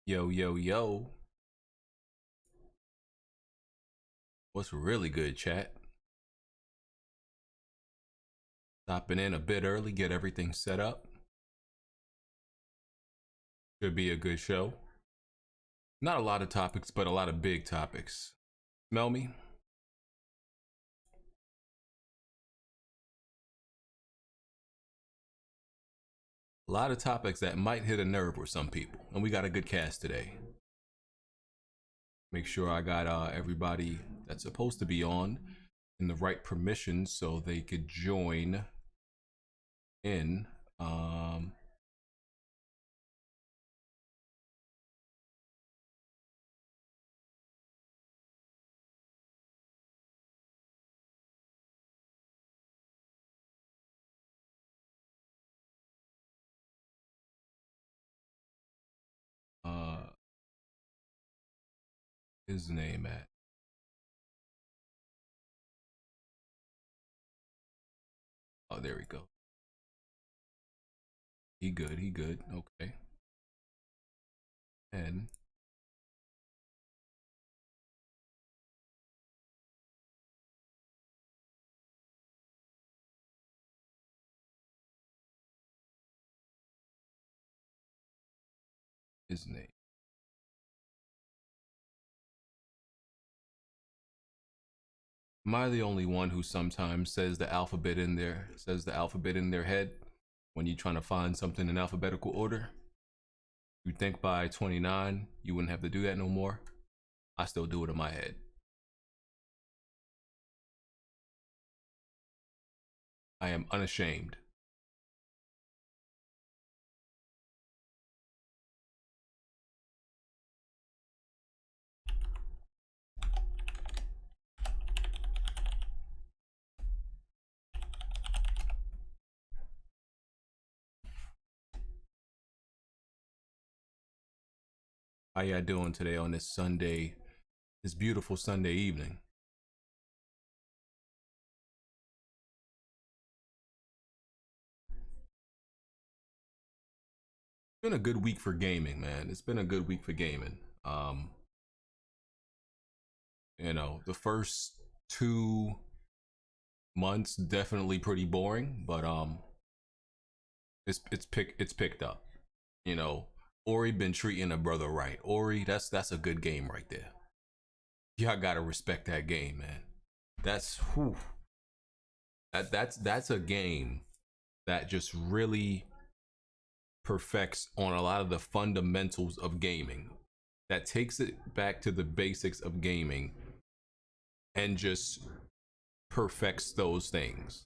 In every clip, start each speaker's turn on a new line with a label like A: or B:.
A: Yo, yo, yo. What's really good, chat? Stopping in a bit early, get everything set up. Should be a good show. Not a lot of topics, but a lot of big topics. Smell me? A lot of topics that might hit a nerve with some people. And we got a good cast today. Make sure I got everybody that's supposed to be on in the right permissions so they could join in. His name at? Oh, there we go. He good, he good. Okay. And his name. Am I the only one who sometimes says the alphabet in their head when you're trying to find something in alphabetical order? You think by 29 you wouldn't have to do that no more? I still do it in my head. I am unashamed. How y'all doing today on this Sunday, this beautiful Sunday evening? It's been a good week for gaming, man. It's been a good week for gaming. You know, the first 2 months definitely pretty boring, but it's picked up. You know, Ori been treating a brother right. Ori, that's a good game right there. Y'all gotta respect that game, man. That's whew. That's a game that just really perfects on a lot of the fundamentals of gaming. That takes it back to the basics of gaming and just perfects those things.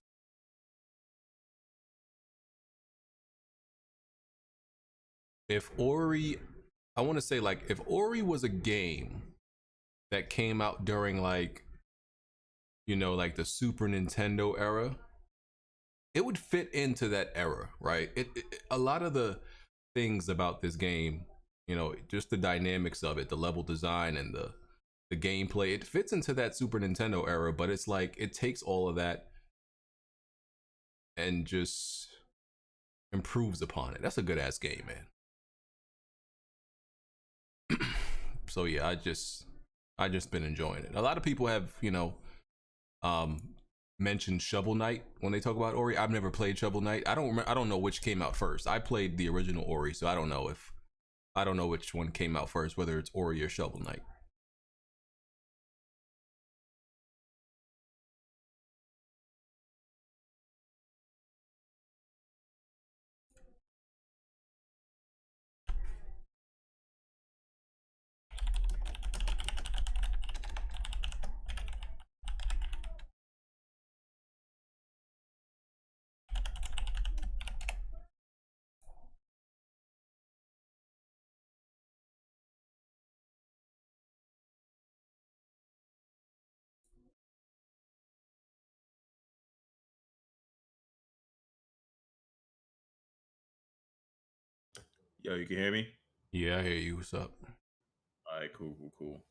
A: If Ori, I want to say, like, if Ori was a game that came out during, like, you know, like the Super Nintendo era, it would fit into that era, right? A lot of the things about this game, you know, just the dynamics of it, the level design and the gameplay, it fits into that Super Nintendo era, but it's like it takes all of that and just improves upon it. That's a good ass game, man. So yeah, I just been enjoying it. A lot of people have, you know, mentioned Shovel Knight when they talk about Ori. I've never played Shovel Knight. I don't know which came out first. I played the original Ori, so I don't know which one came out first, whether it's Ori or Shovel Knight.
B: Yo, you can hear me?
A: Yeah, I hear you. What's up?
B: All right, cool.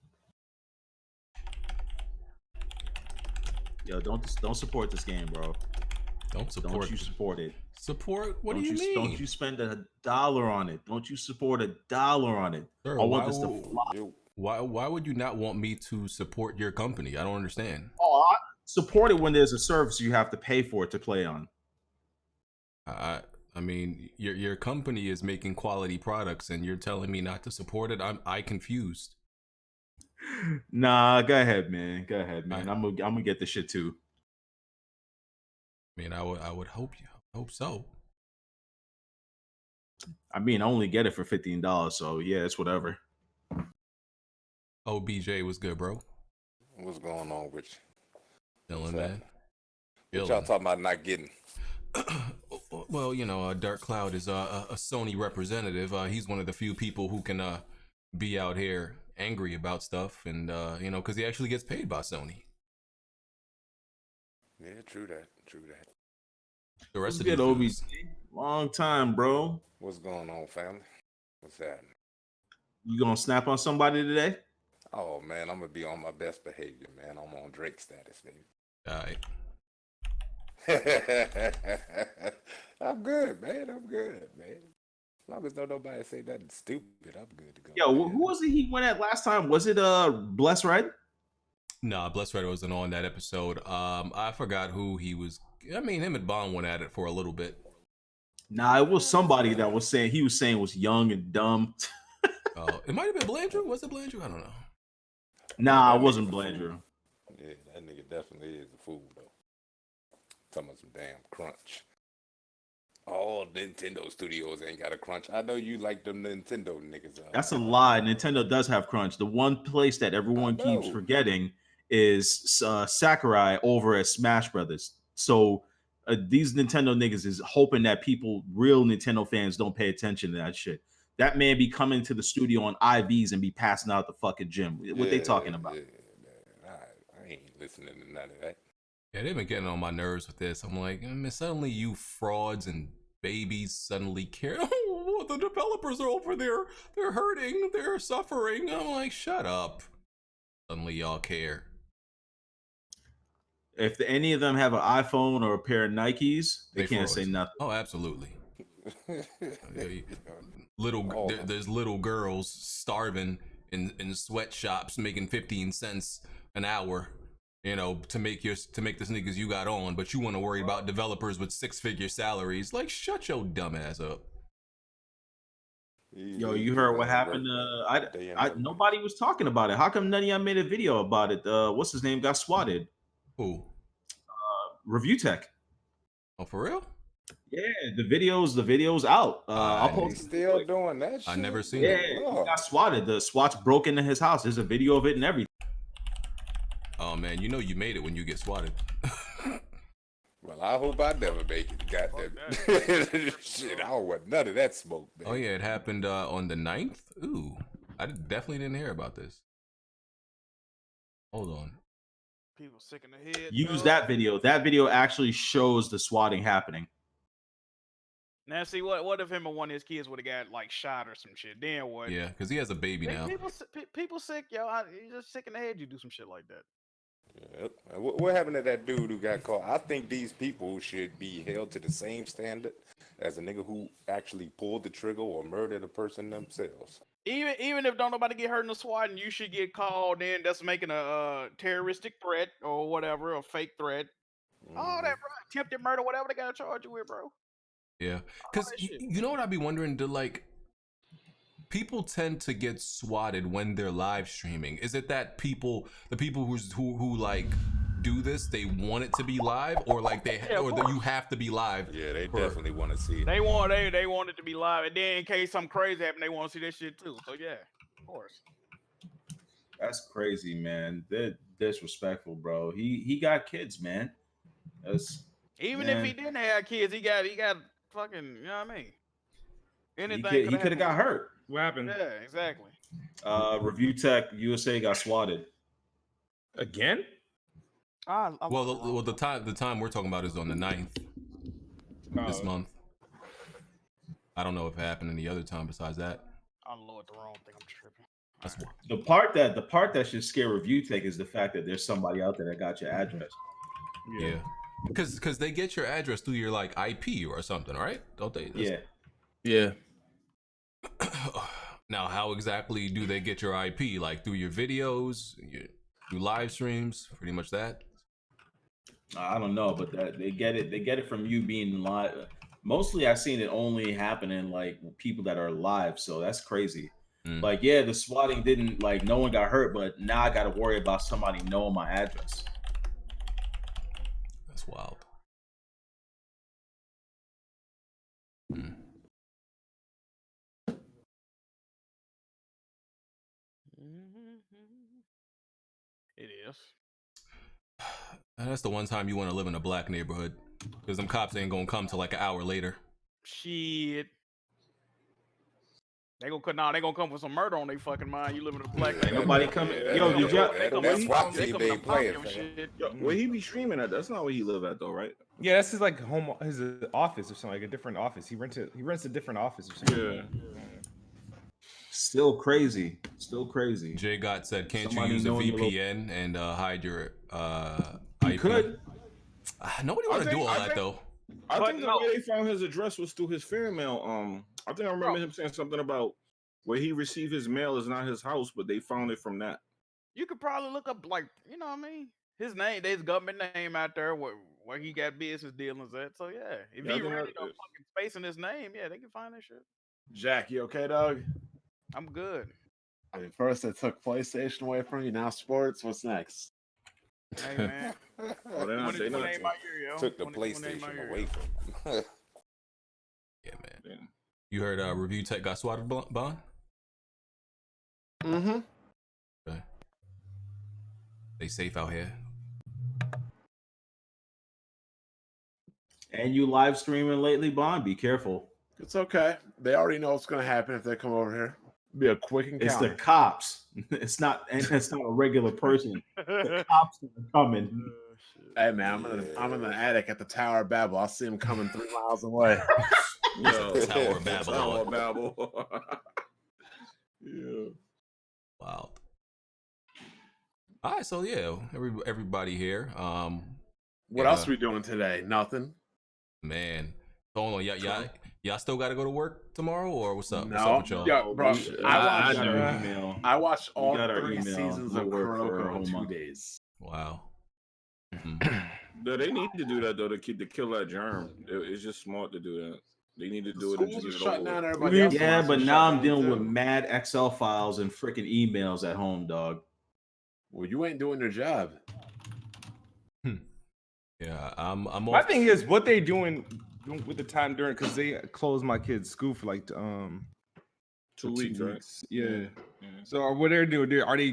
B: Yo, don't support this game, bro.
A: Don't support.
B: Don't you support it?
A: Support? What
B: Don't
A: do you mean?
B: Don't you spend $1 on it? Don't you support $1 on it?
A: Sir,
B: I want this to fly.
A: Why would you not want me to support your company? I don't understand.
B: Oh, I support it when there's a service you have to pay for it to play on.
A: I mean, your company is making quality products, and you're telling me not to support it. I confused.
B: Nah, go ahead, man. Go ahead, man. I'm gonna get the shit too.
A: I mean, I would hope so.
B: I mean, I only get it for $15, so yeah, it's whatever.
A: Oh, BJ was good, bro.
C: What's going on with you?
A: Chilling, man.
C: What y'all talking about not getting?
A: Well, you know, Dark Cloud is a Sony representative. He's one of the few people who can be out here angry about stuff, and you know, because he actually gets paid by Sony.
C: Yeah, true that.
A: The rest of
B: the
A: OBs,
B: long time, bro.
C: What's going on, family? What's happening?
B: You gonna snap on somebody today?
C: Oh man, I'm gonna be on my best behavior, man. I'm on Drake status, baby.
A: all right.
C: I'm good, man. As long as don't nobody say nothing stupid, I'm good to go.
B: Yo, who was it he went at last time? Was it Bless Red?
A: Nah, Bless Red wasn't on that episode. I forgot who he was. I mean, him and Bond went at it for a little bit.
B: Nah, it was somebody that was saying was young and dumb.
A: It might have been Blandrew. Was it Blandrew? I don't know.
B: Nah, it wasn't Blandrew.
C: Yeah, that nigga definitely is a fool though. Talking about some damn crunch. All Nintendo studios ain't got a crunch. I know you like them Nintendo niggas.
B: That's a lie. Nintendo does have crunch. The one place that everyone keeps forgetting is Sakurai over at Smash Brothers. So these Nintendo niggas is hoping that real Nintendo fans don't pay attention to that shit. That man be coming to the studio on IVs and be passing out the fucking gym. What they talking about?
C: Yeah, I ain't listening to none of that.
A: Yeah, they've been getting on my nerves with this. I'm like, suddenly you frauds and babies suddenly care. Oh, the developers are over there. They're hurting. They're suffering. I'm like, shut up. Suddenly y'all care.
B: If any of them have an iPhone or a pair of Nikes, they can't say nothing.
A: Oh, absolutely. There's little girls starving in sweatshops making 15 cents an hour. You know, to make this niggas you got on, but you want to worry about developers with 6-figure salaries. Like, shut your dumb ass up.
B: Yo, you heard what happened? Nobody was talking about it. How come none of y'all made a video about it? What's his name got swatted?
A: Who?
B: Review Tech.
A: Oh, for real?
B: Yeah, the video's out. I'll post.
C: Still doing that shit?
A: I never seen
B: it.
A: it.
B: Yeah, he got swatted. The SWAT's broke into his house. There's a video of it and everything.
A: Oh man, you know you made it when you get swatted.
C: Well, I hope I never make it. Goddamn shit! I don't want none of that smoke, man.
A: Oh yeah, it happened on the 9th. Ooh, I definitely didn't hear about this. Hold on.
D: People sick in the head.
B: Use that video. That video actually shows the swatting happening.
D: Now, see, what if him or one of his kids would have got like shot or some shit? Then what?
A: Yeah, because he has a baby now.
D: People sick, yo. You just sick in the head. You do some shit like that.
C: Yep. What happened to that dude who got caught? I think these people should be held to the same standard as a nigga who actually pulled the trigger or murdered a person themselves.
D: Even if don't nobody get hurt in the swatting, you should get called in. That's making a terroristic threat or whatever, a fake threat. All that, bro. Attempted murder, whatever they gotta charge you with, bro.
A: Yeah, because you know what I'd be wondering? People tend to get swatted when they're live streaming. Is it that the people who like do this, they want it to be live, or like you have to be live?
C: Yeah, they definitely want to see it.
D: They want it to be live, and then in case something crazy happen, they want to see that shit too. So yeah, of course.
B: That's crazy, man. They're disrespectful, bro. He got kids, man.
D: If he didn't have kids, he got fucking, you know what I mean? Anything
B: he could have got hurt.
E: What happened?
D: Yeah, exactly.
B: Review Tech USA got swatted
E: again.
A: The time we're talking about is on the 9th this month. I don't know if it happened any other time besides that.
D: I don't know what the wrong thing. I'm tripping.
A: That's what.
B: The part that should scare Review Tech is the fact that there's somebody out there that got your address.
A: Yeah. Because they get your address through your like IP or something, right? Don't they?
B: Yeah.
E: Yeah.
A: Now, how exactly do they get your IP? Like through your videos, through live streams, pretty much that.
B: I don't know, but that they get it. They get it from you being live. Mostly, I've seen it only happen in like people that are live. So that's crazy. Like, yeah, the swatting didn't like no one got hurt, but now I got to worry about somebody knowing my address.
A: That's wild.
D: It is.
A: And that's the one time you want to live in a black neighborhood, because them cops ain't gonna come till like an hour later.
D: Shit. They gonna come for some murder on their fucking mind. You live in a black
B: Ain't nobody coming. Yo, did y'all?
C: That's why they
D: come
C: playing.
D: your shit.
E: Yo, where he be streaming at? That's not where he live at though, right?
F: Yeah, that's his like home, his office or something, like a different office. He rents a different office or something.
E: Yeah.
B: Still crazy. Still crazy.
A: J Got said, "Can't
B: Somebody
A: you use a
B: knowing your
A: VPN and hide your
B: You
A: IP?"
B: could.
A: Nobody want to do all
E: I
A: that
E: think-
A: though.
E: I
D: But
E: think the
D: no.
E: way they found his address was through his fan mail. I think I remember him saying something about where he received his mail is not his house, but they found it from that.
D: You could probably look up like, you know what I mean? His name, there's government name out there where he got business dealings at. So yeah, if
E: Yeah, I
D: he
E: think
D: really
E: that-
D: no fucking space in his name, yeah, they can find that shit.
G: Jack, you okay, dog?
D: I'm good.
G: I mean, first they took PlayStation away from you, now sports. What's next?
D: Hey man,
E: Oh, they're not, they not,
D: ain't my year, yo.
C: Took the
D: 2020 ain't my
C: PlayStation
D: year,
C: away
D: yo.
C: from him.
A: Yeah, man.
E: Yeah.
A: You heard Review Tech got swatted, Bond?
G: Mm-hmm.
A: Okay. They safe out here.
B: And you live streaming lately, Bond? Be careful.
G: It's okay. They already know what's going to happen if they come over here. Be a quick
B: It's
G: encounter.
B: the cops. It's not a regular person. The cops are coming.
G: Hey man, I'm in the attic at the Tower of Babel. I'll see him coming 3 miles away.
E: Yo,
A: Tower of Babel.
E: Tower of Babel. Yeah.
A: Wow. All right, so yeah, everybody here.
G: What else are we doing today? Nothing.
A: Man, hold on, y'all still got to go to work tomorrow, or what's up? What's
G: No.
A: up with y'all?
G: Yeah, bro.
E: I
B: got our
E: know.
B: email.
G: I watched all
B: We got our
G: 3
B: email.
G: seasons
B: We'll
G: of
B: work for a
G: Kuroko
B: whole
G: in 2
B: month.
G: days.
A: Wow.
E: No, they need to do that though to kill that germ. It's just smart to do that. They need to do it. And
G: Schools
E: just
G: are
E: get it
G: shutting
E: over
G: down.
E: with.
G: Everybody else.
B: Yeah,
G: wants to
B: but
G: shut
B: now I'm
G: down
B: dealing
G: too.
B: with mad Excel files and freaking emails at home, dog.
G: Well, you ain't doing your job.
A: Yeah, I'm
F: My
A: off.
F: thing is what they doing with the time during, because they closed my kid's school for like
E: 2 weeks, right?
F: Yeah. So what they're doing? Are they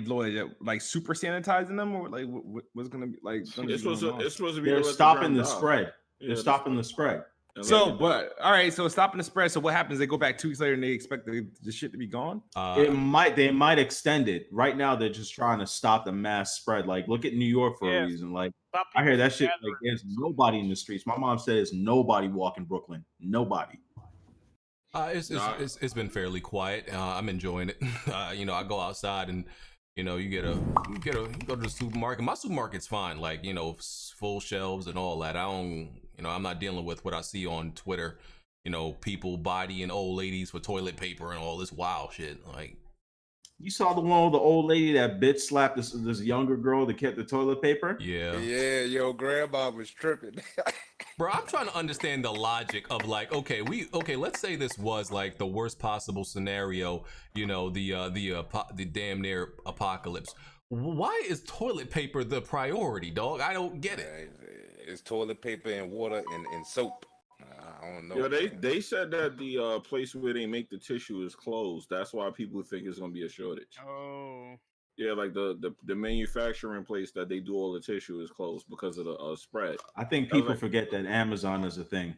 F: like super sanitizing them, or like what's gonna be like? Gonna be
E: It's supposed
F: going on?
E: to be.
B: They're
E: to let
B: stopping
E: germ
B: the
E: die.
B: spread.
E: Yeah,
B: They're stopping the spread.
E: and
F: So,
E: let it die.
F: but all right, so stopping the spread. So what happens? They go back 2 weeks later and they expect the shit to be gone.
B: They might extend it. Right now, they're just trying to stop the mass spread. Like, look at New York for a
D: Yes.
B: reason. Like,
D: Stop
B: I hear
D: people
B: that shit.
D: from
B: Like,
D: gathering.
B: there's nobody in the streets. My mom said there's nobody walking Brooklyn. Nobody.
A: It's been fairly quiet. I'm enjoying it. You know, I go outside and you know, you go to the supermarket. My supermarket's fine, like, you know, full shelves and all that. I'm not dealing with what I see on Twitter. You know, people bodying old ladies for toilet paper and all this wild shit. Like,
B: You saw the one with the old lady that bitch slapped this younger girl that kept the toilet paper?
A: yeah.
C: Yeah, yo, grandma was tripping.
A: Bro, I'm trying to understand the logic of like, okay, let's say this was like the worst possible scenario, you know, the damn near apocalypse. Why is toilet paper the priority, dog? I don't get it.
C: It's toilet paper and water and soap. I don't know.
E: Yeah, they said that the place where they make the tissue is closed. That's why people think it's gonna be a shortage.
D: Oh.
E: Yeah, like the manufacturing place that they do all the tissue is closed because of the spread.
B: I think
E: I was
B: people
E: like-
B: forget that Amazon is a thing.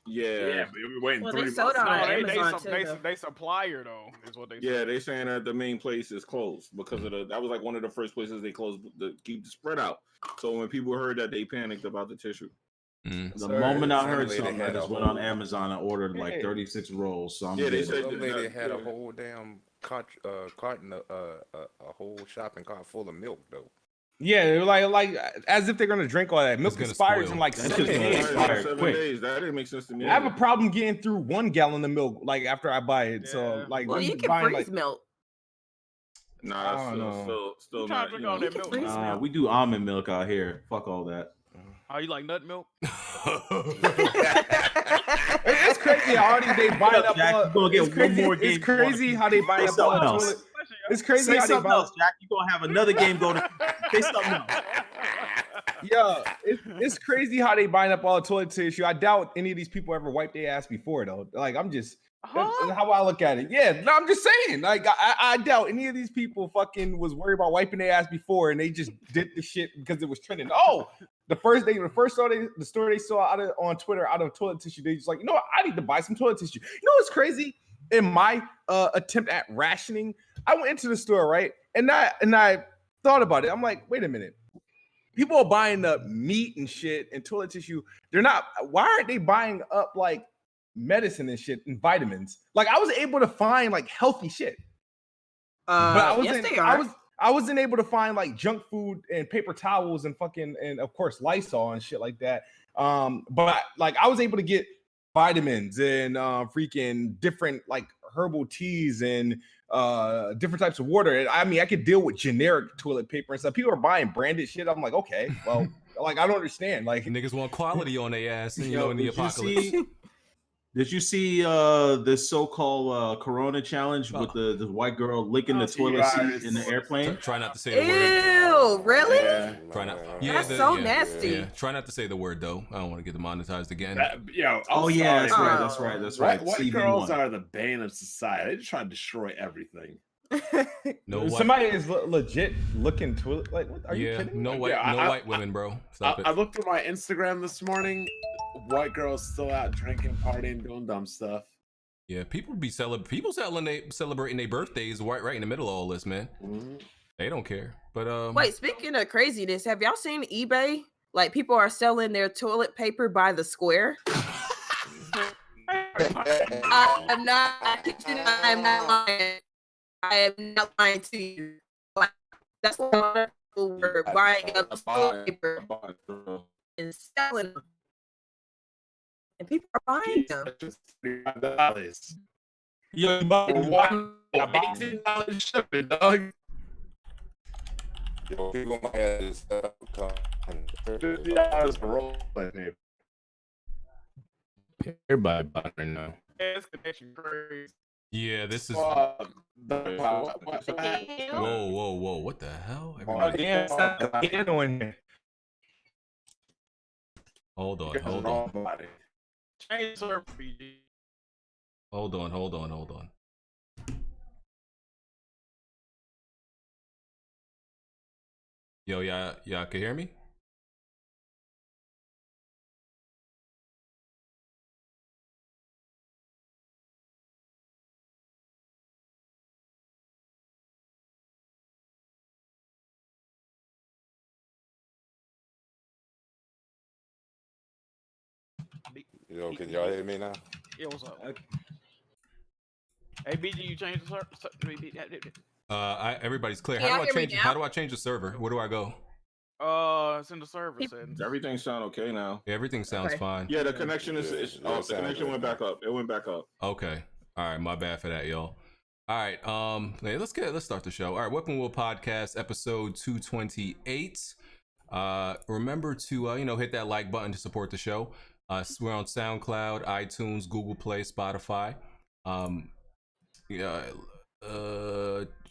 E: Yeah,
G: but you'll be waiting
H: Well,
G: 3
H: they
G: months.
H: sold out
G: now.
H: on
D: No,
H: Amazon too, though.
D: they supplier though, is what they
E: yeah,
D: say.
E: they saying that the main place is closed because of that was like one of the first places they closed to keep the spread out. So when people heard that, they panicked about the tissue.
B: The
C: Sir,
B: moment I heard
C: some lady
B: something, I
C: had a
B: just went on
C: whole-
B: Amazon and ordered like
F: Hey.
B: 36 rolls. So I'm
E: Yeah, they
B: good.
E: said
C: Some
E: that-
C: lady had a
E: yeah.
C: whole damn carton, a whole shopping cart full of milk though.
F: Yeah, they're like as if they're gonna drink all that. Milk
A: gonna
F: expires
A: spoil.
F: in like
B: That's
F: 7
B: just gonna
F: days.
B: expire.
E: 7
B: quick.
E: days. That didn't make sense to me.
F: I have a
E: either.
F: problem getting through 1 gallon of milk like after I buy it. So
D: Yeah.
F: like,
H: Well,
F: I'm
H: you can
F: buying
H: freeze
F: like
H: milk.
E: Nah,
F: I
E: that's
F: don't know.
E: still
D: I'm trying
E: not.
D: to drink
E: You
D: all
E: know,
D: that
H: can
D: milk.
H: freeze milk.
B: We do almond milk out here. Fuck all that.
D: Oh, you like nut milk?
F: It's crazy how already they buying up
B: Jack,
F: all.
B: you gonna get
F: It's crazy,
B: one more
F: it's
B: game
F: crazy how they buying up all
B: something
F: the
B: else.
F: toilet. It's crazy
B: Say
F: how they
B: something
F: buy.
B: else, Jack. You gonna have another game go to say something else.
F: Yeah, it's crazy how they buying up all the toilet tissue. I doubt any of these people ever wiped their ass before though. Like I'm just. That's how I look at it. Yeah, no, I'm just saying. Like, I doubt any of these people fucking was worried about wiping their ass before, and they just did the shit because it was trending. Oh, the first story they saw on Twitter out of toilet tissue, they just like, you know what? I need to buy some toilet tissue. You know what's crazy? In my attempt at rationing, I went into the store, right, and I thought about it. I'm like, wait a minute. People are buying up meat and shit and toilet tissue. They're not. Why aren't they buying up like medicine and shit and vitamins? Like I was able to find like healthy shit, but I wasn't.
H: Yes, they are.
F: I wasn't able to find like junk food and paper towels and fucking and of course Lysol and shit like that. But like I was able to get vitamins and freaking different like herbal teas and different types of water. And I mean, I could deal with generic toilet paper and stuff. People are buying branded shit. I'm like, okay, well, like I don't understand. Like
A: Niggas want quality on their ass, you know, in the apocalypse.
B: Did you see this so-called Corona challenge with the white girl licking the toilet seat in the airplane?
A: Try not to say the word.
H: Ew, really?
G: Yeah.
A: Try not.
H: That's so nasty.
A: Yeah. Try not to say the word though. I don't want to get demonetized again.
B: Oh yeah, that's
H: sorry.
B: right. That's right. That's right.
G: White
B: CV1.
G: girls are the bane of society. They just try to destroy everything.
A: No white.
F: somebody is legit looking toilet. Like, what are you
A: Yeah,
F: kidding me?
A: no white,
G: Yeah,
A: no
G: I-
A: white women, bro. Stop
G: I
A: it.
G: looked through my Instagram this morning. White girls still out drinking, partying, doing dumb stuff.
A: Yeah, people be celebrating their birthdays right in the middle of all this, man.
G: Mhm.
A: They don't care. But
H: Wait, speaking of craziness, have y'all seen eBay? Like people are selling their toilet paper by the square. I'm not. I kid you not, I'm not lying. I am not lying to you. Like, that's what a lot of people were buying up toilet paper and selling them, and people are buying them.
G: $35.
F: Yo, you
G: $18 shipping, dog.
C: Yo, people might have this
G: $50 for roll paper.
F: everybody buying right now.
D: This connection crazy.
A: yeah, this is.
G: What?
A: Whoa! What the hell?
F: Oh,
A: Everybody,
F: damn, stop piano in here.
A: hold on.
D: Change server, PG.
A: Hold on. Yo, y'all can hear me?
C: Yo, can y'all hear me now?
D: Yeah, what's up? Hey, BG, you changed the server?
A: Everybody's clear.
H: Yeah,
A: How do I
H: hear me
A: change?
H: now.
A: How do I change the server? Where do I go?
D: It's in the server settings.
E: Everything sound okay now.
A: Yeah, everything sounds
H: Okay.
A: fine.
E: Yeah, the connection is.
C: Yeah,
E: The connection went back up. It went back up.
A: Okay. All right. My bad for that, y'all. All right. Hey, let's start the show. All right. Weapon Wheel Podcast, episode 228. Remember to hit that like button to support the show. We're on SoundCloud, iTunes, Google Play, Spotify.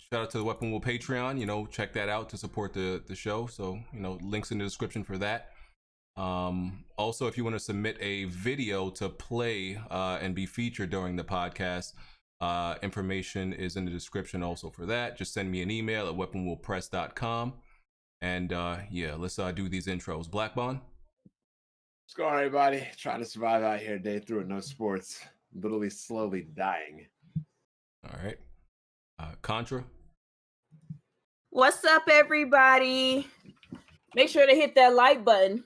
A: Shout out to the Weapon Wheel Patreon. Check that out to support the show. So links in the description for that. Also, if you want to submit a video to play and be featured during the podcast, information is in the description also for that. Just send me an email at weaponwheelpress.com. And let's do these intros. Black Bond.
G: What's going on, everybody? Trying to survive out here day through with no sports. Literally slowly dying.
A: All right. Contra.
H: What's up, everybody? Make sure to hit that like button.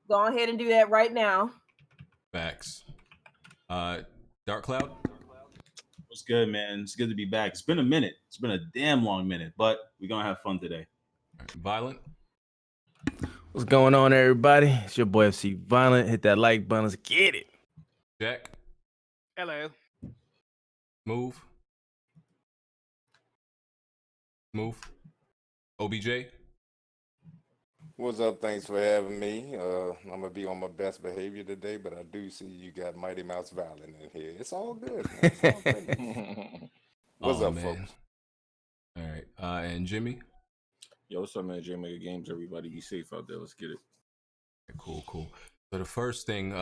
H: Go ahead and do that right now.
A: Facts. Dark Cloud.
B: What's good, man? It's good to be back. It's been a minute. It's been a damn long minute, but we're gonna have fun today.
A: Violent.
I: What's going on, everybody? It's your boy FC Violent. Hit that like button. Let's get it.
A: Jack,
D: Hello.
A: move. OBJ.
C: What's up? Thanks for having me. I'm gonna be on my best behavior today, but I do see you got Mighty Mouse Violent in here. It's all good, man. It's all good. What's up, folks?
A: All right, and Jimmy.
E: Yo, what's up, man? J-Mega Games. Everybody be safe out there. Let's get it.
A: Cool. So the first thing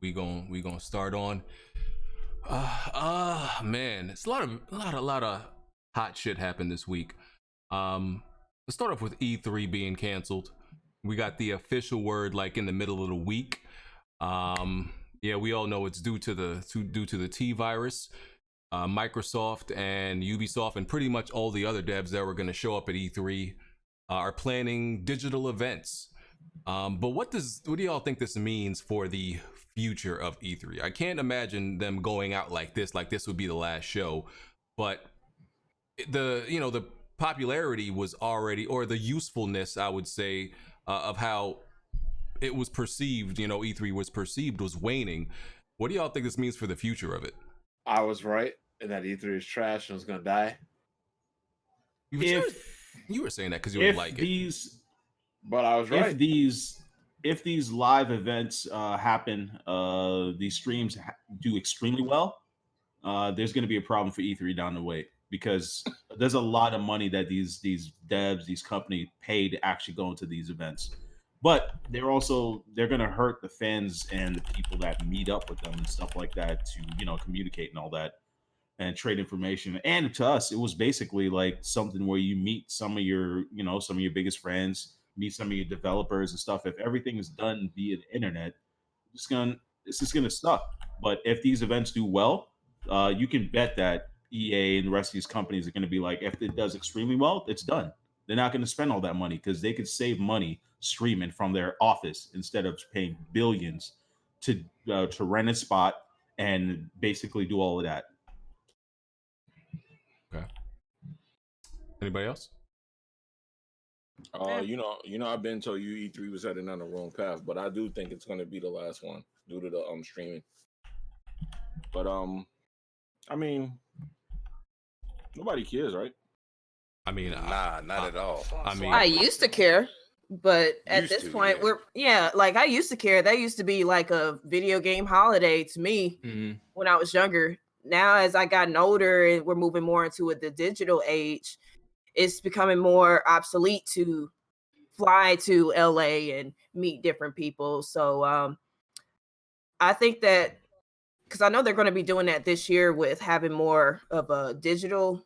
A: we gonna start on. Man, it's a lot of hot shit happened this week. Let's start off with E3 being canceled. We got the official word like in the middle of the week. Yeah, we all know it's due to the T virus. Microsoft and Ubisoft and pretty much all the other devs that were going to show up at E3 are planning digital events. But what do y'all think this means for the future of E3? I can't imagine them going out like this would be the last show. But the popularity was already, or the usefulness, I would say, of how it was perceived, E3 was perceived, was waning. What do y'all think this means for the future of it?
G: I was right, and that E3 is trash and it's gonna die.
A: You were saying that because you didn't like it.
G: But I was right.
B: If these live events happen, these streams do extremely well, there's going to be a problem for E3 down the way, because there's a lot of money that these devs, these companies pay to actually go into these events. But they're going to hurt the fans and the people that meet up with them and stuff like that to, communicate and all that and trade information. And to us, it was basically like something where you meet some of your biggest friends, meet some of your developers and stuff. If everything is done via the internet, it's just gonna suck. But if these events do well, you can bet that EA and the rest of these companies are going to be like, if it does extremely well, it's done. They're not going to spend all that money because they could save money streaming from their office instead of paying billions to rent a spot and basically do all of that.
A: Okay. Anybody else?
E: I've been told you E3 was heading down the wrong path, but I do think it's going to be the last one due to the streaming. But I mean, nobody cares, right?
C: I mean, not at all.
A: I mean,
H: I used to care, but at this point, I used to care. That used to be like a video game holiday to me when I was younger. Now, as I gotten older and we're moving more into the digital age, it's becoming more obsolete to fly to LA and meet different people. So I think that, because I know they're going to be doing that this year with having more of a digital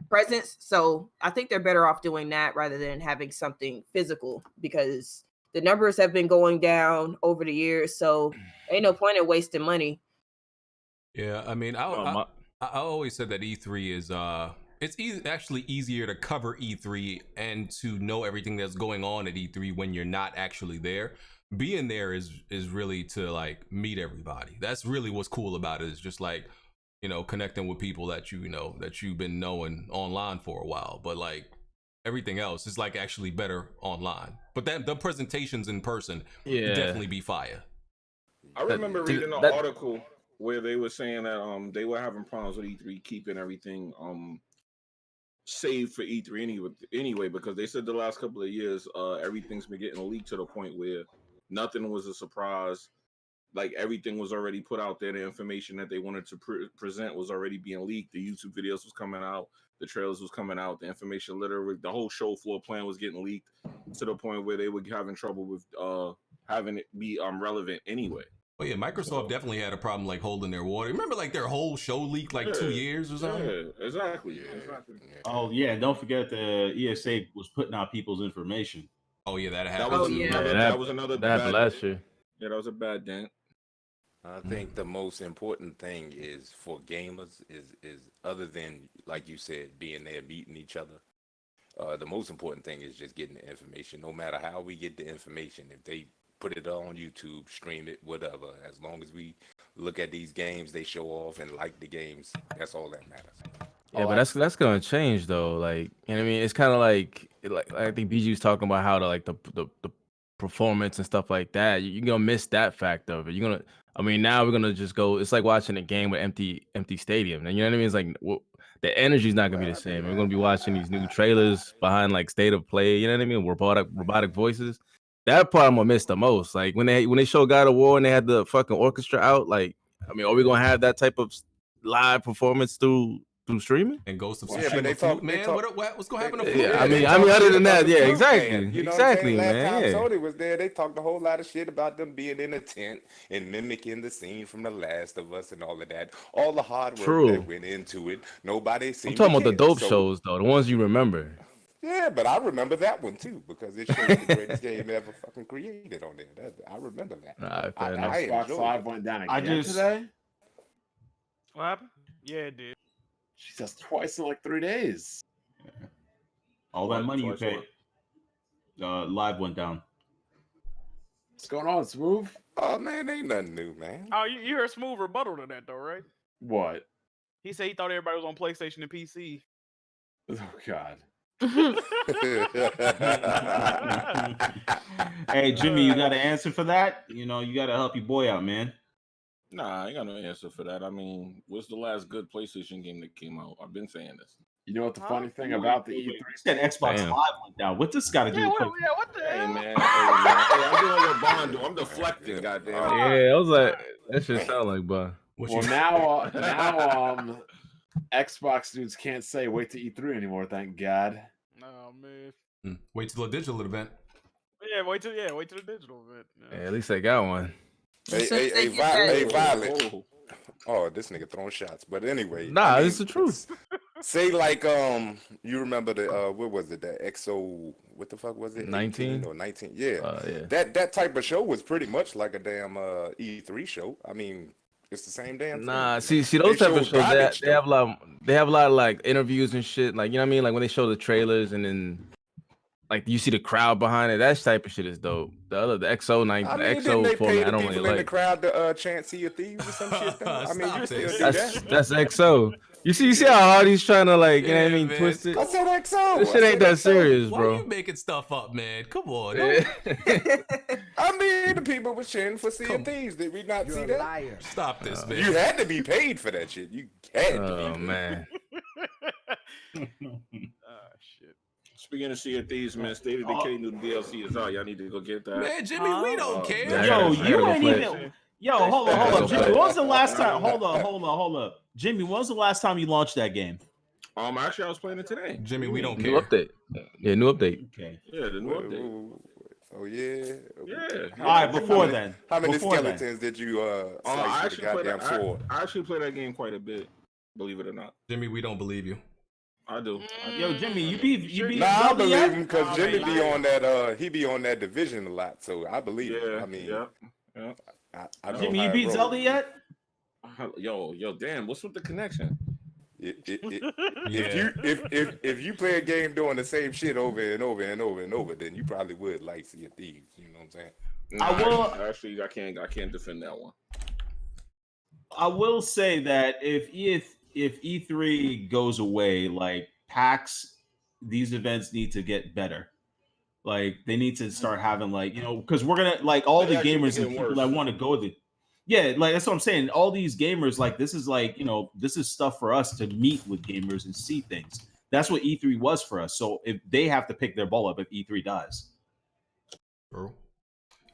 H: presence. So I think they're better off doing that rather than having something physical, because the numbers have been going down over the years. So ain't no point in wasting money.
A: Yeah, I mean, I always said that E3 is it's actually easier to cover E3 and to know everything that's going on at E3 when you're not actually there. Being there is really to like meet everybody. That's really what's cool about it, is just like, connecting with people that that you've been knowing online for a while. But like everything else is like actually better online. But the presentations in person definitely be fire.
E: I remember reading an article where they were saying that they were having problems with E3 keeping everything saved for E3 anyway, because they said the last couple of years everything's been getting leaked to the point where nothing was a surprise. Like everything was already put out there. The information that they wanted to present was already being leaked. The YouTube videos was coming out. The trailers was coming out. The information, literally, the whole show floor plan was getting leaked to the point where they were having trouble with having it be relevant anyway.
A: Oh yeah, Microsoft definitely had a problem like holding their water. Remember, like their whole show leaked like 2 years or something.
E: Yeah, exactly.
B: Oh yeah, don't forget the ESA was putting out people's information.
A: Oh yeah, that
E: That
A: happened.
E: was another
I: that happened last year.
E: Yeah, that was a bad dent.
C: I think the most important thing is for gamers is other than, like you said, being there, meeting each other. The most important thing is just getting the information. No matter how we get the information, if they put it on YouTube, stream it, whatever, as long as we look at these games they show off and like the games, that's all that matters.
I: Yeah, but that's gonna change though. Like, I mean, it's kind of like like I think BG was talking about how the performance and stuff like that. You're gonna miss that fact of it. You're gonna. I mean, now we're gonna just go. It's like watching a game with empty stadium, and you know what I mean. It's like the energy's not gonna be the same. We're gonna be watching these new trailers behind like state of play. You know what I mean? Robotic voices. That part I'm gonna miss the most. Like when they show God of War and they had the fucking orchestra out. Like, I mean, are we gonna have that type of live performance through streaming?
A: And Ghost of
C: Yeah,
A: Tsushima
C: but they
A: flute,
C: talk-
A: man.
C: they talk-
A: What's gonna happen to
C: They-
A: flute?
C: yeah,
I: I
C: they
I: mean,
C: talk
I: other
C: shit
I: than
C: about
I: that,
C: the
I: yeah,
C: flute
I: exactly,
C: man. You know what I'm
I: exactly,
C: saying?
I: man.
C: Last time
I: Yeah.
C: Sony was there, they talked a whole lot of shit about them being in a tent and mimicking the scene from The Last of Us and all of that. All the hard work
I: True.
C: that went into it. Nobody
I: I'm
C: seemed
I: talking
C: to
I: about the
C: care.
I: dope
C: So,
I: shows though, the ones you remember.
C: Yeah, but I remember that one too because it showed the greatest game ever fucking created on there. I remember that.
I: Nah, fair enough.
C: I
G: Xbox
C: enjoyed
G: Live
C: it.
G: went down
B: I
G: again
B: just-
G: today.
D: What happened? Yeah, it did.
G: Jesus, twice in like 3 days.
B: All that
E: What?
B: money you
E: Twice
B: paid. Live went down.
G: What's going on, Smooth?
C: Oh man, ain't nothing new, man.
D: Oh, you heard Smooth rebuttal to that though, right?
G: What?
D: He said he thought everybody was on PlayStation and PC.
G: Oh God.
B: Hey, Jimmy, you got an answer for that? You know, you got to help your boy out, man.
E: Nah, I ain't got no answer for that. I mean, what's the last good PlayStation game that came out? I've been saying this.
G: You know what the
D: Huh?
G: funny thing about the
B: You
G: E3?
B: said Xbox
I: Damn.
B: Live went down. What this got to do
D: Yeah,
B: with
D: what the
E: Hey
D: hell?
E: man, hey, I'm doing what Bond do. I'm deflecting, goddamn.
I: Yeah, I was like, that shit sound like bun.
A: What
G: Well,
A: you-
G: now, Xbox dudes can't say wait to E3 anymore. Thank God.
D: Oh man.
A: Wait till the digital event.
D: Yeah, wait till the digital event.
I: Yeah, at least they got one.
C: Hey,
H: So
C: hey,
H: they
C: hey,
H: get that-
C: hey, Violet.
E: Oh,
C: Oh, this nigga throwing shots. But anyway,
I: Nah,
C: I mean,
I: it's the truth.
C: Say like you remember the what was it, the XO, what the fuck was it,
I: 19
C: 18 or 19? Yeah.
I: Yeah.
C: That type of show was pretty much like a damn E3 show. I mean, it's the same damn thing.
I: Nah, see those
C: They
I: type of
C: showed
I: shows
C: garbage,
I: they have a lot of like interviews and shit. Like, you know what I mean? Like when they show the trailers and then like you see the crowd behind it. That type of shit is dope. The XO
C: I
I: the
C: mean, didn't
I: XO
C: they pay
I: format, I
C: the
I: don't
C: people
I: really
C: in the
I: like.
C: crowd to chant "Sea of Thieves" or some shit? Though? I mean, you
A: Stop
C: still
A: this.
C: do that.
I: That's XO. You see how hard he's trying to like, you know what I mean,
A: man.
I: twist it.
C: I said XO.
I: This shit ain't that serious,
A: Why are you
I: bro.
A: making stuff up, man? Come on.
I: Yeah.
C: I mean, the people were chanting for "Sea of Thieves." Did we not see that?
A: Stop this, man.
C: You had to be paid for that shit. You had to be.
I: Oh
C: paid.
I: man.
D: Shit.
E: speaking of Sea of Thieves, man, State of Decay new DLC is out. Y'all need to go get that.
A: Man, Jimmy, we don't care.
I: Yeah, I
B: Yo,
I: gotta
B: you
I: go
B: ain't
I: play
B: even.
I: it.
B: Yo, hold on, Jimmy. When was the last time?
E: Hold
B: Hold up. Jimmy, when was the last time you launched that game?
E: Actually, I was playing it today.
A: Jimmy, we don't
I: New
A: care.
I: update. Yeah, new update.
B: Okay.
E: Yeah, the new
C: Wait,
E: update.
C: wait, wait. Oh yeah.
E: Yeah.
B: All right, before then.
C: How many
B: Before then.
C: skeletons did you
E: I
C: slice with the
E: actually played
C: goddamn
E: that.
C: sword?
E: I actually play that game quite a bit, believe it or not.
A: Jimmy, we don't believe you.
E: I do.
B: Yo, Jimmy, you beat
C: Nah, I
B: Zelda
C: believe
B: yet?
C: him because
D: Nah,
C: Jimmy
D: man.
C: be on that. He be on that division a lot, so I believe him.
E: Yeah.
C: I mean,
E: yeah.
C: I know
B: Jimmy,
C: how
B: you
C: it
B: beat
C: rolls.
B: Zelda yet?
E: Yo, damn. What's with the connection?
A: Yeah.
C: If you play a game doing the same shit over and over and over and over, then you probably would like Sea of Thieves. You know what I'm saying?
B: I will-
E: Actually, I can't defend that one.
B: I will say that if E3 goes away, like PAX, these events need to get better. Like they need to start having like, you know, because we're gonna like all
E: They
B: the
E: actually
B: gamers and
E: getting
B: people
E: worse.
B: that want to go there. Yeah, like that's what I'm saying. All these gamers, like this is like, you know, this is stuff for us to meet with gamers and see things. That's what E3 was for us. So if they have to pick their ball up if E3 dies.
A: Bro.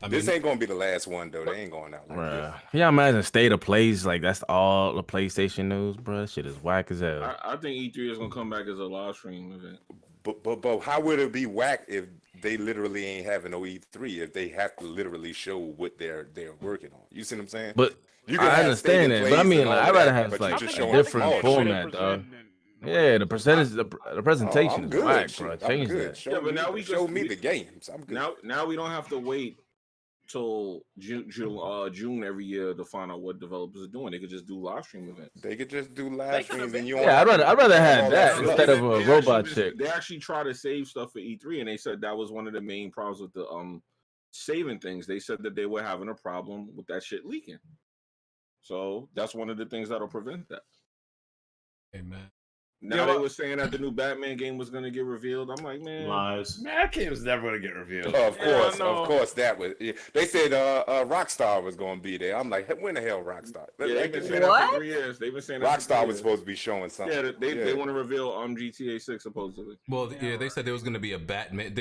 A: I
C: This
A: mean,
C: ain't gonna be the last one though. They ain't going out like this.
I: Bruh. Yeah, imagine state of plays like that's all the PlayStation news, bro. That shit is whack as hell.
E: I think E3 is gonna come back as a live stream event.
C: But how would it be whack if they literally ain't having no E3 if they have to literally show what they're working on? You see what I'm saying?
I: But
C: You can
I: I
C: have
I: understand
C: stadium
I: that. But I
C: plays
I: mean,
C: and
I: like,
C: all
I: I'd rather
C: that,
I: have
C: but
I: like
C: you
I: a
C: just showing
I: different
C: small shit.
I: format, dog. Yeah, the percentage, the presentation
C: I'm
I: is
C: good.
I: whack,
C: shit.
I: bro.
C: I'm
I: Change
C: good.
I: that.
C: Show
E: Yeah, but
C: me,
E: now we
C: show
E: just-
C: me the games. I'm good.
E: Now we don't have to wait till June every year to find out what developers are doing. They could just do live stream events.
C: They could just do
D: They
C: live
D: could've
C: streams and you.
I: Yeah, I'd rather have that
C: stuff.
I: instead of a
E: They
I: robot
E: actually
I: chick.
E: They actually try to save stuff for E3, and they said that was one of the main problems with the saving things. They said that they were having a problem with that shit leaking. So that's one of the things that'll prevent that.
A: hey, man.
E: Now they were saying that the new Batman game was gonna get revealed. I'm like, man,
B: lies.
G: That game's never gonna get revealed.
C: Of course, that was. Yeah. They said Rockstar was gonna be there. I'm like, when the hell Rockstar?
E: Yeah, they've been saying that for 3 years. They've been saying that
C: Rockstar was supposed to be showing something.
E: Yeah, they want to reveal GTA 6 supposedly.
A: Well, yeah, they said there was gonna be a Batman.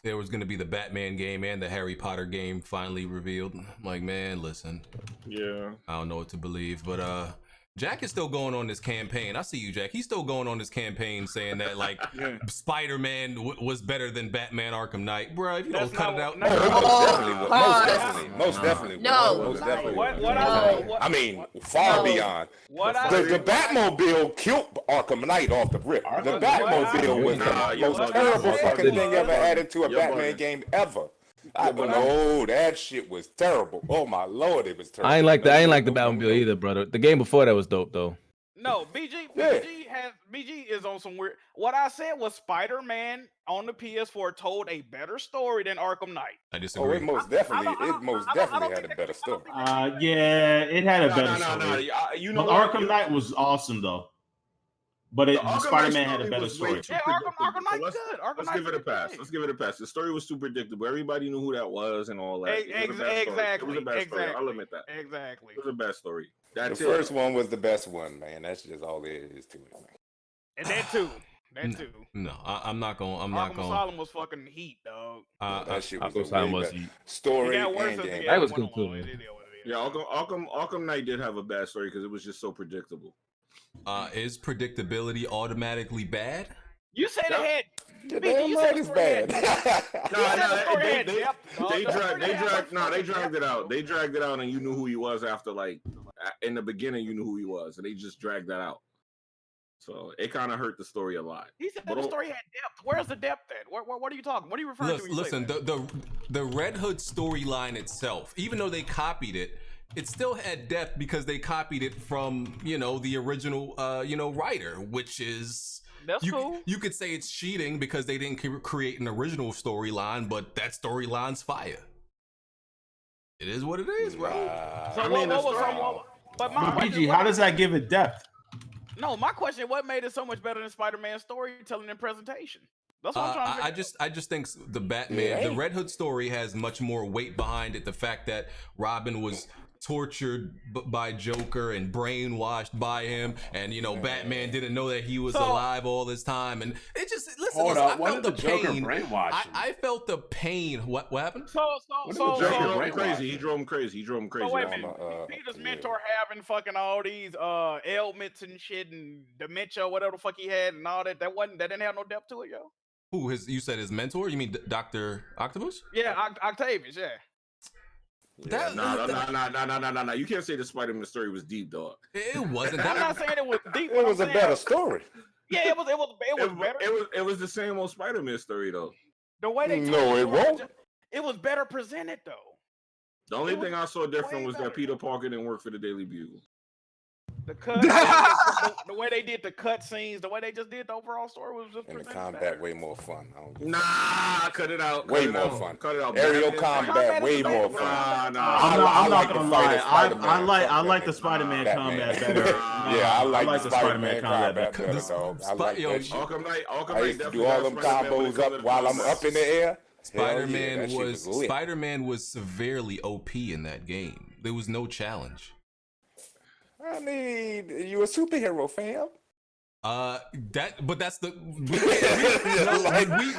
A: There was gonna be the Batman game and the Harry Potter game finally revealed. I'm like, man, listen.
E: Yeah.
A: I don't know what to believe, but Jack is still going on this campaign. I see you, Jack. He's still going on this campaign saying that like Spider-Man was better than Batman Arkham Knight, bro. If you don't cut it out,
C: most definitely.
H: No.
C: I mean, far beyond. The Batmobile killed Arkham Knight off the rip. The Batmobile was the most terrible fucking thing ever added to a Batman game ever. I don't know. That shit was terrible. Oh my lord, it was terrible.
I: I ain't like the Batmobile either, brother. The game before that was dope though.
D: No, BG is on some weird. What I said was Spider-Man on the PS4 told a better story than Arkham Knight.
A: I disagree.
C: Oh, it most definitely had a better story.
B: Yeah, it had a better story.
E: You know,
B: Arkham Knight was awesome though. But Spider-Man had a better story.
D: Yeah, Arkham Knight's good.
E: Let's give it a pass. Let's give it a pass. The story was too predictable. Everybody knew who that was and all that.
D: Exactly.
E: It was a bad story. I'll admit that.
D: Exactly.
E: It was a bad story.
C: The first one was the best one, man. That's just all there is to it, man.
D: And that too.
A: No, I'm not going.
D: Arkham Asylum was fucking heat, dog.
C: That shit was
I: Asylum was heat.
C: Story and game.
I: That was good too.
E: Yeah, Arkham Knight did have a bad story because it was just so predictable.
A: Is predictability automatically bad?
D: You said it had.
C: The damn right is bad.
E: They dragged it out. They dragged it out, and you knew who he was after, like, in the beginning, you knew who he was, and they just dragged that out. So it kind of hurt the story a lot.
D: He said the story had depth. Where's the depth at? What are you talking? What are you referring to?
A: Listen, the Red Hood storyline itself, even though they copied it, it still had depth because they copied it from, the original, writer, which is...
D: That's cool.
A: You could say it's cheating because they didn't create an original storyline, but that storyline's fire. It is what it is, bro.
B: But BG, how does that give it depth?
D: No, my question: what made it so much better than Spider-Man's storytelling and presentation? That's what I'm trying to figure
A: I just think the Batman, the Red Hood story has much more weight behind it. The fact that Robin was tortured by Joker and brainwashed by him, and Batman didn't know that he was alive all this time, and it just
G: Hold up, when did the Joker brainwash him?
A: I felt the pain. What happened?
E: He drove him crazy. He drove him crazy.
D: So wait a minute. Peter's mentor having fucking all these ailments and shit and dementia, whatever the fuck he had, and all that. That didn't have no depth to it, yo.
A: Who? You said his mentor? You mean Dr. Octopus?
D: Yeah, Octavius. Yeah.
E: No. You can't say the Spider-Man story was deep, dog.
A: It wasn't.
D: I'm not saying it was deep.
C: It was a better story.
D: Yeah, it was better.
E: It was the same old Spider-Man story, though.
D: The way they it was better presented, though.
E: The only thing I saw different was that Peter Parker didn't work for the Daily Bugle.
D: The cut, the way they did the cut scenes, the way they just did the overall story was just.
C: And the combat way more fun.
E: Cut it out.
C: Way more fun.
E: Cut it out.
C: Aerial combat way more fun.
B: I'm not gonna lie. I like the Spider-Man combat better.
C: Yeah, I like the Spider-Man combat better. I like that shit. I used to do all them combos up while I'm up in the air.
A: Spider-Man was severely OP in that game. There was no challenge.
C: I mean, you a superhero, fam.
A: That's the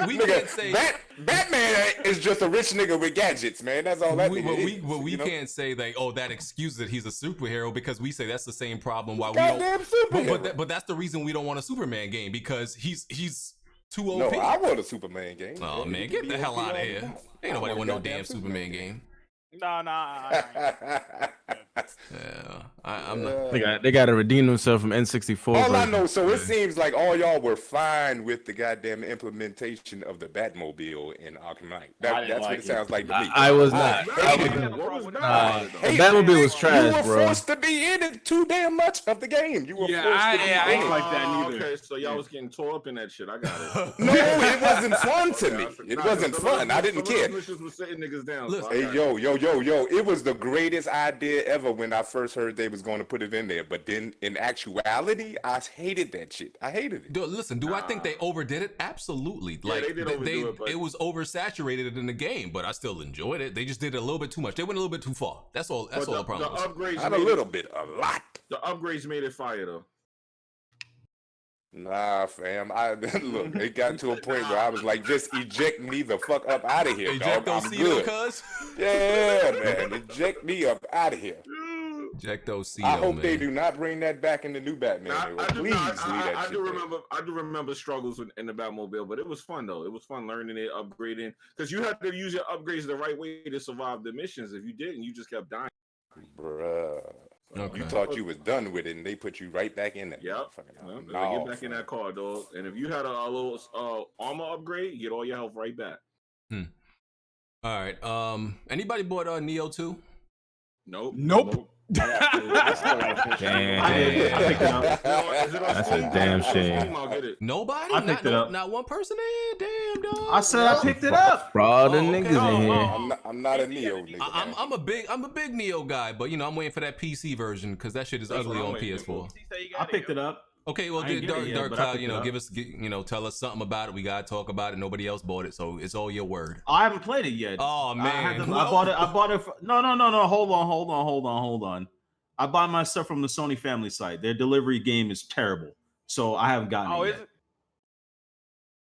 A: we
C: nigga,
A: can't say
C: Batman is just a rich nigga with gadgets, man. That's all that nigga is.
A: We can't say that. Oh, that excuses that he's a superhero because we say that's the same problem. Why we
C: don't?
A: But that's the reason we don't want a Superman game because he's too OP.
C: No, I want a Superman game.
A: Oh man, get the hell out of here! Ain't nobody want no damn Superman game.
D: Nah.
A: Yeah, I'm not.
I: They got to redeem themselves from N64.
C: All I know, so it seems like all y'all were fine with the goddamn implementation of the Batmobile in Arkham Knight. That's what it sounds like to me.
I: I was not. The Batmobile was trash,
C: you were
I: bro.
C: forced to be in it too damn much of the game. You were forced to be in it.
E: I ain't like that neither. Okay, so y'all was getting tore up in that shit. I got it.
C: No, it wasn't fun to me. It wasn't fun. I didn't care.
E: Was sitting niggas down.
A: Listen,
C: hey, yo, it was the greatest idea ever whatever when I first heard they was going to put it in there, but then in actuality, I hated that shit. I hated it.
A: Dude, listen, do I think they overdid it? Absolutely. Like
E: they did overdo it, but...
A: it was oversaturated in the game, but I still enjoyed it. They just did it a little bit too much. They went a little bit too far. That's all. That's all the problem was.
C: Not a little bit, a lot.
E: The upgrades made it fire though.
C: Nah, fam. Look, it got to a point where I was like, just eject me the fuck up out of here,
A: Eject
C: dog.
A: those
C: I'm
A: Cito,
C: good.
A: cuz.
C: Yeah, man. Eject me up out of here.
A: Eject those Cito,
C: I hope
A: man.
C: they do not bring that back in the new Batman.
E: I do
C: Please
E: remember struggles in the Batmobile, but it was fun though. It was fun learning it, upgrading, because you had to use your upgrades the right way to survive the missions. If you didn't, you just kept dying.
C: Bruh.
A: Okay.
C: You thought you was done with it, and they put you right back in there.
E: Yep. Get back in that car, dog. And if you had a little armor upgrade, you get all your health right back.
A: All right. Anybody bought Nioh 2?
F: Nope.
I: Damn. That's a damn shame.
A: Nobody?
B: I picked it up.
A: Not one person in? Damn, dog.
B: I said I picked it up.
I: For all the
A: okay.
I: niggas in here.
C: I'm not a Nioh nigga.
A: I'm a big Nioh guy, but you know I'm waiting for that PC version because that shit is
E: That's
A: ugly
E: what I'm
A: on
E: waiting
A: PS4.
B: I picked it up.
A: Okay, well,
B: I ain't get it yet,
A: Dark
B: but I
A: Cloud,
B: picked
A: you
B: it
A: know,
B: up.
A: give us, tell us something about it. We gotta talk about it. Nobody else bought it, so it's all your word.
B: I haven't played it yet.
A: Oh man,
B: I bought it. No. Hold on. I buy my stuff from the Sony family site. Their delivery game is terrible, so I haven't gotten it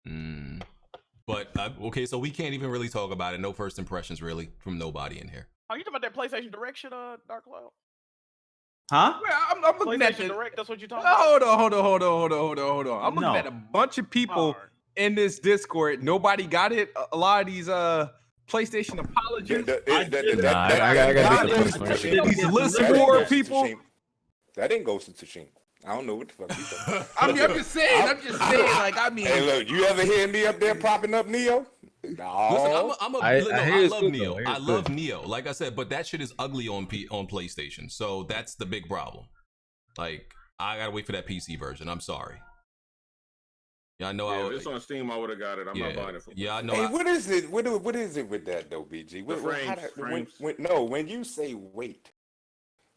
B: yet.
A: But okay, so we can't even really talk about it. No first impressions, really, from nobody in here.
D: Oh, you talking about that PlayStation Direct shit, Dark Cloud?
B: Huh?
F: Well, I'm looking at
D: PlayStation
F: the,
D: Direct. That's what you're talking about.
F: Hold on. I'm looking at a bunch of people in this Discord. Nobody got it. A lot of these PlayStation apologists. These list board people.
C: That didn't go to Tsushima. I don't know what the fuck you talking.
F: I'm just saying. Like, I mean.
C: Hey, look, you ever hear me up there propping up Nioh? No.
A: Listen, I love Nioh. I love Nioh. Like I said, but that shit is ugly on PlayStation. So that's the big problem. Like, I gotta wait for that PC version. I'm sorry. Yeah, I know.
E: If it's on Steam, I would have got it. I'm not buying it for.
A: Yeah, I know.
C: Hey, what is it? What is it with that though, BG? When you say wait,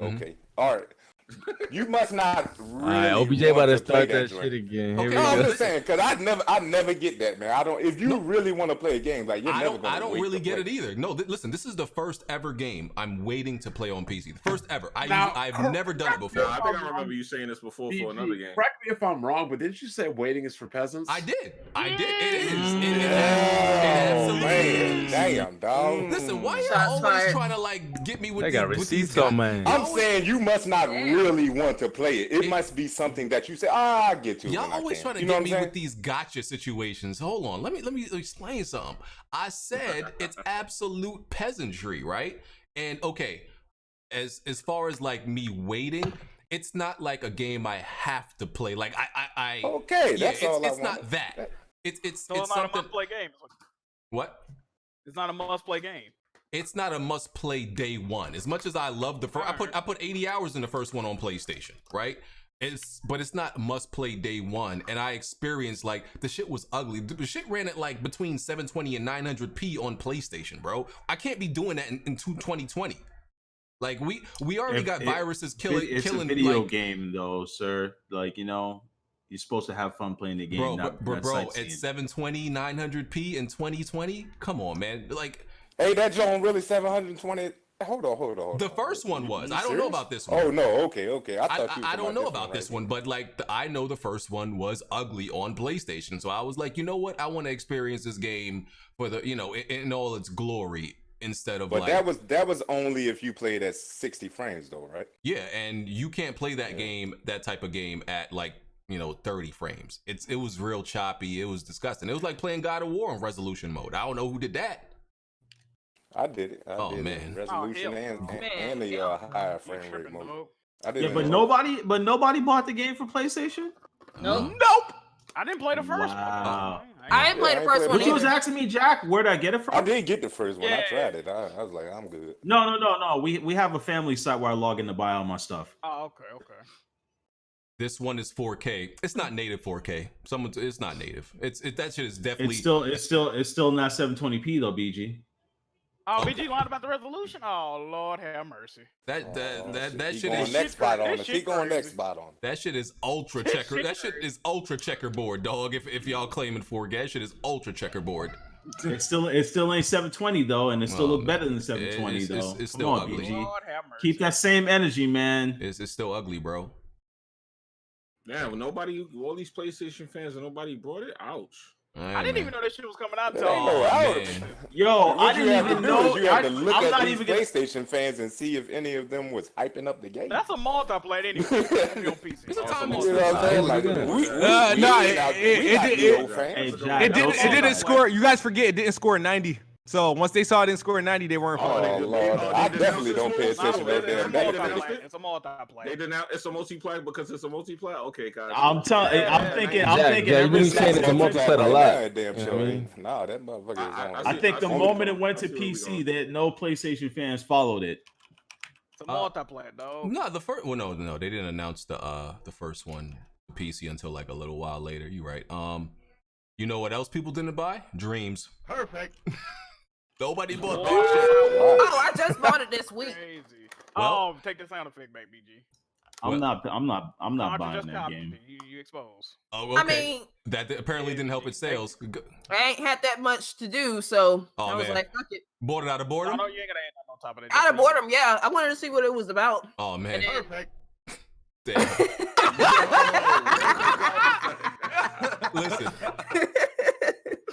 C: okay, all right. You must not really.
I: OBJ about to start that shit again.
C: Okay, I'm just saying, because I never get that, man. I don't. If you really want to play a game, like you're never gonna.
A: I don't really get it either. No, listen, this is the first ever game I'm waiting to play on PC. The first ever. I've never done it before.
E: I think I remember you saying this before for another game.
G: Correct me if I'm wrong, but didn't you say waiting is for peasants?
A: I did. It is.
C: Man, damn, dog.
A: Listen, why y'all always trying to like get me with
I: They
A: these?
I: got receipts on, man.
C: I'm saying you must not really want to play it. It must be something that you say, I get to.
A: Y'all always trying to get me with these gotcha situations. Hold on, let me explain something. I said it's absolute peasantry, right? And okay, as far as like me waiting, it's not like a game I have to play. Like I
C: okay,
A: yeah,
C: that's all.
A: It's not that. It's
D: not
A: something.
D: a must-play game.
A: What?
D: It's not a must-play game.
A: It's not a must-play day one. As much as I love the first, I put 80 hours in the first one on PlayStation, right? But it's not must-play day one. And I experienced like the shit was ugly. The shit ran at like between 720 and 900p on PlayStation, bro. I can't be doing that in 2020. Like we already got viruses killing.
B: It's a video game though, sir. Like, you know, you're supposed to have fun playing the game.
A: Bro, at 720, 900p in 2020. Come on, man. Like.
C: Hey, that joint really 720. Hold on.
A: The first one was. I don't know about this one.
C: Oh no, okay.
A: I don't know about this one, but like I know the first one was ugly on PlayStation. So I was like, you know what? I want to experience this game for the, you know, in all its glory instead of.
C: But like, that was only if you played at 60 frames though, right?
A: Yeah, and you can't play that game, that type of game at like, you know, 30 frames. It was real choppy. It was disgusting. It was like playing God of War on resolution mode. I don't know who did that.
C: I did it.
A: Man.
C: Resolution and the higher frame rate mode.
B: But nobody bought the game for PlayStation?
D: Nope. I didn't play the first one.
B: Wow.
H: I didn't play the first one.
B: But you was asking me, Jack, where'd I get it from?
C: I did get the first one. I tried it. I was like, I'm good.
B: No. We have a family site where I log in to buy all my stuff.
D: Oh, okay.
A: This one is 4K. It's not native 4K. It's not native. That shit is definitely.
B: It's still not 720p though, BG.
D: Oh, BG lied about the resolution. Oh, Lord have mercy.
C: That
A: shit
C: going
A: is
C: next spot on it.
D: shit
C: Keep going
D: crazy.
C: next spot on it.
A: That shit is ultra checker. That shit is ultra checkerboard, dog. If y'all claiming 4K, that shit is ultra checkerboard.
B: It still ain't 720 though, and it still
A: Well,
B: look better than 720 though.
A: It's
B: Come
A: still
B: on,
A: ugly.
B: BG.
D: Lord have mercy.
B: Keep that same energy, man.
A: It's still ugly, bro.
E: Yeah, well, nobody, all these PlayStation fans, and nobody brought it. Ouch.
D: I didn't even know that shit was coming out
C: It
D: until.
C: ain't no ouch.
B: Yo,
C: What
B: I
C: you
B: didn't
C: have to
B: even
C: do
B: know.
C: is you have to look
B: I'm
C: at
B: not
C: these
B: even gonna.
C: PlayStation fans and see if any of them was hyping up the game.
D: That's a multiplayer anyway. Only on PC.
A: It's a time
C: You know what I'm saying? Like, we
F: no,
C: not
F: it
C: Nioh fans.
B: Hey, Jack,
F: It
B: don't
F: didn't
B: say
F: score. You guys forget it didn't score 90. So once they saw it didn't score 90, they weren't
C: Oh,
F: following it.
C: Lord. I definitely don't pay attention to that damn
E: multiplayer.
C: thing.
D: It's a multiplayer.
E: They did it's a multiplayer because it's a multiplayer. Okay, guys.
B: I'm thinking.
I: Jack, you
B: ever
I: been
B: since-
I: saying it's a multiplayer a lot.
C: Damn
I: You know
C: show.
I: what I mean?
C: Nah, that motherfucker is on.
B: I think the
E: see-
B: moment it went
E: I
B: to
E: see where we
B: PC,
E: going.
B: that no PlayStation fans followed it.
D: It's a multiplayer, dog.
A: No, the first. Well, no, they didn't announce the first one, the PC, until like a little while later. You right. You know what else people didn't buy? Dreams.
D: Perfect.
A: Nobody bought that
H: Oh, I just bought it this week.
D: Crazy.
A: Well-
D: Take the sound effect back, BG.
B: I'm not
D: Cartridge
B: buying
D: just
B: that
D: copied
B: game.
D: it. You exposed.
A: shit. Oh, okay.
H: I mean,
A: that apparently didn't help its sales.
H: I ain't had that much to do, so
A: Oh,
H: I was
A: man.
H: like, fuck it.
A: Bought it out of
D: No,
A: boredom.
D: no, you ain't gonna add that on top of that.
H: Out of boredom, yeah. I wanted to see what it was about.
A: Oh man.
H: And then-
D: Perfect.
A: Damn.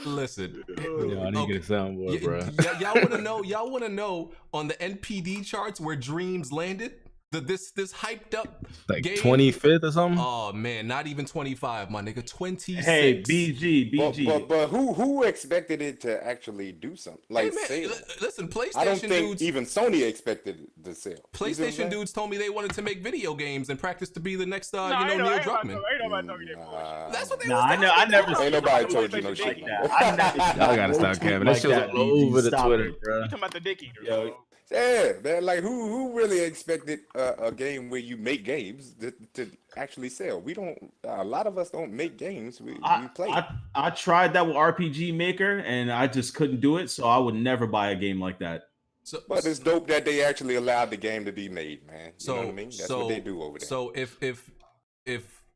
A: Listen.
I: Yo, I need to get a soundboard, bro.
A: Y'all wanna know on the NPD charts where Dreams landed? This hyped up
I: Like
A: game?
I: 25th or something.
A: Oh man, not even 25, my nigga. 26.
B: Hey, BG.
C: But who expected it to actually do something like
A: Hey, man,
C: sale?
A: listen, PlayStation
C: I don't think
A: dudes.
C: even Sony expected the sale. You see what I'm
A: PlayStation
C: saying?
A: dudes told me they wanted to make video games and practice to be the next,
D: No,
A: Neil
D: ain't
A: Druckmann.
D: nobody told you that bullshit.
A: That's what they
B: Nah,
A: was
B: I never.
C: Ain't nobody told you no
D: PlayStation
C: shit.
D: Dick.
C: man.
I: Y'all gotta stop, Kevin. That shit was all over the Twitter, bro.
D: You talking about the dick eater?
B: Yo,
D: dog.
C: Yeah, man. Like who really expected a game where you make games to actually sell? We don't. A lot of us don't make games. We play.
B: I tried that with RPG Maker and I just couldn't do it, so I would never buy a game like that.
A: So,
C: But it's dope that they actually allowed the game to be made, man. You know what I mean? That's what they do over there.
A: So if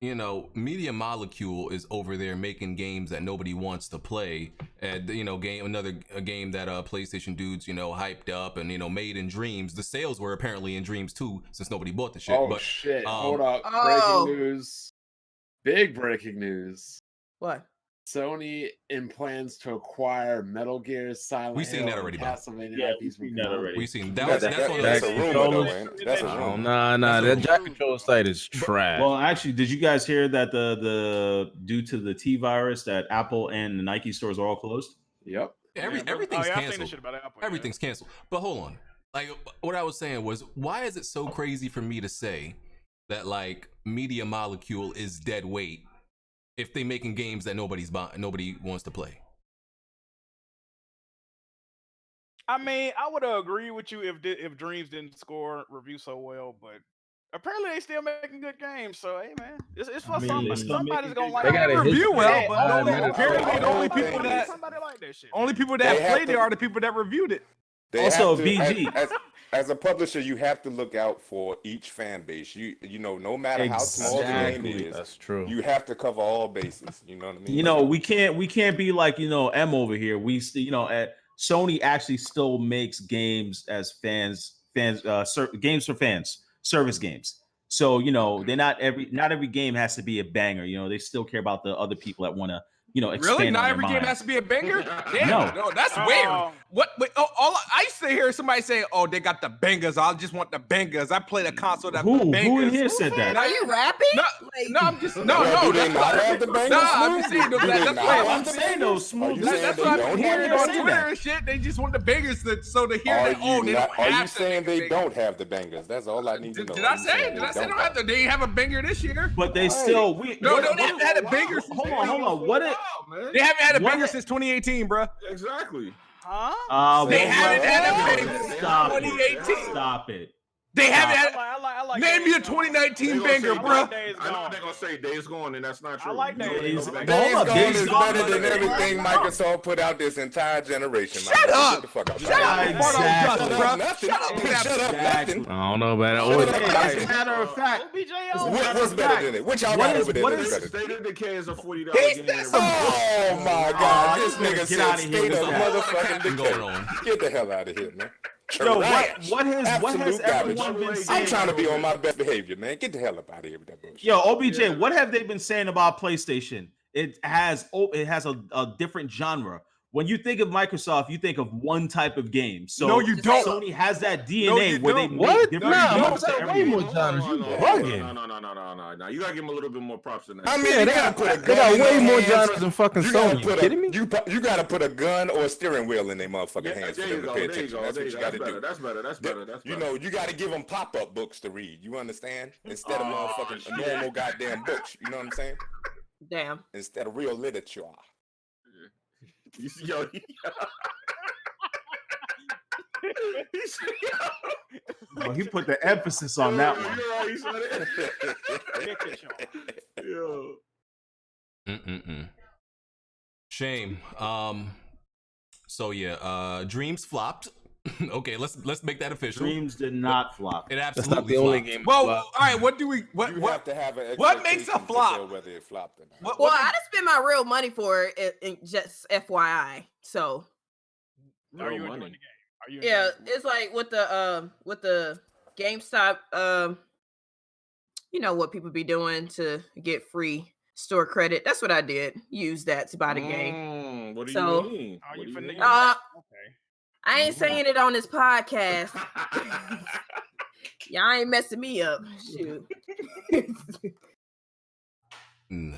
A: you know, Media Molecule is over there making games that nobody wants to play, and you know, a game that PlayStation dudes, you know, hyped up and, you know, made in Dreams. The sales were apparently in Dreams too, since nobody bought the shit.
G: Oh
A: but
G: shit!
A: um,
G: Hold up!
H: Oh.
G: Breaking news! Big breaking news!
H: What?
G: Sony in plans to acquire Metal Gear, Silent
A: We seen
G: Hill,
A: that already, bro.
G: Castlevania
B: Yeah,
G: IPs
B: we
G: from
B: seen that
G: Konami.
B: already.
A: we seen
C: that's
A: that's one of
C: a
A: the
C: rumor, though, man. That's a
I: Oh
C: rumor.
I: nah, that Jack Control site is trash.
B: Well, actually, did you guys hear that the due to the T virus that Apple and the Nike stores are all closed?
G: Yep.
A: everything's
D: I've seen the
A: canceled.
D: shit about Apple. yeah.
A: Everything's canceled. But hold on. Like, what I was saying was, why is it so crazy for me to say that like Media Molecule is dead weight if they making games that nobody wants to play?
D: I mean, I would agree with you if Dreams didn't score review so well, but apparently they still making good games. So hey, man, it's for
B: I mean,
D: somebody.
B: they still
D: Somebody's
B: making
D: gonna
B: good
D: like
I: They
D: it.
I: got a
F: Review
I: history.
F: well, but
I: Yeah,
F: no,
I: man,
F: apparently the only
C: thing
F: people
C: is-
F: that
D: Somebody like that shit.
F: only people
C: They
F: that
C: have
F: played
C: to-
F: it are the people that reviewed it.
C: They
B: Also,
C: have to-
B: BG.
C: As a publisher, you have to look out for each fan base. You know, no matter how small the game
B: Exactly.
C: is,
I: That's true.
C: you have to cover all bases. You know what I mean?
B: You know, we can't be like, you know, M over here. We you know, at Sony actually still makes games as games for fans, service games. So, you know, they're not every game has to be a banger. You know, they still care about the other people that want to, you know, expand
F: Really?
B: on
F: Not
B: their
F: every game
B: mind.
F: has to be a banger? Damn,
B: No.
F: no, that's
D: Oh.
F: weird. What? Wait, all I used to hear somebody say, "Oh, they got the bangers. I just want the bangers." I played a console that
B: Who
F: bangers.
B: in here said that?
H: Are you rapping?
F: No,
H: Like,
F: no, I'm just no.
C: Do they
F: That's
C: not
F: what-
C: have the bangers?
F: Nah, I'm
C: Smooth?
F: just saying
C: Do
F: that-
C: they
F: that's
C: not
F: what
C: have
B: I'm
C: the
B: saying
C: bangers?
B: those
C: Are
B: smooth.
C: you
F: That-
C: saying
F: that's
C: they
F: what
C: don't
F: I'm
C: have
F: hearing
C: the
F: on
C: bangers?
F: Twitter and shit. They just want the bangers so to hear
C: Are
F: that. Oh,
C: you
F: they
C: not-
F: don't
C: are
F: have
C: you
F: to
C: saying
F: make
C: they
F: bangers.
C: don't have the bangers? That's all I need to know.
F: Did
C: Are
F: I
C: you
F: say?
C: saying
F: Did I say they
C: don't
F: don't have the? They ain't have a banger this year.
B: But they still we
F: No,
B: what-
F: no, they haven't had a banger. since
B: Hold on. What it?
E: man.
F: They haven't had a
B: What
F: banger
B: it-
F: since 2018, bro.
E: Exactly.
D: Huh?
F: They
B: well,
F: haven't had a
B: what-
F: banger since
B: Stop it.
F: 2018.
B: Stop it.
F: They haven't had.
D: I like
F: Name me a
D: Days Gone.
F: 2019 banger,
D: I
F: bro.
D: like Days
E: I know
D: Gone.
E: they're gonna say Days Gone, and that's not true.
D: I like
E: You know
D: Days
E: they
D: Gone.
E: gonna
C: Days
B: Hold up,
C: Gone
B: Days
C: is
B: Gone
C: better than
B: was-
C: everything Microsoft put out this entire generation.
F: Shut up.
C: Get the fuck out.
F: Shut up,
B: Exactly.
F: Fart on dust, bro.
C: Nothing.
F: Shut up,
C: Shut up.
B: Exactly.
C: Nothing.
I: I don't know about
B: Hey,
I: that.
B: as a matter of fact,
D: OBJ
C: What's better than it? What y'all got over there?
B: what
C: that's
B: is-
C: better?
E: State of Decay is a $40
F: He's
E: game.
F: this-
C: Oh my God! This
B: you better
C: nigga
B: get
C: said
B: outta here
C: state
B: with
C: of
B: that.
C: motherfucking
A: Going
C: decay.
A: on.
C: Get the hell out of here, man.
B: Yo,
C: Trash.
B: what has
C: Absolute garbage.
B: everyone been
C: I'm
B: saying?
C: trying to be on my best behavior, man. Get the hell up out of here with that bullshit.
B: Yo, OBJ, what have they been saying about PlayStation? It has a different genre. When you think of Microsoft, you think of one type of game. So
F: No, you don't.
B: Sony has that DNA
F: No, you
B: where they
F: don't.
B: make
I: What?
B: different
I: Nah,
B: games
I: Microsoft
B: for
I: way
B: everything.
I: more genres. You bugging.
E: No. You gotta give him a little bit more props than that.
C: I mean,
I: Yeah,
C: you
I: they
C: gotta put a
I: got
C: gun in
I: way
C: their
I: more
C: hands.
I: genres than fucking
C: You gotta
I: Sony.
C: put
I: You kidding me?
C: You gotta put a gun or a steering wheel in their motherfucking
E: Yeah,
C: hands for
E: there
C: them
E: you
C: to
E: go.
C: pay
E: There you
C: attention.
E: go.
C: That's what you gotta do.
E: That's better.
C: You know, you gotta give them pop-up books to read. You understand? Instead of motherfucking normal goddamn books. You know what I'm saying?
H: Damn.
C: Instead of real literature.
E: You see, yo,
B: Oh, he put the emphasis on that one.
E: You're right, he said it. Yo.
A: Shame. So yeah, Dreams flopped. Okay, let's make that official.
B: Dreams did not flop.
A: It
I: That's
A: absolutely
I: not the only
A: flopped.
I: game.
F: Well,
I: flop.
F: all right. What do we?
C: You
F: What?
C: have to have an
F: what makes a
C: expectation to
F: flop?
C: tell whether it flopped or not.
F: What?
H: Well,
F: what
H: I didn't spend my real money for it, just FYI. So
D: Are you
E: Real
D: enjoying
E: money.
D: the game? Are you
H: yeah,
D: enjoying the game?
H: it's like with the GameStop you know what people be doing to get free store credit. That's what I did. Use that to buy the game.
E: What do
H: So-
E: you mean?
D: Are
E: What
D: you
E: do
D: finna
E: mean?
D: Okay.
H: I ain't saying it on this podcast. Y'all ain't messing me up. Shoot.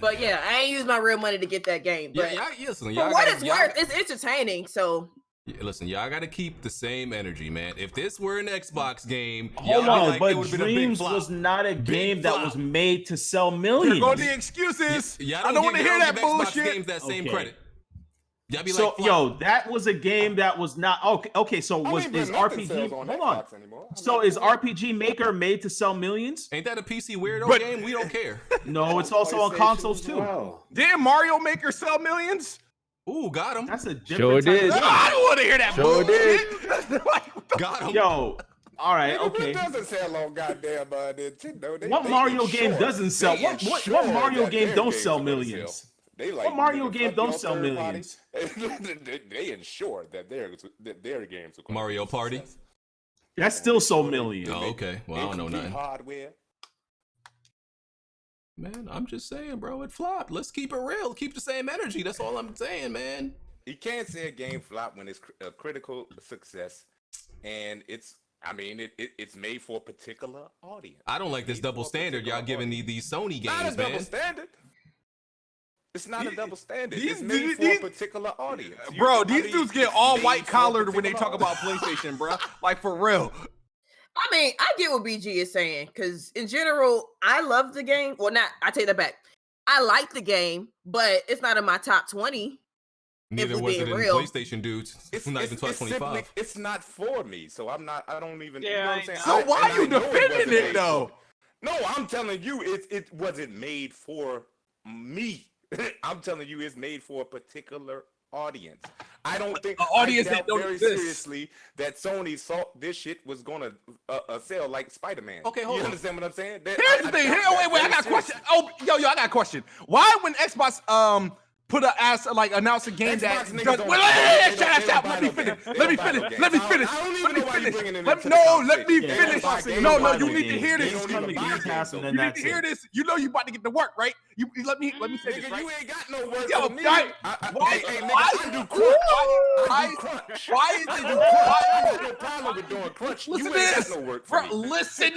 H: But yeah, I ain't used my real money to get that game. But
A: Listen,
H: for
A: y'all
H: what
A: gotta-
H: it's
A: y'all-
H: worth, it's entertaining. So
A: Listen, y'all got to keep the same energy, man. If this were an Xbox game,
B: Hold
A: y'all
B: on,
A: be like, it
B: but
A: would've been a big
B: Dreams
A: flop.
B: was not a game that
A: flop.
B: was made to sell millions.
F: Here go the excuses.
A: Y'all
F: I don't want to
A: give
F: hear that
A: Xbox
F: bullshit.
A: games that same
B: Okay.
A: credit. Y'all be
B: So
A: like, flop.
B: yo, that was a game that was not okay. So
C: I
B: was
C: mean, but
B: is
C: nothing
B: RPG?
C: sells on
B: Hold on.
C: Xbox anymore.
B: So is RPG Maker made to sell millions?
A: Ain't that a PC weirdo
F: But-
A: game? We don't care.
B: No, it's also on
G: PlayStation
B: consoles
G: as
B: too.
G: well.
F: Did Mario Maker sell millions?
A: Ooh, got him.
B: That's a different
I: Sure
B: type
I: did.
B: of game.
F: I don't want to hear that
I: Sure
F: bullshit. Like, what the-
A: Got him.
B: Yo, all right,
C: Nigga,
B: okay.
C: It doesn't sell on goddamn Nintendo.
B: What
C: They
B: Mario game
C: ensure-
B: doesn't sell?
C: they
B: What
C: ensure
B: Mario
C: that
B: game
C: their
B: don't
C: games
B: sell
C: are gonna
B: millions?
C: sell. They like,
B: What Mario
C: nigga,
B: game
C: fuck
B: don't
C: your
B: sell
C: third party.
B: millions?
C: They ensure that their games are gonna
A: Mario
C: be a
A: Party?
C: success.
B: That still sold millions.
A: Oh, okay. Well, I don't know
C: Incomplete
A: nothing.
C: hardware.
A: Man, I'm just saying, bro, it flopped. Let's keep it real. Keep the same energy. That's all I'm saying, man.
C: You can't say a game flop when it's a critical success, and it's made for a particular audience.
A: I don't like this
C: Made
A: double
C: for a
A: standard y'all
C: particular
A: giving
C: audience.
A: these Sony
C: Not a
A: games,
C: double
A: man.
C: standard. It's not a double standard.
F: these-
C: It's made for
F: these-
C: a particular audience.
F: Bro, these dudes get all
C: it's
F: white
C: made for a
F: collared when they
C: particular
F: talk about
C: audience.
F: PlayStation, bro. Like for real.
H: I mean, I get what BG is saying because in general, I love the game. Well, not I take that back. I like the game, but it's not in my top 20.
A: Neither
H: we
A: was it
H: being
A: in
H: real.
A: PlayStation dudes. It's not even top
C: simply-
A: 25.
C: It's not for me, so I don't even.
D: Yeah,
C: you know what I'm saying?
F: So why
C: and
F: you
C: I know
F: defending
C: wasn't
F: it,
C: made
F: though?
C: for- No, I'm telling you, it wasn't made for me. I'm telling you, it's made for a particular audience. I don't think
F: audience
C: I
F: that
C: doubt
F: don't
C: very
F: exist.
C: seriously that Sony thought this shit was gonna sell like Spider-Man.
A: Okay, hold
C: you
A: on.
C: understand what I'm saying? That-
F: Here's the
C: I
F: thing.
C: doubt
F: Here,
C: that
F: wait, I
C: very
F: got a question.
C: seriously.
F: Oh, yo, I got a question. Why when Xbox put a ass like announce a game that
C: Xbox niggas
F: does,
C: don't-
F: wait,
C: they don't-
F: shut
C: they don't
F: up,
C: buy
F: let me
C: no
F: finish.
C: games. They
F: Let me
C: don't buy no
F: finish.
C: games.
F: Let me
C: I
F: finish.
C: don't even
F: Let me
C: know why you
F: finish.
C: bringing it
F: Let
C: into
F: me
C: the
F: no, let me
C: conversation.
B: Yeah,
F: finish.
B: Xbox, they
F: No,
B: don't
F: no,
B: buy
F: you
B: no
F: need to
B: games.
F: hear
B: They
F: this.
B: just
F: You
B: come to Game Pass and then
F: need
B: that's
F: to hear
B: it.
F: this. You know you about to get to work, right? You let me say this,
C: Nigga,
F: right?
C: you ain't got no work
F: Yo,
C: for me.
F: right.
C: Hey, nigga,
F: Why-
C: I do crunch. I
F: why-
C: do crunch.
F: Why is
C: I
F: it?
C: do crunch. I got no problem with doing crunch.
F: Listen
C: You
F: to
C: ain't
F: this,
C: got no work for
F: bro.
C: me.
F: Listen.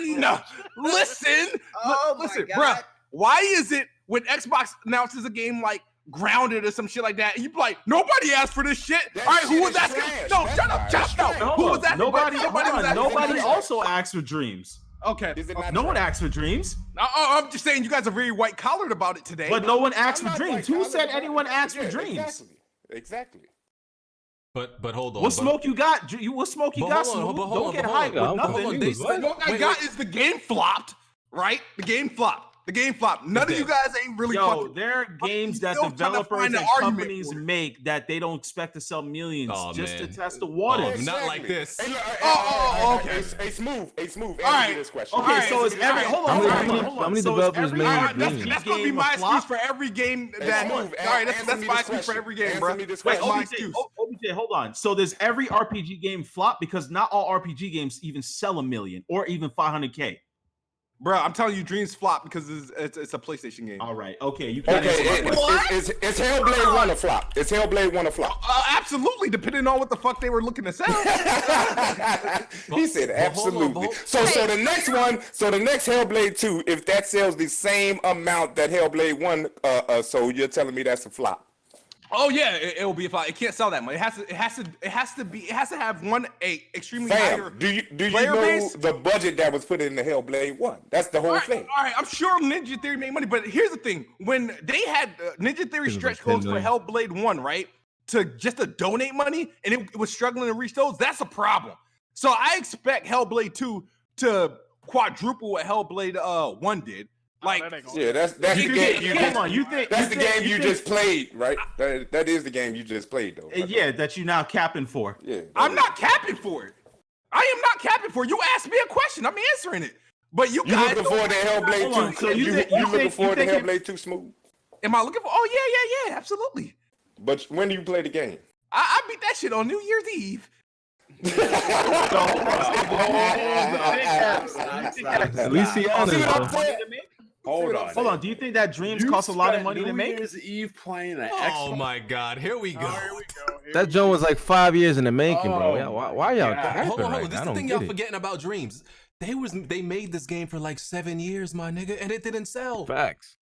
H: Oh my
F: Listen,
H: God.
F: bro. Why is it when Xbox announces a game like Grounded or some shit like that, you be like, nobody asked for this shit.
C: That
F: All right, who
C: shit
F: was
C: is
F: asking?
C: trash.
F: No,
C: That's
F: shut
C: why
F: up,
C: it's
F: shut up.
C: trash.
F: No,
B: Hold
F: who
B: on.
F: was asking?
B: Nobody,
F: was
B: hold on.
F: asking for
B: Nobody
F: this?
B: also asked for Dreams.
F: Okay.
C: Is it not
B: No one
C: trash?
B: asked for Dreams,
F: I'm just saying you guys are very white collared about it today.
B: but no one asked
C: I'm
B: for
C: not
B: Dreams.
C: like
B: Who
C: college
B: said
C: about
B: anyone
C: it.
B: asked
C: Yeah,
B: for Dreams?
C: Exactly.
A: But hold on.
B: What smoke you got? What smoke you got, Snoop? Don't get hyped with nothing.
F: What I got is the game flopped, right? The game flopped. The game flopped. None of you guys ain't really fucking.
B: There are games that developers and companies make that they don't expect to sell millions just to test the waters.
A: Not like this.
C: Okay. Hey, smooth.
F: All right.
C: This question.
B: Okay, so it's every. Hold on.
I: How many developers made games?
F: That's gonna be my excuse for every game that. All right, that's my excuse for every game, bro.
B: Wait, OBJ, hold on. So does every RPG game flop? Because not all RPG games even sell $1 million or even 500K.
F: Bro, I'm telling you, Dreams flop because it's a PlayStation game.
B: All right, okay, you can't.
C: Is Hellblade 1 a flop? Is Hellblade 1 a flop?
F: Absolutely, depending on what the fuck they were looking to sell.
C: He said absolutely. So the next one, the next Hellblade 2, if that sells the same amount that Hellblade 1 so you're telling me that's a flop?
F: Oh yeah, it will be a flop. It can't sell that much. It has to have a extremely higher.
C: Do you know
F: base?
C: the budget that was put in the Hellblade 1? That's the whole thing.
F: All right, I'm sure Ninja Theory made money, but here's the thing: when they had Ninja Theory stretch goals for Hellblade 1, right, to donate money, and it was struggling to reach those, that's a problem. So I expect Hellblade 2 to quadruple what Hellblade 1 did. Like,
C: that's the game you just. That's the game you just played, right? That is the game you just played, though.
B: Yeah, that you now capping for.
C: Yeah,
F: I'm not capping for it. I am not capping for it. You asked me a question. I'm answering it. But you guys
C: looking forward to Hellblade 2? So you looking forward to Hellblade 2, Smooth?
F: Am I looking for? Oh yeah, absolutely.
C: But when do you play the game?
F: I beat that shit on New Year's Eve.
I: At least he honest.
G: Hold on.
B: Do you think that Dreams cost a lot of money to make?
G: New Year's Eve playing an
A: Oh my God! Here we go.
I: That joint was like 5 years in the making, bro. Why y'all capping?
A: Hold on.
I: Right?
A: This is the thing y'all forgetting about Dreams. They made this game for like 7 years, my nigga, and it didn't sell.
I: Facts.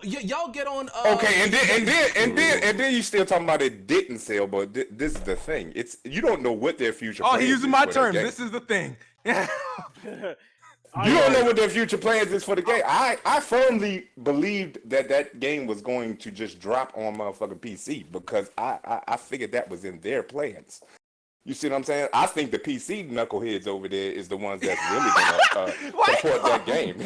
A: Y'all get on.
C: Okay, and then you still talking about it didn't sell, but this is the thing. You don't know what their future.
F: Oh, he's using my terms. This is the thing.
C: You don't know what their future plans is for the game. I firmly believed that game was going to just drop on motherfucking PC because I figured that was in their plans. You see what I'm saying? I think the PC knuckleheads over there is the ones that's really gonna support that game.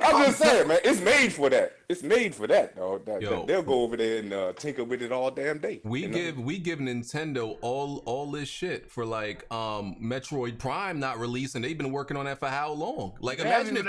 C: I'm just saying, man, it's made for that. It's made for that, dog. They'll go over there and tinker with it all damn day.
A: We give Nintendo all this shit for like Metroid Prime not releasing. They've been working on that for how long? Like imagine if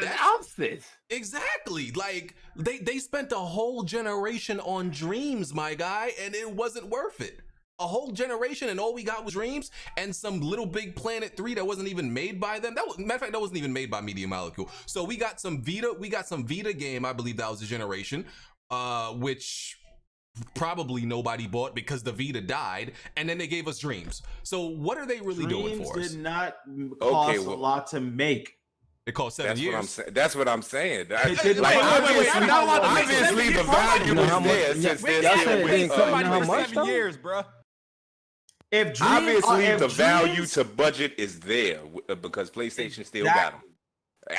G: this.
A: Exactly. Like they spent a whole generation on Dreams, my guy, and it wasn't worth it. A whole generation, and all we got was Dreams and some Little Big Planet 3 that wasn't even made by them. Matter of fact, that wasn't even made by Media Molecule. So we got some Vita game, I believe that was a generation, which probably nobody bought because the Vita died, and then they gave us Dreams. So what are they really doing for us?
B: Dreams did not cost a lot to make.
A: It cost 7 years.
C: That's what I'm saying.
F: Obviously, the
C: value is there since they're
F: how much 7 years, bro.
C: Obviously, the value to budget is there because PlayStation still got them.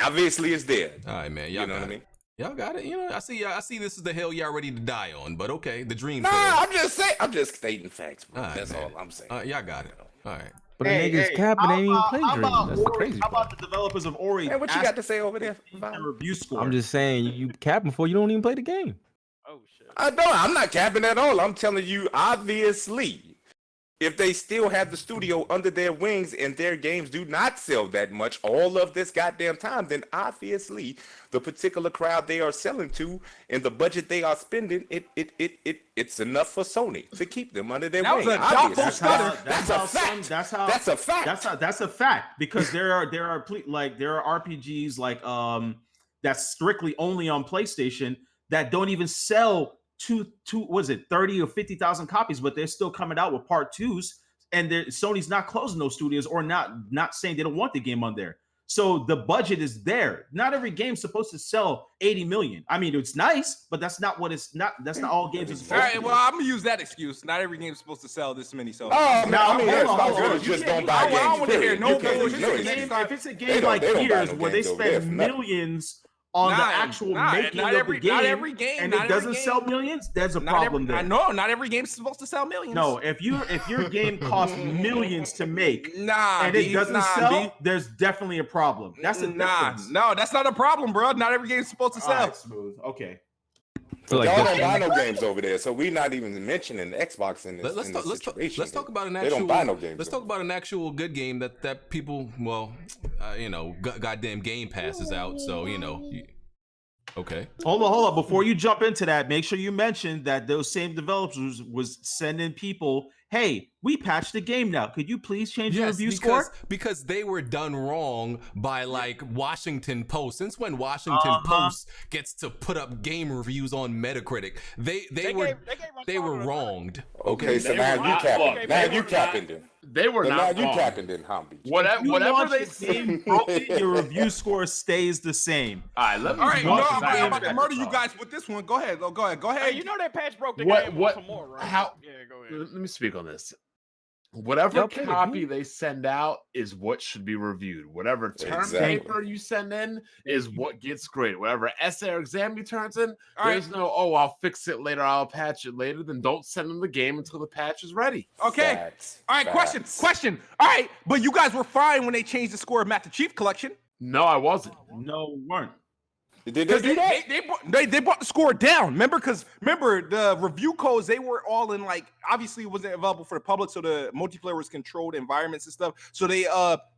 C: Obviously, it's there.
A: All right, man.
C: You know what I mean?
A: Y'all got it. You know, I see. This is the hill y'all ready to die on. But okay, the dream.
C: I'm just saying. I'm just stating facts, bro. That's all I'm saying.
A: Y'all got it. All right.
I: But the niggas capping ain't even play Dreams. That's the crazy
B: part. How about the developers of Ori?
C: Hey, what you got to say over there?
B: Review score.
I: I'm just saying you capping before you don't even play the game.
D: Oh shit.
C: I'm not capping at all. I'm telling you, obviously. If they still have the studio under their wings and their games do not sell that much all of this goddamn time, then obviously the particular crowd they are selling to and the budget they are spending, it's enough for Sony to keep them under their wings.
B: That's a fact because there are RPGs like that's strictly only on PlayStation that don't even sell 30 or 50,000 copies, but they're still coming out with part 2s, and Sony's not closing those studios or not saying they don't want the game on there. So the budget is there. Not every game's supposed to sell 80 million. I mean, it's nice, but that's not all games are supposed to.
F: All right, well, I'm gonna use that excuse. Not every game's supposed to sell this many. So
C: just don't buy games.
B: If it's a game like Gears where they spend millions on the actual making of the game,
F: not every game,
B: and
F: not
B: it doesn't
F: every game.
B: sell millions, there's a problem there.
F: I know, not every game's supposed to sell millions.
B: No, if your game costs millions to make,
F: nah,
B: and it doesn't sell, there's definitely a problem. That's a difference.
F: No, that's not a problem, bro. Not every game's supposed to sell.
B: All right, smooth. Okay.
I: So like
C: y'all don't buy no games over there, so we're not even mentioning Xbox in this, situation.
A: Let's talk about an
C: they
A: actual.
C: don't buy no games.
A: Let's talk about an actual good game that people, well, goddamn Game Pass is out, so okay.
B: Hold on. Before you jump into that, make sure you mention that those same developers was sending people, hey, we patched the game now. Could you please change your review score?
A: Because they were done wrong by like Washington Post. Since when Washington Post gets to put up game reviews on Metacritic, they were wronged.
C: Okay, so now you capping. Now you capping them.
G: They were not.
C: Now you capping them, Humby.
G: Whatever they say,
B: your review score stays the same.
G: All right, let me.
F: All right, I'm about to murder you guys with this one. Go ahead. Go ahead.
D: Hey, you know that patch broke the game some more, right?
G: How?
D: Yeah, go ahead.
G: Let me speak on this. Whatever copy they send out is what should be reviewed. Whatever term paper you send in is what gets graded. Whatever essay or exam you turn in, there's no, I'll fix it later, I'll patch it later. Then don't send them the game until the patch is ready.
F: Okay. All right, question. All right, but you guys were fine when they changed the score of Master Chief Collection.
G: No, I wasn't.
B: No, we weren't.
C: Did they do that?
F: They brought the score down. Remember the review codes, they were all in like, obviously it wasn't available for the public, so the multiplayer was controlled environments and stuff. So they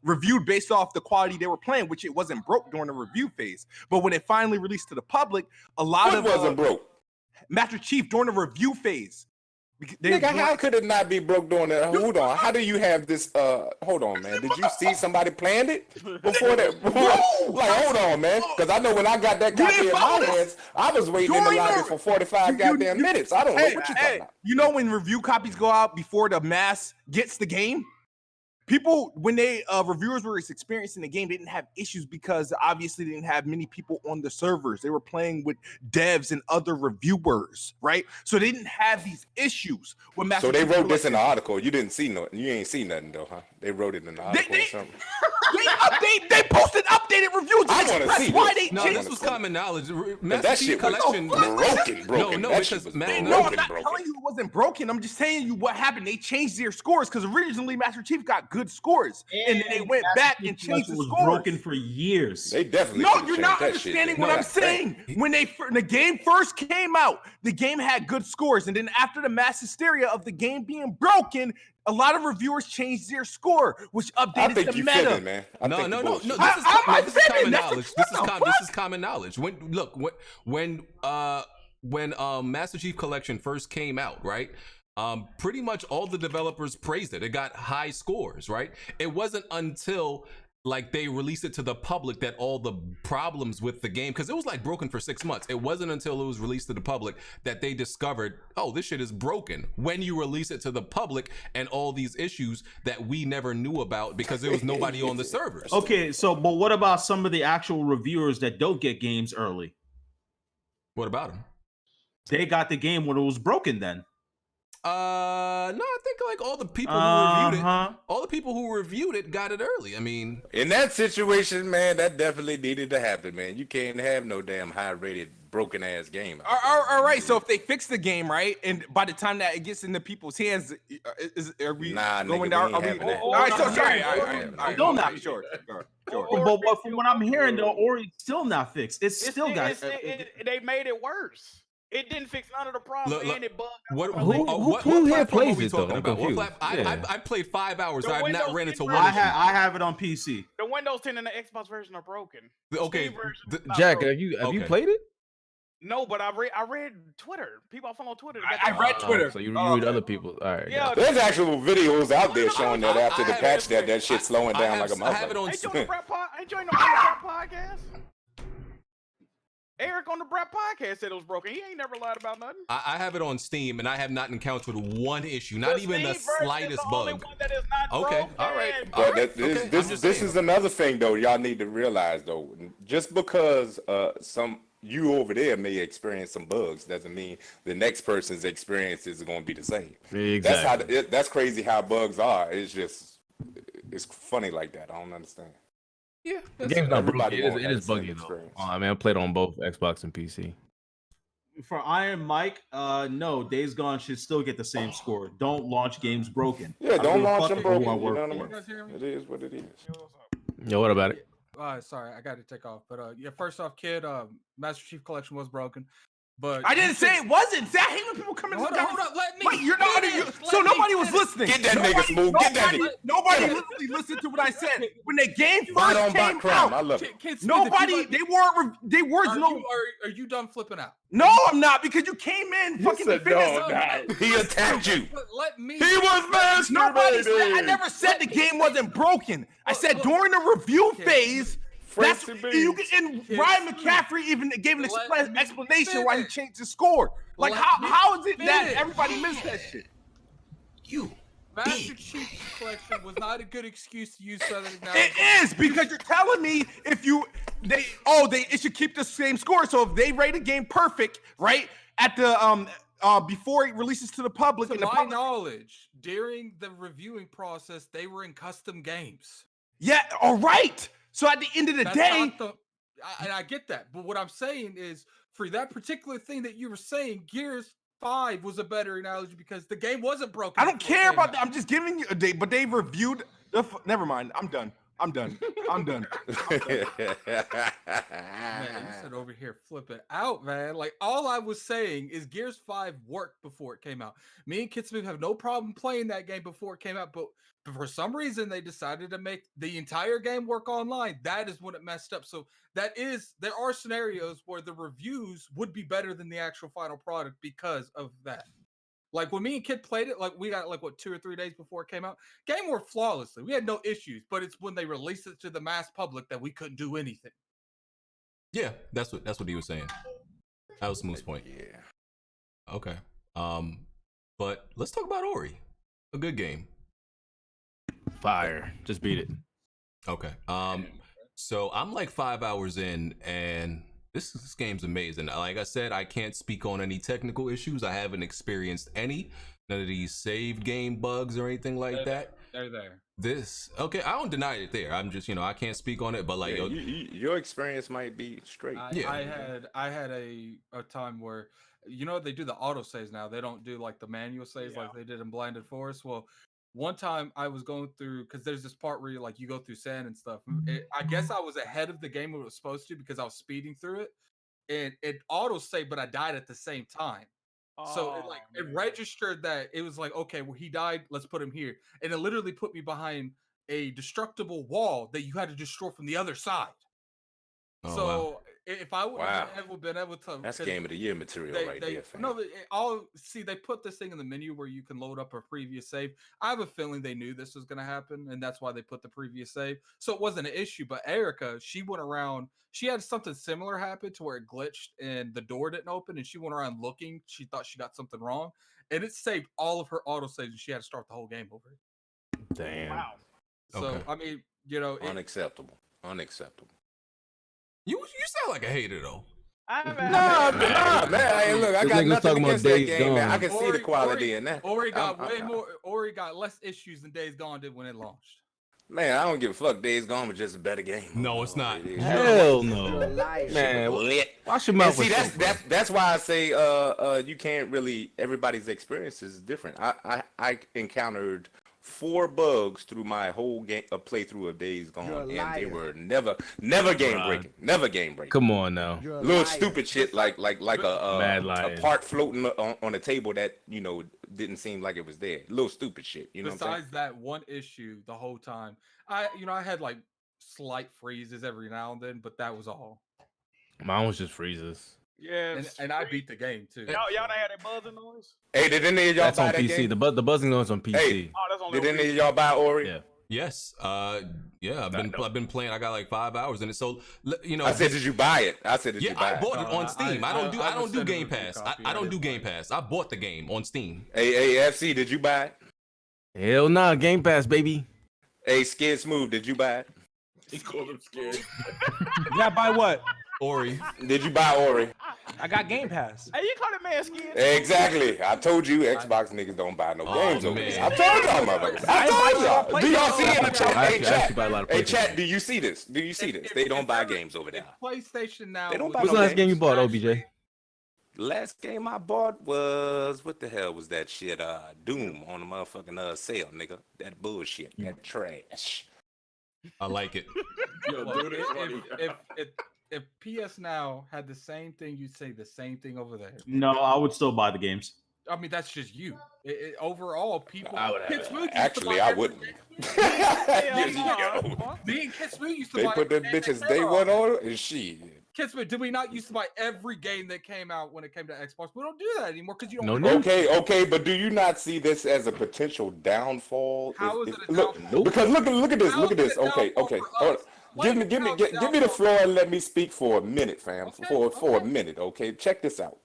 F: reviewed based off the quality they were playing, which it wasn't broke during the review phase. But when it finally released to the public, a lot of
C: wasn't broke.
F: Master Chief during the review phase.
C: Nigga, how could it not be broke during that? Hold on. How do you have this? Hold on, man. Did you see somebody planned it before that? Like, hold on, man. Because I know when I got that copy in my hands, I was waiting in the lobby for 45 goddamn minutes. I don't know what you're talking about.
F: You know when review copies go out before the mass gets the game? People, when they reviewers were experiencing the game, they didn't have issues because obviously they didn't have many people on the servers. They were playing with devs and other reviewers, right? So they didn't have these issues with Master
C: So they
F: Chief
C: wrote this in
F: Collection.
C: the article. You didn't see nothing. You ain't see nothing though, huh? They wrote it in the article or something.
F: They posted updated reviews.
C: I want to see
F: why
C: this.
F: they
A: No,
F: changed.
A: this was common knowledge.
C: That shit was broken.
A: No,
C: That
A: because
C: shit was
F: No,
C: broken.
F: I'm not telling you it wasn't broken. I'm just telling you what happened. They changed their scores because originally Master Chief got good scores, and then they went back and changed the
B: was
F: scores.
B: broken for years.
C: They definitely.
F: No,
C: could've
F: you're
C: changed
F: not
C: that
F: understanding
C: shit,
F: what
C: man.
F: I'm saying. When the game first came out, the game had good scores, and then after the mass hysteria of the game being broken, a lot of reviewers changed their score, which
C: I
F: updated
C: think
F: the
C: you
F: meta.
C: fibbing, man.
A: No. This is
F: I'm
A: this is
F: fibbing.
A: common
F: That's
A: knowledge.
F: what
A: This is common knowledge. When Master Chief Collection first came out, right? Pretty much all the developers praised it. It got high scores, right? It wasn't until like they released it to the public that all the problems with the game, because it was like broken for 6 months. It wasn't until it was released to the public that they discovered, oh, this shit is broken. When you release it to the public and all these issues that we never knew about because there was nobody on the servers.
B: Okay, so but what about some of the actual reviewers that don't get games early?
A: What about them?
B: They got the game when it was broken then.
A: No, I think like all the people who reviewed it got it early. I mean,
C: In that situation, man, that definitely needed to happen, man. You can't have no damn high-rated, broken-ass game.
F: All right, so if they fix the game, right, and by the time that it gets into people's hands, are we going down? All right, so sorry.
B: Still not
F: sure.
B: But from what I'm hearing, though, Ori's still not fixed. It's still got.
D: They made it worse. It didn't fix none of the problems,
A: Look,
D: and it bugged.
I: Who here
A: platform
I: plays
A: are we
I: it, though?
A: talking
I: I'm
A: about? What
I: confused.
A: I played 5 hours.
D: The
A: I've not
D: Windows
A: ran into
D: 10
A: one.
B: I
A: issue.
B: have it on PC.
D: The Windows 10 and the Xbox version are broken.
A: Okay,
D: Steam version is not
I: Jack,
D: broken.
I: have you played it?
D: No, but I read Twitter. People I follow on Twitter.
F: I read Twitter.
I: So you read other people. All right.
D: Yeah,
C: There's actual videos out there showing that after the
A: I
C: patch
A: have
C: that shit's slowing down like a
A: I have it
C: motherfucker.
A: on.
D: Ain't you on the Brett podcast? Eric on the Brett podcast said it was broken. He ain't never lied about nothing.
A: I have it on Steam, and I have not encountered one issue, not even the
D: Steam version is
A: slightest
D: the only
A: bug.
D: one that is not
A: Okay,
D: broken.
A: all right.
C: But this
A: saying.
C: is another thing though. Y'all need to realize though, just because you over there may experience some bugs doesn't mean the next person's experience is going to be the same.
I: Exactly.
C: That's crazy how bugs are. It's funny like that. I don't understand.
A: Yeah,
I: The game's not
C: everybody
I: buggy. It
C: won't
I: is
C: have the same
I: buggy though.
C: experience.
I: I mean, I played on both Xbox and PC.
B: For Iron Mike, no, Days Gone should still get the same score. Don't launch games broken.
C: Yeah,
B: I
C: don't
B: give a
C: launch
B: fuck
C: them
B: who
C: broken.
B: I
C: You
B: work
C: know what I
B: for.
C: mean?
J: You guys hear me?
C: It is what it is.
I: Yo, what about it?
J: Sorry, I got to take off. But yeah, first off, kid, Master Chief Collection was broken. But
F: I didn't say it wasn't. See, I hate when people come in.
J: Hold on, let me.
F: Wait, you're not. So nobody was listening.
C: Get that nigga smooth. Get that nigga.
F: Nobody literally listened to what I said when the game
C: Bot
F: first
C: on bot
F: came
C: crime. I
F: out.
C: love it.
F: Nobody. They weren't. They were no.
J: Are you done flipping out?
F: No, I'm not because you came in fucking
G: said no,
F: defending.
C: He attacked you.
J: Let me.
C: He was
F: Nobody said. I
C: masturbating.
F: never said the game wasn't broken. I said during the review phase. That's you can, and Ryan McCaffrey even gave an explanation why he changed his score. Like how is it that everybody missed that shit?
J: Master Chief's Collection was not a good excuse to use Southern now.
F: It is because you're telling me if it should keep the same score. So if they rate a game perfect, right at the before it releases to the public,
J: To
F: and the
J: my
F: public,
J: knowledge, during the reviewing process, they were in custom games.
F: yeah, all right. So at the end of the
J: That's
F: day,
J: not the, and I get that, but what I'm saying is for that particular thing that you were saying, Gears 5 was a better analogy because the game wasn't broken.
F: I don't
J: before it
F: care
J: came
F: about
J: out.
F: that. I'm just giving you a day, but they reviewed the. Never mind. I'm done. I'm done.
J: Man, you said over here flipping out, man. Like all I was saying is Gears 5 worked before it came out. Me and Kitsmith have no problem playing that game before it came out, but for some reason they decided to make the entire game work online. That is when it messed up. So there are scenarios where the reviews would be better than the actual final product because of that. Like when me and Kid played it, like we got like 2 or 3 days before it came out, game worked flawlessly. We had no issues, but it's when they released it to the mass public that we couldn't do anything.
A: Yeah, that's what he was saying. That was Smooth's point.
C: Yeah.
A: Okay. But let's talk about Ori. A good game.
I: Fire. Just beat it.
A: Okay. So I'm like 5 hours in, and this game's amazing. Like I said, I can't speak on any technical issues. I haven't experienced any. None of these saved game bugs or anything like that.
J: They're there.
A: Okay, I don't deny it there. I'm just, I can't speak on it, but like,
C: Yeah, your experience might be straight.
J: I had a time where, they do the auto saves now. They don't do like the manual saves like they did in Blinded Forest. Well, one time I was going through, because there's this part where you go through sand and stuff. I guess I was ahead of the game when it was supposed to because I was speeding through it, and it auto saved, but I died at the same time. So it registered that it was like, okay, well, he died, let's put him here. And it literally put me behind a destructible wall that you had to destroy from the other side.
A: Oh,
J: So
A: wow.
J: if I would have been able to,
C: That's game of the year material there, fam.
J: no, they put this thing in the menu where you can load up a previous save. I have a feeling they knew this was going to happen, and that's why they put the previous save. So it wasn't an issue. But Erica, she went around. She had something similar happen to where it glitched and the door didn't open, and she went around looking. She thought she got something wrong, and it saved all of her auto saves, and she had to start the whole game over.
I: Damn.
D: Wow.
J: So
A: Okay.
J: I mean,
C: Unacceptable.
A: You sound like a hater though.
C: Nah, man. Hey, look, I
I: This
C: got
I: nigga's
C: nothing
I: talking about
C: against that
I: Days
C: game, man. I
I: Gone.
C: can see the quality in that.
J: Ori got less issues than Days Gone did when it launched.
C: Man, I don't give a fuck. Days Gone was just a better game.
A: No, it's not.
C: It is.
I: Hell no. Man,
C: Lit.
I: wash your
C: And
I: mouth.
C: see,
I: with
C: that's why I say you can't really. Everybody's experience is different. I encountered 4 bugs through my whole game playthrough of Days Gone, and they were never game breaking. Never game breaking.
I: Come on now.
C: Little stupid shit like
I: Bad
C: a
I: lying.
C: part floating on a table that didn't seem like it was there. Little stupid shit. You know what I'm saying?
J: Besides that one issue, the whole time, I had like slight freezes every now and then, but that was all.
I: Mine was just freezes.
D: Yeah,
J: And I beat the game too.
D: Y'all done had that buzzing noise?
C: Hey, did any of y'all
I: That's
C: buy
I: on
C: that
I: PC.
C: game?
I: The buzzing noise on PC.
C: Hey,
D: Oh, that's on
C: did
D: the
C: any of y'all buy Ori?
I: Yeah.
A: Yes. Yeah. I've been playing. I got like 5 hours in it. So
C: I said, did you buy it? I said, did you buy
A: I
C: it?
A: bought it on Steam. I
J: I
A: don't
J: was
A: do
J: sending
A: Game
J: a
A: Pass.
J: copy.
A: I don't do
J: didn't
A: Game
J: buy it.
A: Pass. I bought the game on Steam.
C: Hey, FC, did you buy it?
I: Hell nah, Game Pass, baby.
C: Hey, Skid Smooth, did you buy it?
E: He called him scared.
F: Yeah, by what?
A: Ori.
C: Did you buy Ori?
F: I got Game Pass.
D: Hey, you call that man skin?
C: Exactly. I told you Xbox niggas don't buy no games over there. I told y'all motherfuckers.
F: I
C: I told y'all.
F: play
C: Do y'all
F: games.
C: see it in the chat?
I: I
C: Hey,
I: actually buy a lot
C: chat.
I: of
C: Hey,
I: PlayStation.
C: chat. Do you see this? Do you see this? They don't buy games over there.
J: PlayStation now.
C: They don't
J: with
C: buy
I: What's
C: no
I: the last game you
C: games.
I: bought, OBJ?
C: Last game I bought was what the hell was that shit? Doom on the motherfucking sale, nigga. That bullshit. That trash.
A: I like it.
E: Yo,
J: Look,
E: dude, it's funny.
J: if PS Now had the same thing, you'd say the same thing over there.
B: No, I would still buy the games.
J: I mean, that's just you. Overall, people.
C: I would
J: Kid Smooth used to
C: actually,
J: buy
C: I
J: every
C: wouldn't.
J: game.
C: Yo,
J: Me and Kid Smooth used to
C: they
J: buy
C: put them
J: every game
C: bitches
J: that
C: day
J: came
C: one
J: out.
C: on, and she.
J: Kid Smooth, did we not used to buy every game that came out when it came to Xbox? We don't do that anymore because you don't.
I: No,
J: know.
I: no.
C: Okay, but do you not see this as a potential downfall?
J: How is it a
C: look,
J: downfall?
C: because look at this,
J: How
C: look at
J: is
C: this.
J: it a
C: Okay,
J: downfall
C: okay.
J: for
C: Hold on.
J: us? Why
C: Give me
J: is it a
C: the
J: downfall?
C: floor and let me speak for a minute, fam.
J: Okay,
C: For a
J: okay.
C: minute, okay. Check this out.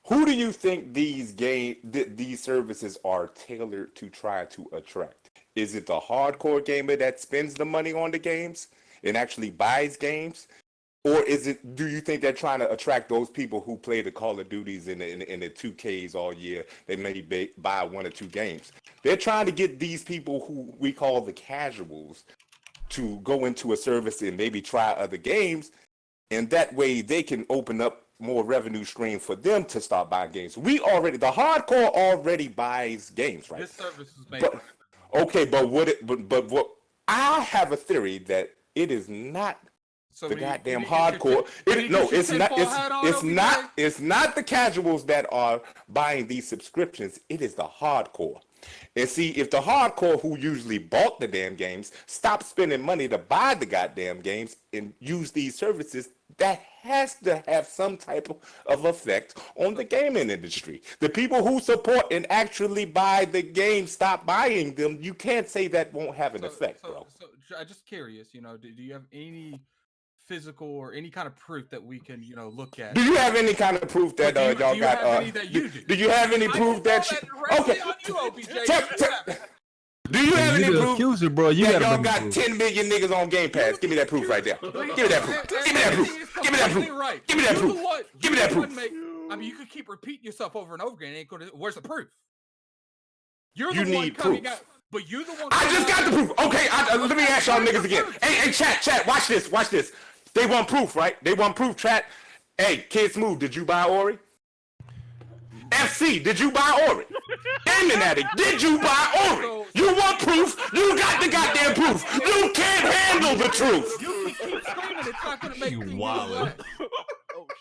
C: Who do you think these these services are tailored to try to attract? Is it the hardcore gamer that spends the money on the games and actually buys games? Or do you think they're trying to attract those people who play the Call of Duties and the 2Ks all year? They may buy one or two games. They're trying to get these people who we call the casuals to go into a service and maybe try other games. And that way they can open up more revenue stream for them to start buying games. The hardcore already buys games, right?
J: This service was made.
C: But, okay, but what I have a theory that it is not
J: So
C: the
J: when you-
C: goddamn
J: when you get your
C: hardcore.
J: when you get your tinfoil hat on, OBJ?
C: It's not the casuals that are buying these subscriptions. It is the hardcore. And see, if the hardcore who usually bought the damn games stop spending money to buy the goddamn games and use these services, that has to have some type of effect on the gaming industry. The people who support and actually buy the games stop buying them. You can't say that won't have an effect, bro.
J: So I'm just curious, do you have any physical or any kind of proof that we can, look at?
C: Do you have any kind of proof that
J: Do
C: y'all
J: you
C: got?
J: have any that you do?
C: Do you have any
J: I
C: proof
J: can
C: that?
J: throw
C: Okay.
J: on you, OBJ.
C: Do you have
I: You
C: any
I: the
C: proof
I: accuser, bro. You
C: that
I: gotta
C: y'all
I: bring the
C: got
I: proof.
C: 10 million niggas on Game Pass? Give me that proof right there. Give me that proof. Give me that proof. Give me that proof.
J: Right.
C: Give me that
J: You're
C: proof.
J: the one-
C: Give me
J: you're
C: that
J: the one
C: proof.
J: I mean, you could keep repeating yourself over and over again. Ain't gonna. Where's the proof? You're
C: You
J: the one
C: need
J: coming
C: proof.
J: out, but you're the one.
C: I
J: coming
C: just got
J: out-
C: the proof. Okay, let me ask y'all niggas again. Hey, chat, watch this. They want proof, right? They want proof, chat. Hey, Kid Smooth, did you buy Ori? FC, did you buy Ori? Aiming at it, did you buy Ori? You want proof? You got the goddamn proof. You can't handle the truth.
J: You can keep screaming. It's not gonna make
A: You
J: things
A: wildin'.
J: less.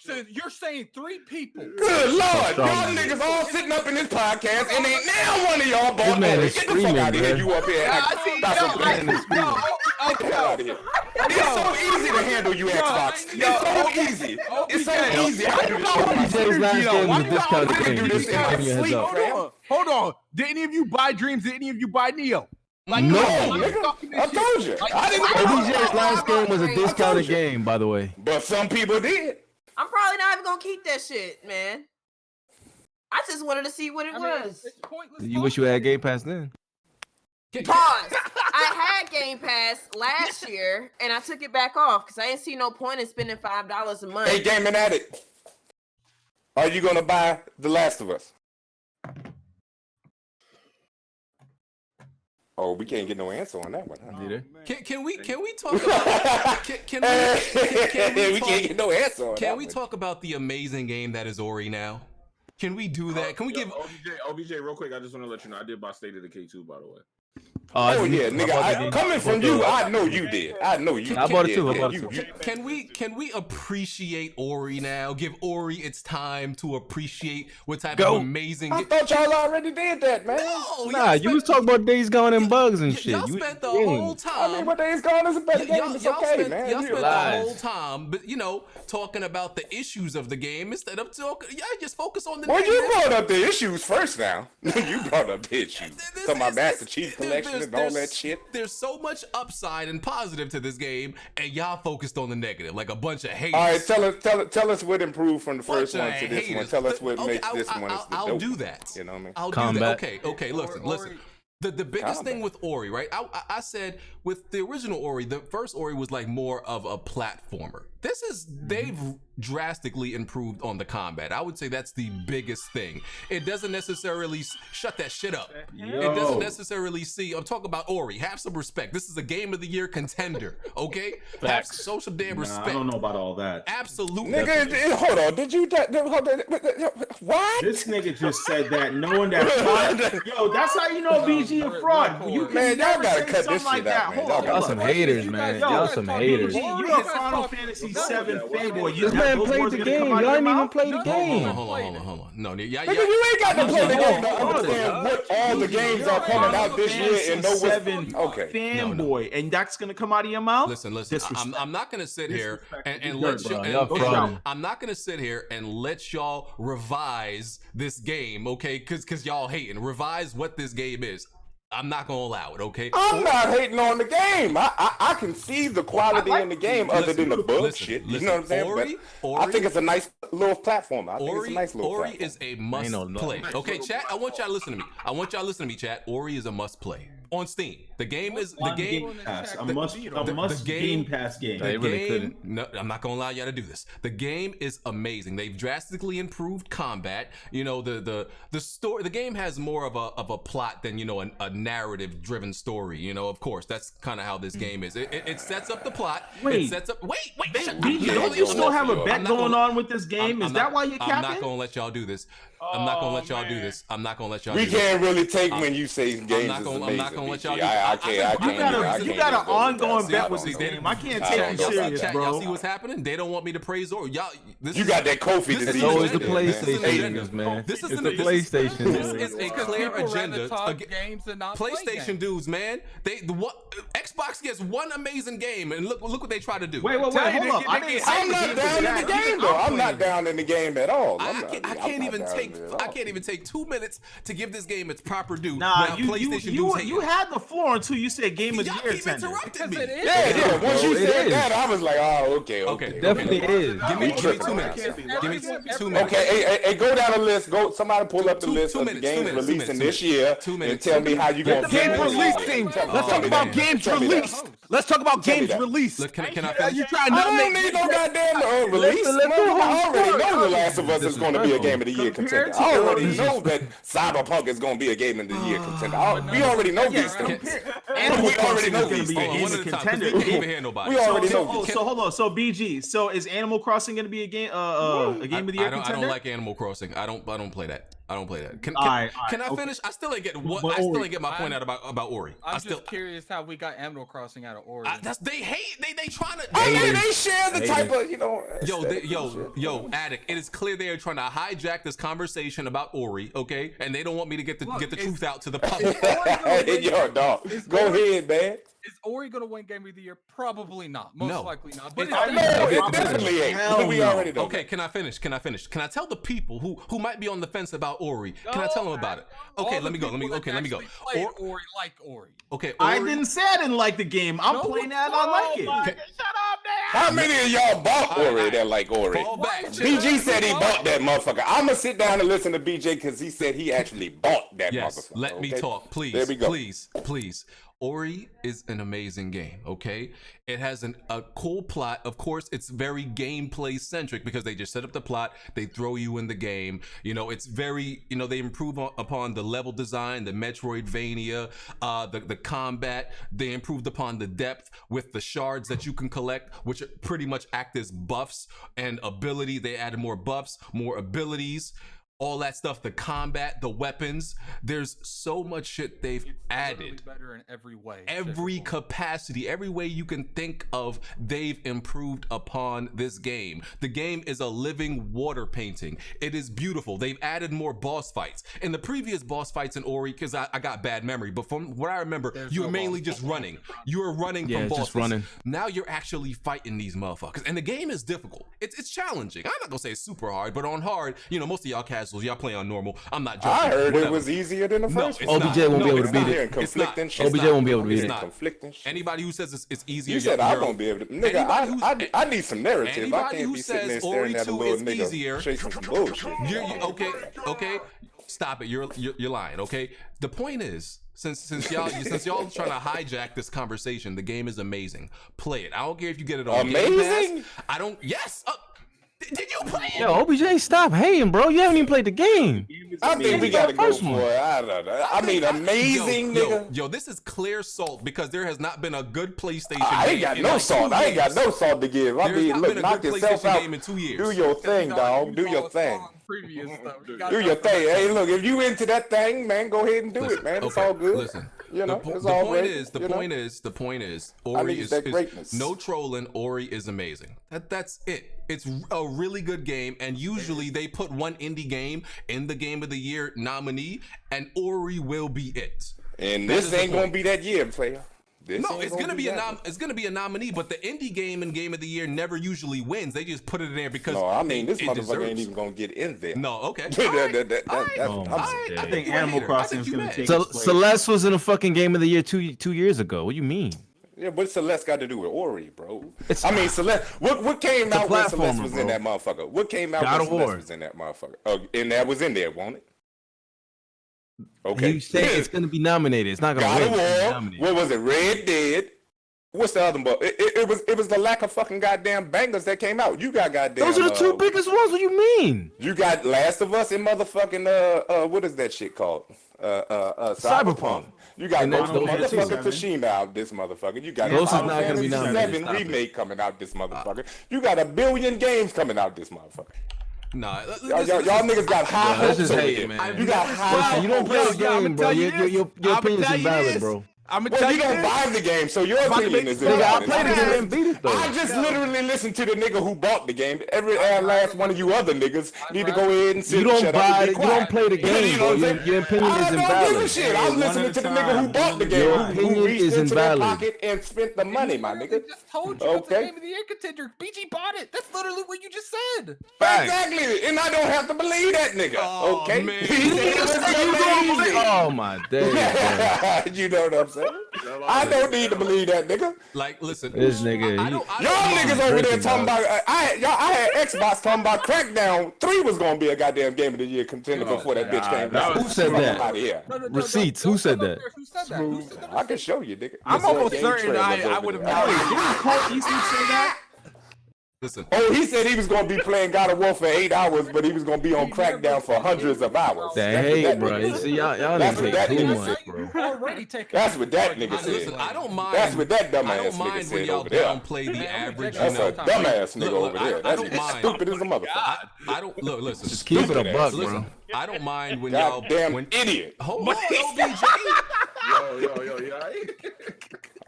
J: So you're saying 3 people.
C: Good Lord,
I: strong,
C: y'all
I: man.
C: niggas all sitting up in this podcast, and ain't now one of y'all bought
I: man
C: Ori.
I: is
C: Get the fuck
I: screaming,
C: out of here,
I: man.
C: you up here. Stop some playing. Get the hell out of here. It's so easy to handle you, Xbox. It's so easy. It's so easy. I can do this shit myself.
I: OBJ's last game was a discounted
C: I can
I: game.
C: do this
I: Just
C: in my
I: giving you a heads
C: sleep,
I: up.
C: fam.
F: Hold on. Did any of you buy Dreams? Did any of you buy Nioh? Like,
I: No,
F: come on,
C: nigga.
F: talking this
C: I
F: shit.
C: told you. I didn't
I: OBJ's last game was a discounted
C: you.
I: game, by the way.
C: But some people did.
H: I'm probably not even gonna keep that shit, man. I just wanted to see what it was.
J: It's pointless.
I: You wish you had Game Pass then.
H: Pause. I had Game Pass last year and I took it back off because I didn't see no point in spending $5 a month.
C: Hey, Gaming Addict. Are you gonna buy The Last of Us? Oh, we can't get no answer on that one. Huh?
I: Did it?
A: Can we talk about can
C: we can't get no answer on that.
A: Can we
C: one.
A: talk about the amazing game that is Ori now? Can we do that? Can we give
E: OBJ, real quick? I just want to let you know I did buy State of Decay 2, by the way.
C: Oh yeah, nigga.
I: bought that game.
C: Coming from you, I know you did. I know you.
I: I bought it
C: did.
I: too. I
C: Yeah,
I: bought it
C: you-
I: too.
C: you-
A: can we appreciate Ori now? Give Ori its time to appreciate what type
I: Go.
A: of amazing.
C: I thought y'all already did that, man.
A: No,
I: Nah, you was talking about Days Gone and bugs and shit.
A: Y'all
I: You
A: spent the
I: game.
A: whole time.
C: I mean, what Days Gone is a better game. It's okay,
A: spent,
C: man.
A: y'all
C: You
A: spent the
I: lies.
A: whole time, but talking about the issues of the game instead of talking. Yeah, just focus on the.
C: Well, you
A: negative.
C: brought up the issues first now. You brought up the issues. Talking about Master Chief Collection and all that shit.
A: There's so much upside and positive to this game, and y'all focused on the negative, like a bunch of haters.
C: All right, tell us what improved from the first
A: Bunch
C: one
A: of
C: to this one.
A: haters.
C: Tell us what
A: Okay,
C: makes this one.
A: I'll do that.
C: You know what I mean?
A: I'll
I: Combat.
A: do that. Okay. Listen. The biggest thing with Ori, right? I said with the original Ori, the first Ori was like more of a platformer. This is, they've drastically improved on the combat. I would say that's the biggest thing. It doesn't necessarily, shut that shit up. It doesn't necessarily see, I'm talking about Ori, have some respect. This is a Game of the Year contender, okay? Have social damn respect.
B: I don't know about all that.
A: Absolutely.
C: Nigga, hold on, did you, what?
B: This nigga just said that knowing that, yo, that's how you know BG a fraud. You
C: Man, y'all gotta cut this
B: like
C: shit out,
B: that.
C: man.
I: Y'all some haters, man. Y'all some haters.
B: You a Final Fantasy 7 fanboy.
I: This man played the game. Y'all didn't even play the game.
A: Hold on. No,
C: Nigga, you ain't got to play the game to understand what all the games are coming out this year and know what's
B: fanboy, and that's gonna come out of your mouth.
A: Listen. I'm not gonna sit here and let you. I'm not gonna sit here and let y'all revise this game, okay? Because y'all hating. Revise what this game is. I'm not gonna allow it, okay?
C: I'm not hating on the game. I can see the quality in the game other than the bullshit. You know what I'm saying? Ori, I think it's a nice little platform. I think it's a nice little
A: Ori
C: platform.
A: is a must play. Okay, chat. I want y'all to listen to me. Chat. Ori is a must play on Steam. The game is the game.
B: A must Game Pass game.
A: The game. No, I'm not gonna allow y'all to do this. The game is amazing. They've drastically improved combat. You know, the story. The game has more of a plot than, you know, a narrative driven story. You know, of course, that's kind of how this game is. It sets up the plot. It sets up. Wait.
B: Don't you still have a bet going on with this game? Is that why you're capping?
A: I'm not gonna let y'all do this. I'm not gonna let y'all do this. I'm not gonna let y'all.
C: We can't really take when you say games is amazing.
A: I'm not gonna let y'all do
C: this.
B: You got an ongoing bet with this game. I can't take you serious, bro.
A: Y'all see what's happening? They don't want me to praise Ori. Y'all,
C: you got that Kofi disease.
I: It's always the PlayStation, man.
A: This is
I: the PlayStation.
A: This is a clear agenda.
J: PlayStation
A: PlayStation dudes, man. Xbox gets one amazing game, and look what they try to do.
B: Wait, hold up.
C: I'm not down in the game though. I'm not down in the game at all.
A: I can't even take 2 minutes to give this game its proper due.
B: Nah, you had the floor until you said Game of the Year.
A: Y'all interrupted me.
C: Yeah. Once you said that, I was like, oh, okay.
I: Definitely is.
A: Give me 2 minutes. Give me 2 minutes.
C: Okay, hey, go down the list. Somebody pull up the list of the games releasing this year and tell me how you gonna
F: game releasing. Let's talk about games released. Let's talk about games released.
A: Look, can I finish?
F: You trying
C: I don't need no goddamn release. I already know The Last of Us is going to be a Game of the Year contender. I already know that Cyberpunk is going to be a Game of the Year contender. We already know these things. We already know these things. We already know.
B: So hold on. So BG. So is Animal Crossing going to be a game of the Year contender?
A: I don't like Animal Crossing. I don't play that. Can I finish? I still ain't get my point out about Ori.
J: I'm just curious how we got Animal Crossing out of Ori.
A: They trying to.
C: They share the type of, you know.
A: Yo, Addict. It is clear they are trying to hijack this conversation about Ori, okay? And they don't want me to get the truth out to the public.
C: Yo, dog. Go ahead, man.
J: Is Ori gonna win Game of the Year? Probably not. Most likely not. But
C: it definitely ain't. We already know.
A: Okay, can I finish? Can I tell the people who might be on the fence about Ori? Can I tell them about it? Okay, let me go.
J: Ori like Ori.
A: Okay,
B: I didn't say I didn't like the game. I'm playing that. I like it.
J: Shut up, man.
C: How many of y'all bought Ori that like Ori? BG said he bought that motherfucker. I'm gonna sit down and listen to BJ because he said he actually bought that motherfucker.
A: Let me talk, please.
C: There we go.
A: Please. Ori is an amazing game, okay? It has a cool plot. Of course, it's very gameplay centric because they just set up the plot, they throw you in the game. You know, it's very, you know, they improve upon the level design, the Metroidvania, the combat. They improved upon the depth with the shards that you can collect, which pretty much act as buffs and ability. They added more buffs, more abilities. All that stuff, the combat, the weapons, there's so much shit they've added.
J: Better in every way.
A: Every capacity, every way you can think of, they've improved upon this game. The game is a living water painting. It is beautiful. They've added more boss fights. In the previous boss fights in Ori, because I got bad memory, but from what I remember, you were mainly just running. You were running from bosses.
I: Just running.
A: Now you're actually fighting these motherfuckers. And the game is difficult. It's challenging. I'm not gonna say it's super hard, but on hard, you know, most of y'all casuals, y'all play on normal. I'm not joking.
C: I heard it was easier than the first one.
I: OBJ won't be able to beat it. OBJ won't be able to beat it.
A: Anybody who says it's easier,
C: you said I won't be able to. Nigga, I need some narrative. I can't be sitting there staring at a little nigga chasing some bullshit.
A: Okay. Stop it. You're lying. Okay. The point is, since y'all trying to hijack this conversation, the game is amazing. Play it. I don't care if you get it on Game Pass. I don't. Yes. Did you play it?
I: Yo, OBJ, stop hating, bro. You haven't even played the game.
E: I think we gotta go for it. I don't know. I mean, amazing, nigga.
A: Yo, this is clear salt because there has not been a good PlayStation.
E: I ain't got no salt. I ain't got no salt to give. I mean, look, knock yourself out.
A: Game in 2 years.
E: Do your thing, dog. Do your thing. Do your thing. Hey, look, if you into that thing, man, go ahead and do it, man. It's all good.
A: Listen,
E: you know,
A: the point is, Ori is no trolling. Ori is amazing. That's it. It's a really good game, and usually they put one indie game in the Game of the Year nominee, and Ori will be it.
C: And this ain't gonna be that year, player.
A: It's gonna be a nominee, but the indie game and Game of the Year never usually wins. They just put it in there because.
C: No, I mean this motherfucker ain't even gonna get in there.
A: No, okay.
B: I think Animal Crossing is gonna take.
I: Celeste was in a fucking Game of the Year two years ago. What do you mean?
C: Yeah, what Celeste got to do with Ori, bro? I mean, Celeste. What came out when Celeste was in that motherfucker? What came out when Celeste was in that motherfucker? Oh, and that was in there, won't it? Okay.
I: You say it's gonna be nominated. It's not gonna
C: God
I: win.
C: of War. What was it? Red Dead. What's the other one? It was the lack of fucking goddamn bangers that came out. You got goddamn.
I: Those are the two biggest ones. What do you mean?
C: You got Last of Us and motherfucking what is that shit called? Cyberpunk. You got Ghost of motherfucking Tsushima out this motherfucker. You got
I: Ghost is not gonna be nominated.
C: 7 remake coming out this motherfucker. You got 1 billion games coming out this motherfucker.
A: Nah,
C: y'all niggas got high hopes.
I: That's just hating, man.
C: You got high.
I: You don't play the game, bro. Your opinion's invalid, bro.
C: Well, you don't buy the game, so your opinion is invalid.
I: I played the game and beat it though.
C: I just literally listened to the nigga who bought the game. Every last one of you other niggas need to go ahead and sit.
I: You don't buy it. You don't play the game, bro. Your opinion is invalid.
C: I don't give a shit. I'm listening to the nigga who bought the game.
I: Your opinion is invalid.
C: Pocket and spent the money, my nigga.
J: I just told you it's a Game of the Year contender. BG bought it. That's literally what you just said.
C: Exactly, and I don't have to believe that nigga. Okay,
A: man.
I: Oh my day.
C: You know what I'm saying? I don't need to believe that nigga.
A: Like, listen,
I: this nigga.
C: Y'all niggas over there talking about. I had Xbox talking about Crackdown 3 was gonna be a goddamn Game of the Year contender before that bitch came out.
I: Who said that? Receipts. Who said that?
C: I can show you, nigga.
F: I'm almost certain I would have known. Didn't Cole Eastwood say that?
A: Listen.
C: Oh, he said he was gonna be playing God of War for 8 hours, but he was gonna be on Crackdown for hundreds of hours.
I: That hate, bro. See, y'all didn't take too much, bro.
C: That's what that nigga said.
A: Listen, I don't mind.
C: That's what that dumbass nigga
A: when
C: said
A: y'all
C: over there.
A: downplay the average.
C: That's a dumbass nigga over there.
A: I don't
C: That's
A: mind.
C: stupid as a motherfucker.
A: I don't look. Listen,
I: Just keep it a buck, bro.
A: I don't mind when y'all.
C: Goddamn idiot.
A: Hold on, OBJ.
E: Yo.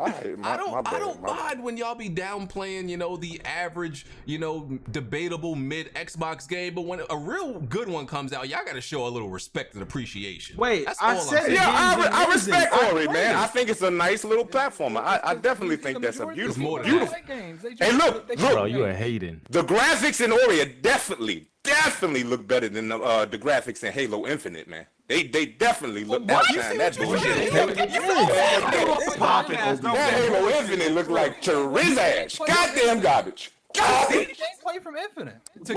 A: I don't mind when y'all be downplaying, the average, debatable mid Xbox game, but when a real good one comes out, y'all got to show a little respect and appreciation.
B: Wait,
A: that's
B: I
A: all
B: said
A: I'm saying.
C: Yeah, I respect Ori, man. I think it's a nice little platformer. I definitely think that's a beautiful. Hey, look,
I: Bro, you are hating.
C: the graphics in Ori are definitely look better than the graphics in Halo Infinite, man. They definitely look outshine that bullshit. That Halo Infinite look like Charizash. Goddamn garbage. Garbage.
J: Gameplay from Infinite.
A: To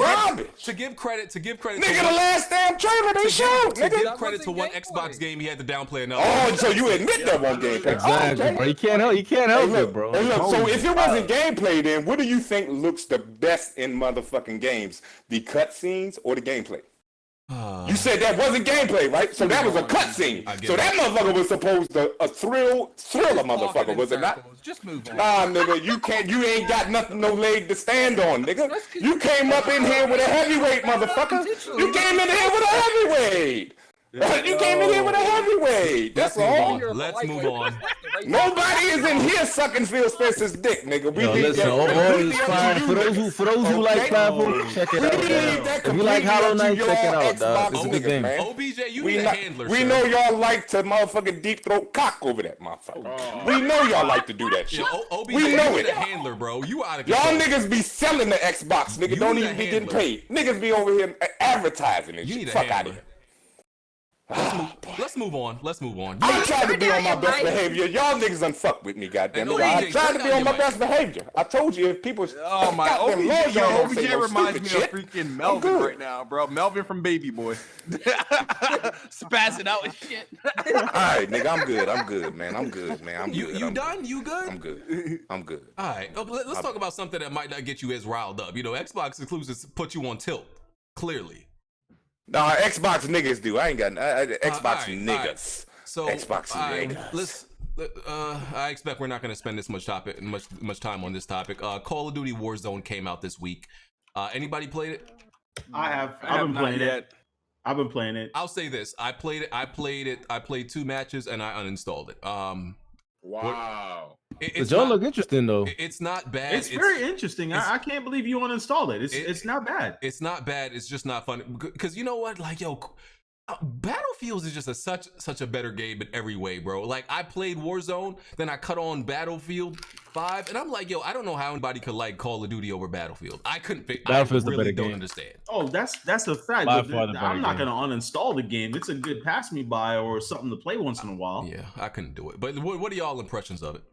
A: give credit.
C: Nigga, the last damn trailer they showed,
A: To
C: nigga.
A: give credit to one Xbox game, he had to downplay another.
C: Oh, so you admit that one gameplay?
I: Exactly,
C: Okay.
I: bro. You can't help it, bro.
C: Hey, look, so if it wasn't gameplay, then what do you think looks the best in motherfucking games? The cutscenes or the gameplay? You said that wasn't gameplay, right? So that was a cutscene. So that motherfucker was supposed to a thriller motherfucker, was it not?
J: Just move on.
C: Nah, nigga, you ain't got nothing, no leg to stand on, nigga. You came up in here with a heavyweight, motherfucker. You came in here with a heavyweight. You came in here with a heavyweight. That's all.
A: Let's move on.
C: Nobody is in here sucking Phil Spencer's dick, nigga. We
I: Yo,
C: need
I: listen,
C: that.
I: overall is fine. For those who like platforms, check it out. If you like Hollow Knight, check it out, dog. It's a good game.
A: OBJ, you need a handler.
C: We know y'all like to motherfucking deep throat cock over that motherfucker. We know y'all like to do that shit.
A: OBJ,
C: We know
A: you need
C: it.
A: a handler, bro. You out of
C: Y'all
A: control.
C: niggas be selling the Xbox, nigga.
A: You
C: Don't
A: need
C: even
A: a
C: be getting
A: handler.
C: paid. Niggas be over here advertising and
A: You
C: shit.
A: need a
C: Fuck out of
A: handler.
C: here.
A: Let's move on.
C: I'm trying to be on my best behavior. Y'all niggas done fuck with me, goddamn it. I'm trying to be on my best behavior. I told you if people.
F: Oh my OBJ, OBJ reminds me of freaking Melvin right now, bro. Melvin from Baby Boy. Spazzing out and shit.
C: All right, nigga, I'm good, man. I'm good.
A: You done? You good?
C: I'm good.
A: All right, let's talk about something that might not get you as riled up. You know, Xbox exclusives put you on tilt, clearly.
C: Nah, Xbox niggas do. I ain't got Xbox niggas.
A: Right. So
C: Xbox niggas.
A: I expect we're not going to spend this much time on this topic. Call of Duty Warzone came out this week. Anybody played it?
B: I have. I've been playing it.
A: I'll say this: I played it. I played 2 matches and I uninstalled it.
E: Wow.
I: It don't look interesting though.
A: It's not bad.
B: It's very interesting. I can't believe you uninstalled it. It's not bad.
A: It's not bad. It's just not fun. Because you know what? Like, yo, Battlefields is just such a better game in every way, bro. Like, I played Warzone, then I cut on Battlefield 5, and I'm like, yo, I don't know how anybody could like Call of Duty over Battlefield. I couldn't think.
I: Battlefield's
A: I really
I: the better
A: don't
I: game.
A: understand.
B: Oh, that's a fact.
I: By
B: But
I: far the better
B: I'm not
I: game.
B: gonna uninstall the game. It's a good pass me by or something to play once in a while.
A: Yeah, I couldn't do it. But what are y'all impressions of it?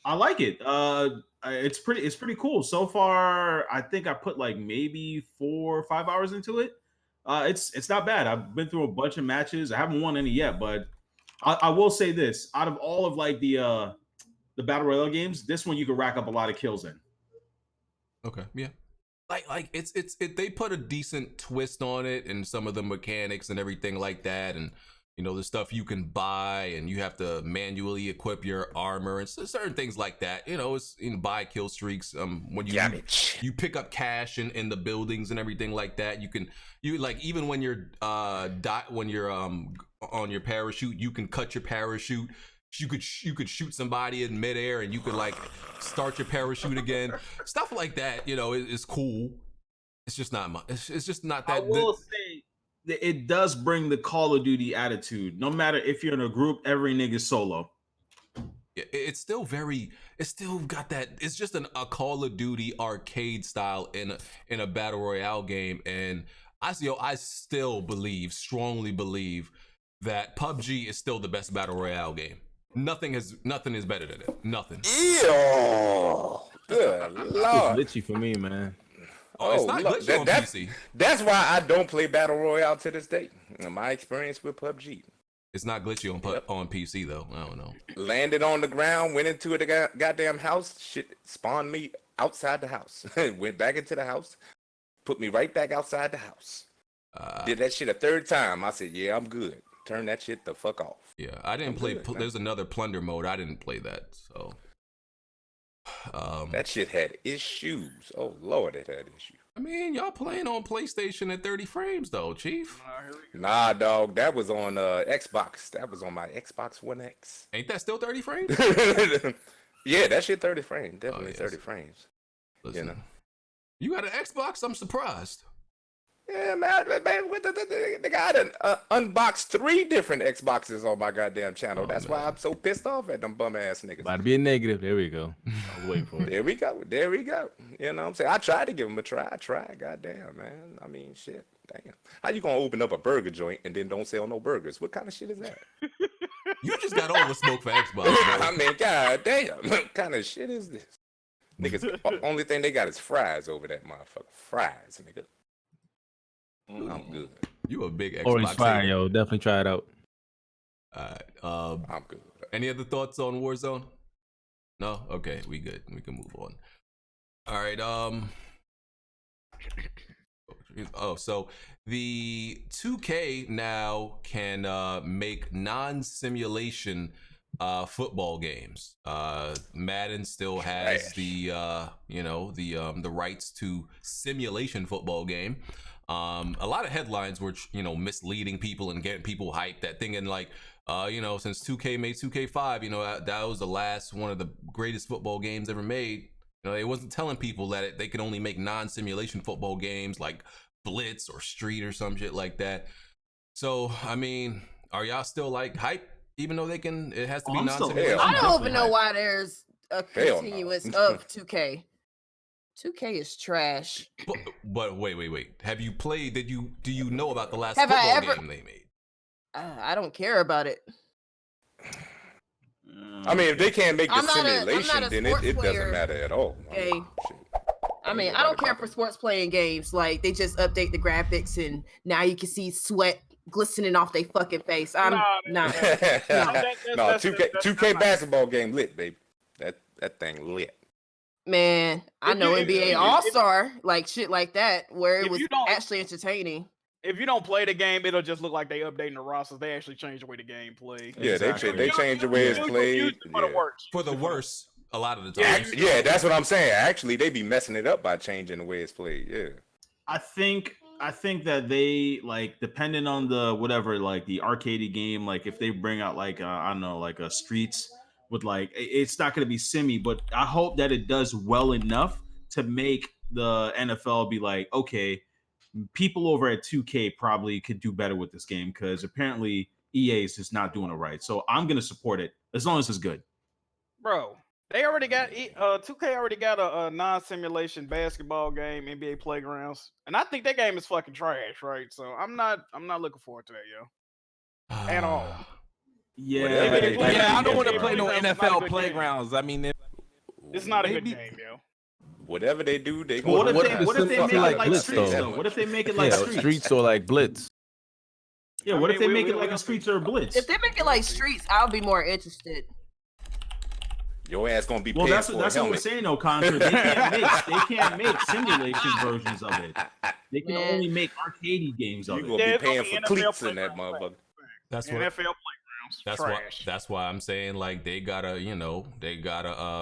B: I like it. It's pretty cool. So far, I think I put like maybe 4 or 5 hours into it. It's not bad. I've been through a bunch of matches. I haven't won any yet, but I will say this: out of all of like the battle royale games, this one you can rack up a lot of kills in.
A: Okay, yeah. Like it's they put a decent twist on it and some of the mechanics and everything like that, and you know the stuff you can buy and you have to manually equip your armor and certain things like that. You know, it's buy kill streaks. When you pick up cash in the buildings and everything like that, you like even when you're on your parachute, you can cut your parachute. You could shoot somebody in midair and you could like start your parachute again. Stuff like that, you know, is cool. It's just not much. It's just not that.
B: I will say that it does bring the Call of Duty attitude. No matter if you're in a group, every nigga's solo.
A: It's still got that. It's just a Call of Duty arcade style in a battle royale game, and I still strongly believe that PUBG is still the best battle royale game. Nothing is better than it. Nothing.
C: Ew. Good lord.
I: It's glitchy for me, man.
A: Oh, it's not glitchy on PC.
C: That's why I don't play battle royale to this day. My experience with PUBG.
A: It's not glitchy on PC though. I don't know.
C: Landed on the ground, went into the goddamn house. Shit spawned me outside the house. Went back into the house, put me right back outside the house. Did that shit a 3rd time. I said, yeah, I'm good. Turn that shit the fuck off.
A: Yeah, I didn't play. There's another plunder mode. I didn't play that. So
C: that shit had issues. Oh Lord, it had issues.
A: I mean, y'all playing on PlayStation at 30 frames though, Chief.
C: Nah, dog, that was on Xbox. That was on my Xbox One X.
A: Ain't that still 30 frames?
C: Yeah, that shit 30 frames. Definitely 30 frames.
A: Listen, you know, you got an Xbox? I'm surprised.
C: Yeah, man, the guy done unboxed 3 different Xboxes on my goddamn channel. That's why I'm so pissed off at them bum ass niggas.
I: About to be a negative. There we go. I was waiting for it.
C: There we go. You know what I'm saying? I tried to give him a try. Goddamn, man. I mean, shit. Damn. How you gonna open up a burger joint and then don't sell no burgers? What kind of shit is that?
A: You just got all the smoke for Xbox.
C: I mean, goddamn. What kind of shit is this? Niggas, only thing they got is fries over that motherfucker. Fries, nigga. I'm good.
A: You a big Xbox.
I: Orange fire, yo. Definitely try it out.
C: I'm good.
A: Any other thoughts on Warzone? No? Okay, we good. We can move on. All right. So the 2K now can make non-simulation football games. Madden still has the rights to simulation football game. A lot of headlines were, misleading people and getting people hyped. That thing, and since 2K made 2K5, that was the last one of the greatest football games ever made. They wasn't telling people that they could only make non-simulation football games like Blitz or Street or some shit like that. So, I mean, are y'all still like hype, even though it has to be non-simulation?
H: I don't even know why there's a continuous of 2K. 2K is trash.
A: But wait. Have you played? Do you know about the last
H: Have I
A: football
H: ever-
A: game they made?
H: I don't care about it.
C: I mean, if they can't make the
H: I'm not a
C: simulation, then
H: sports
C: it
H: player.
C: doesn't matter at all.
H: Okay.
C: Shit.
H: I mean, I don't care for sports playing games. Like they just update the graphics and now you can see sweat glistening off their fucking face. I'm not.
C: No, 2K basketball game lit, baby. That thing lit.
H: Man, I know NBA All-Star, like shit like that, where it
D: If
H: was
D: you don't-
H: actually entertaining.
D: If you don't play the game, it'll just look like they updating the rosters. They actually change the way the game plays.
C: Yeah,
B: Exactly.
C: they change the way it's played.
D: For the worse.
A: For the worse, a lot of the time.
C: Yeah, that's what I'm saying. Actually, they be messing it up by changing the way it's played. Yeah.
B: I think that they like depending on the whatever like the arcade game, like if they bring out like I don't know, like a Streets with like it's not going to be simmy, but I hope that it does well enough to make the NFL be like, okay, people over at 2K probably could do better with this game because apparently EA is just not doing it right. So I'm going to support it as long as it's good.
D: Bro, they already got 2K already got a non-simulation basketball game, NBA Playgrounds, and I think that game is fucking trash, right? So I'm not looking forward to that, yo, at all.
F: Yeah, I don't want to play no
D: Playgrounds is not a
F: NFL
D: good
F: playgrounds. I mean,
D: It's not a good
F: Maybe-
D: game, yo.
C: Whatever they do, they
B: What if
C: gonna
B: they make it
I: like
B: like
I: Blitz,
B: Streets
I: though.
B: though? What if they make it like Streets?
I: Streets or like Blitz.
B: Yeah,
D: I
B: what if
D: mean,
B: they make
D: we
B: it like a Streets or a Blitz?
H: If they make it like Streets, I'll be more interested.
C: Your ass gonna be
B: Well,
C: paid
B: that's
C: for
B: what we're
C: helmet.
B: saying, though, Contra. They can't make simulation versions of it. They can
H: Man.
B: only make arcade games of
C: You
B: it.
C: gonna
D: Yeah,
C: be
D: it's gonna
C: paying
D: be
C: for
D: NFL
C: cleats in that
D: playground.
C: motherfucker.
A: That's what.
D: NFL Playgrounds, trash.
A: That's why I'm saying like they gotta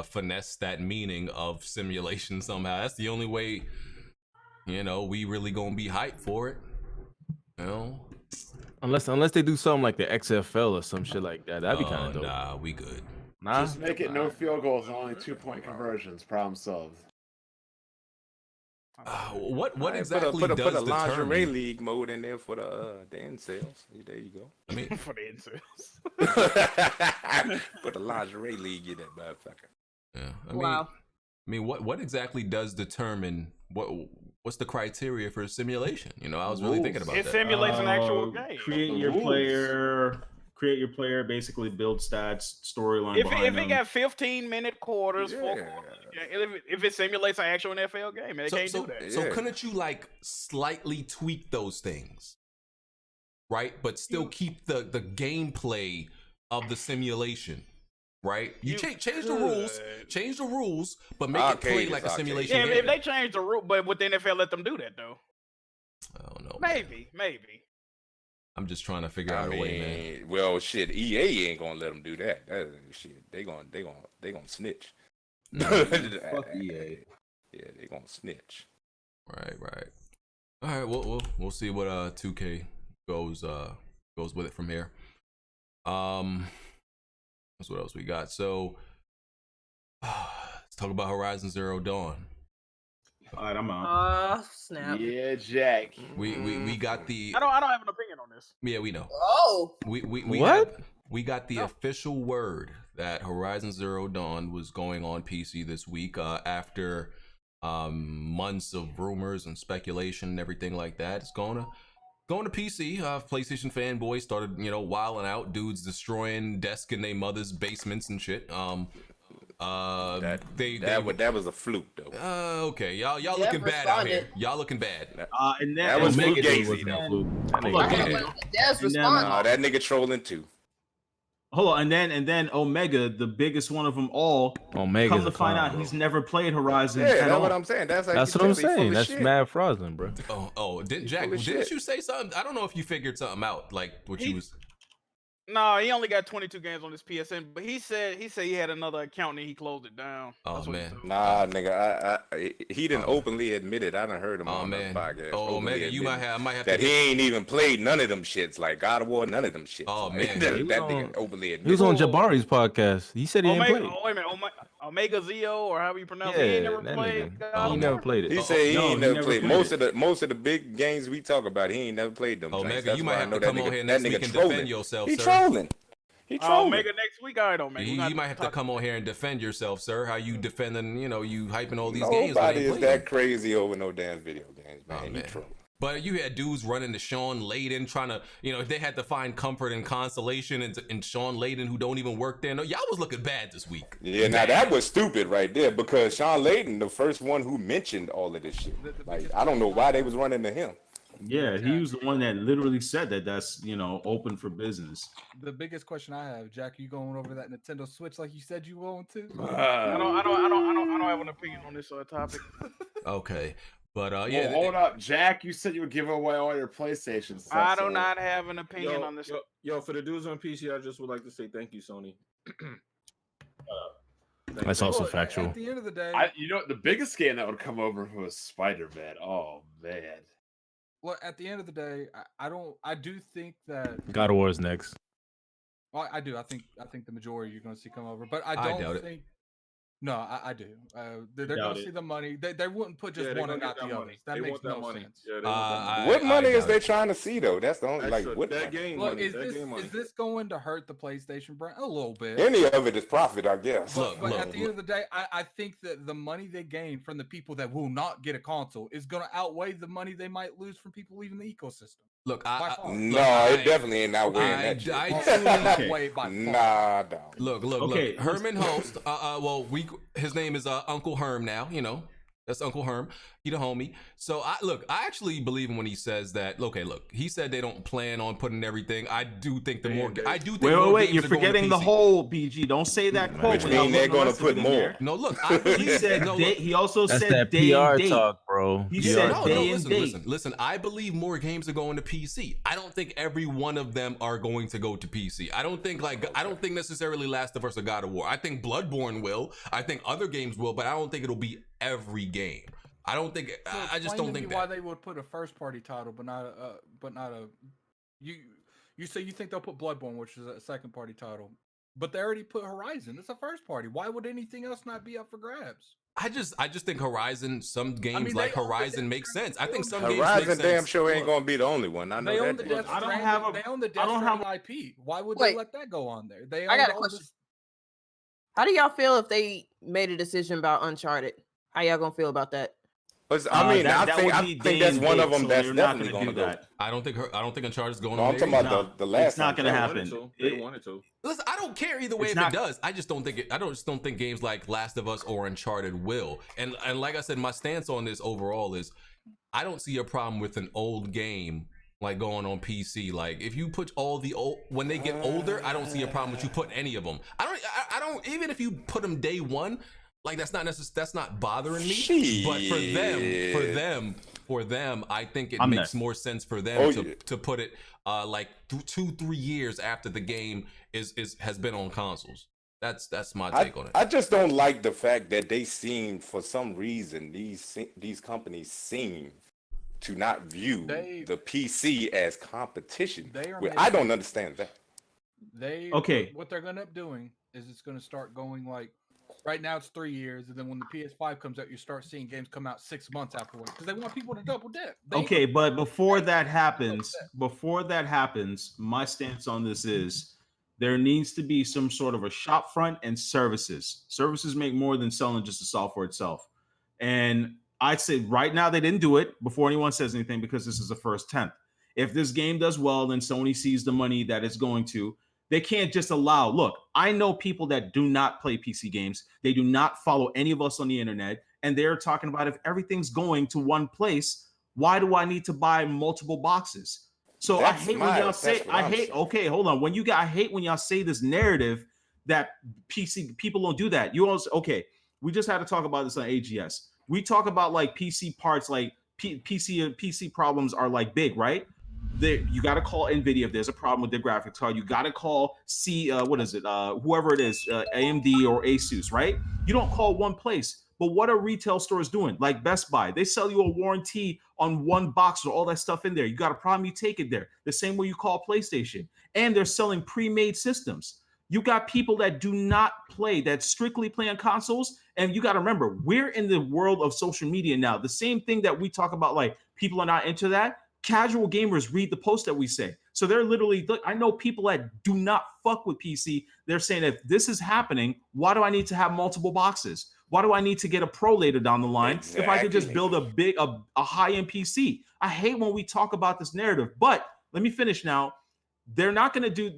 A: finesse that meaning of simulation somehow. That's the only way. We really gonna be hyped for it.
I: Unless they do something like the XFL or some shit like that. That'd be kind of dope.
A: Nah, we good.
I: Nah?
G: Just make it no field goals and only 2-point conversions. Problem solved.
A: What exactly
C: put a
A: does
C: lingerie
A: determine?
C: league mode in there for the incels. There you go.
A: I mean,
D: For the incels.
C: Put a lingerie league in that motherfucker.
A: yeah.
H: Wow.
A: I mean, what exactly does determine what's the criteria for simulation? I was really thinking about
D: It
A: that.
D: simulates an actual game.
B: Create your player, basically build stats, storyline
D: If
B: behind
D: it
B: them.
D: got 15-minute quarters,
C: Yeah.
D: 4 quarters, if it simulates an actual NFL game, they can't do that.
A: So
C: Yeah.
A: couldn't you like slightly tweak those things, right? But still keep the gameplay of the simulation, right? You change the rules, but make it play
C: Arcade
A: like
C: is
A: a
C: arcade.
A: simulation
D: Yeah,
A: game.
D: if they change the rule, but would the NFL let them do that though?
A: I don't know. man.
D: Maybe.
A: I'm just trying to figure
C: I
A: out a way, man.
C: mean, well, shit, EA ain't gonna let them do that. Shit, they gonna snitch.
B: Fuck EA.
C: Yeah, they gonna snitch.
A: Right. All right, we'll see what 2K goes with it from here. That's what else we got. So let's talk about Horizon Zero Dawn.
B: All right, I'm out.
H: Snap.
G: Yeah, Jack.
A: We got the
D: I don't have an opinion on this.
A: yeah, we know.
H: Oh.
A: We
I: What?
A: we got the official word that Horizon Zero Dawn was going on PC this week after months of rumors and speculation and everything like that. It's going to PC. PlayStation fanboys started, wilding out, dudes destroying desks in their mother's basements and shit.
C: That was a fluke though.
A: Okay, y'all
H: Yeah,
A: looking bad out here.
H: responded.
A: Y'all looking bad.
B: And
C: That was
B: Omega Day
C: fugazi,
B: was
C: though.
B: a fluke.
I: That nigga-
B: Hold on,
H: I
C: Yeah.
H: got like Dev's
B: And then,
H: response.
C: That nigga trolling too.
B: Hold on, and then Omega, the biggest one of them all,
I: Omega's
B: come
I: a
B: to find
I: clown,
B: out
I: bro.
B: he's never played Horizon.
C: Yeah,
B: at
C: that's
B: all.
C: what I'm saying. That's
I: That's what I'm saying. That's mad fraudulent, bro.
A: Jack,
C: full of
A: didn't
C: shit.
A: you say something? I don't know if you figured something out, like what you was.
D: No, he only got 22 games on his PSN, but he said he had another account and he closed it down.
A: Oh,
D: That's what he
A: man.
D: told me.
C: Nah, nigga, he didn't openly admit it. I done heard him
A: Oh
C: on
A: man.
C: the podcast.
A: Oh,
C: openly
A: Omega, you
C: admitting
A: might have
C: that
A: to.
C: he ain't even played none of them shits, like God of War, none of them shits.
A: Oh,
C: Like,
A: man.
C: that,
I: He was
C: that
I: on-
C: nigga openly admitted.
I: He was on Jabari's podcast. He said he didn't
D: Omega,
I: play.
D: oh, wait a minute, Omega Zio or however you pronounce
I: Yeah,
D: it. He ain't never
I: that
D: played.
I: nigga.
D: God
I: He
D: of
I: never
D: War?
I: played it.
C: He said he
B: no,
C: ain't
B: he
C: never
B: never
C: played
B: played
C: most of the big games we talk about. He ain't never played them.
A: Oh,
C: joints.
A: Omega,
C: That's
A: you
C: why
A: might
C: I
A: have
C: know
A: to come
C: that
A: on
C: nigga-
A: here
C: that
A: next week
C: nigga
A: and
C: trolling.
A: defend yourself,
C: He
A: sir.
C: trolling. He trolling.
D: Omega next week, all right, Omega.
A: You might have to come on here and defend yourself, sir. How you defending? You hyping all these games.
C: Nobody is that crazy over no damn video games, man.
A: Oh,
C: He trolling.
A: But you had dudes running to Sean Layden trying to, they had to find comfort and consolation in Sean Layden who don't even work there. No, y'all was looking bad this week.
C: Yeah, now that was stupid right there because Sean Layden, the first one who mentioned all of this shit. Like, I don't know why they was running to him.
B: Yeah, he was the one that literally said that's open for business.
J: The biggest question I have, Jack, you going over that Nintendo Switch like you said you want to?
D: I don't have an opinion on this topic.
A: Okay. But
G: well, hold up, Jack. You said you would give away all your PlayStation stuff.
D: I do not have an opinion on this.
E: Yo, for the dudes on PC, I just would like to say thank you, Sony.
I: That's also factual.
J: At the end of the day,
G: the biggest game that would come over was Spider-Man. Oh man.
J: Well, at the end of the day, I do think that
I: God of War is next.
J: Well, I do. I think the majority you're going to see come over, but I don't think. No, I do. They're going to see the money. They wouldn't put just one and not the others. That makes no sense.
C: Yeah, what money is they trying to see though? That's the only what
E: that game
J: Look,
E: money.
J: Is this going to hurt the PlayStation brand a little bit?
C: Any of it is profit, I guess.
J: But at the end of the day, I think that the money they gain from the people that will not get a console is going to outweigh the money they might lose from people leaving the ecosystem.
A: Look,
C: it definitely ain't outweighing that shit.
A: I truly
J: way by
C: nah,
A: Look. Herman Host. His name is Uncle Herm now. That's Uncle Herm. He the homie. So I actually believe him when he says that. Okay, look, he said they don't plan on putting everything. I do think
B: Wait, you're forgetting the whole BG. Don't say that quote.
C: Which means they're going to put more.
A: No, look,
B: he said he also
I: That's
B: said
I: that
B: day
I: PR
B: and date.
I: talk, bro.
B: He said day and date.
A: Listen. I believe more games are going to PC. I don't think every one of them are going to go to PC. I don't think necessarily Last of Us or God of War. I think Bloodborne will. I think other games will, but I don't think it'll be every game. I don't think.
J: So
A: I just don't think
J: why they would put a first-party title, but not a. You say you think they'll put Bloodborne, which is a second-party title, but they already put Horizon. It's a first-party. Why would anything else not be up for grabs?
A: I just think Horizon. Some games like Horizon make sense. I think some games
C: Horizon
A: make sense.
C: damn sure ain't gonna be the only one. I know
J: they
C: that.
J: own the Death Stranding. They own the Death Stranding IP. Why would they let that go on there?
H: I got a question. How do y'all feel if they made a decision about Uncharted? How y'all gonna feel about that?
C: I think that's one of them that's definitely going to go.
A: I don't think Uncharted is going.
C: No, I'm talking about the last.
B: It's not going to happen.
E: They wanted to.
A: Listen, I don't care either way if it does. I just don't think it. I just don't think games like Last of Us or Uncharted will. And like I said, my stance on this overall is, I don't see a problem with an old game like going on PC. Like if you put all the old, when they get older, I don't see a problem with you putting any of them. I don't even if you put them day one. Like that's not bothering me. But for them, I think it makes more sense for them to put it like 2-3 years after the game has been on consoles. That's my take on it.
C: I just don't like the fact that they seem, for some reason, these companies seem to not view the PC as competition. I don't understand that.
J: What they're gonna end up doing is it's gonna start going like. Right now it's 3 years, and then when the PS5 comes out, you start seeing games come out 6 months afterwards because they want people to double dip.
B: But before that happens, my stance on this is there needs to be some sort of a shop front and services. Services make more than selling just the software itself. And I'd say right now they didn't do it before anyone says anything because this is the first 10th. If this game does well, then Sony sees the money that it's going to. They can't just allow. Look, I know people that do not play PC games. They do not follow any of us on the internet. And they're talking about if everything's going to one place, why do I need to buy multiple boxes? So I hate when y'all say, hold on. I hate when y'all say this narrative that PC people don't do that. You also, we just had to talk about this on AGS. We talk about like PC parts, like PC problems are like big, right? You got to call NVIDIA if there's a problem with the graphics card. You got to call whoever it is, AMD or Asus, right? You don't call one place. But what are retail stores doing? Like Best Buy, they sell you a warranty on one box with all that stuff in there. You got a problem, you take it there. The same way you call PlayStation. And they're selling pre-made systems. You got people that do not play, that strictly play on consoles. And you got to remember, we're in the world of social media now. The same thing that we talk about, like people are not into that. Casual gamers read the post that we say. So they're literally, look, I know people that do not fuck with PC. They're saying, if this is happening, why do I need to have multiple boxes? Why do I need to get a Pro later down the line if I could just build a high-end PC? I hate when we talk about this narrative, but let me finish now. They're not going to do,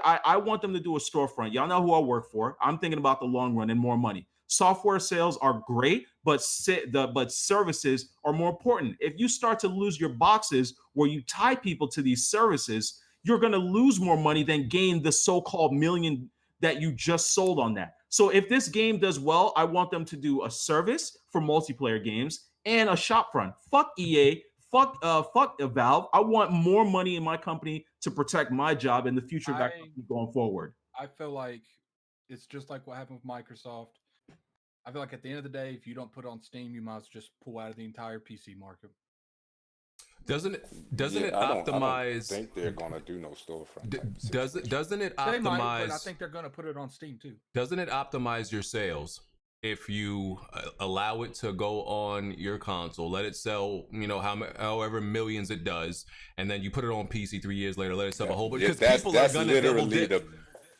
B: I want them to do a storefront. Y'all know who I work for. I'm thinking about the long run and more money. Software sales are great, but services are more important. If you start to lose your boxes where you tie people to these services, you're going to lose more money than gain the so-called million that you just sold on that. So if this game does well, I want them to do a service for multiplayer games and a shop front. Fuck EA. Fuck Valve. I want more money in my company to protect my job and the future of that company going forward.
J: I feel like it's just like what happened with Microsoft. I feel like at the end of the day, if you don't put it on Steam, you might as well just pull out of the entire PC market.
A: Doesn't it optimize?
C: I don't think they're gonna do no storefront.
A: Doesn't it optimize?
J: They might, but I think they're gonna put it on Steam too.
A: Doesn't it optimize your sales if you allow it to go on your console, let it sell, however millions it does, and then you put it on PC 3 years later, let it sell a whole bunch? Because people are gonna double dip.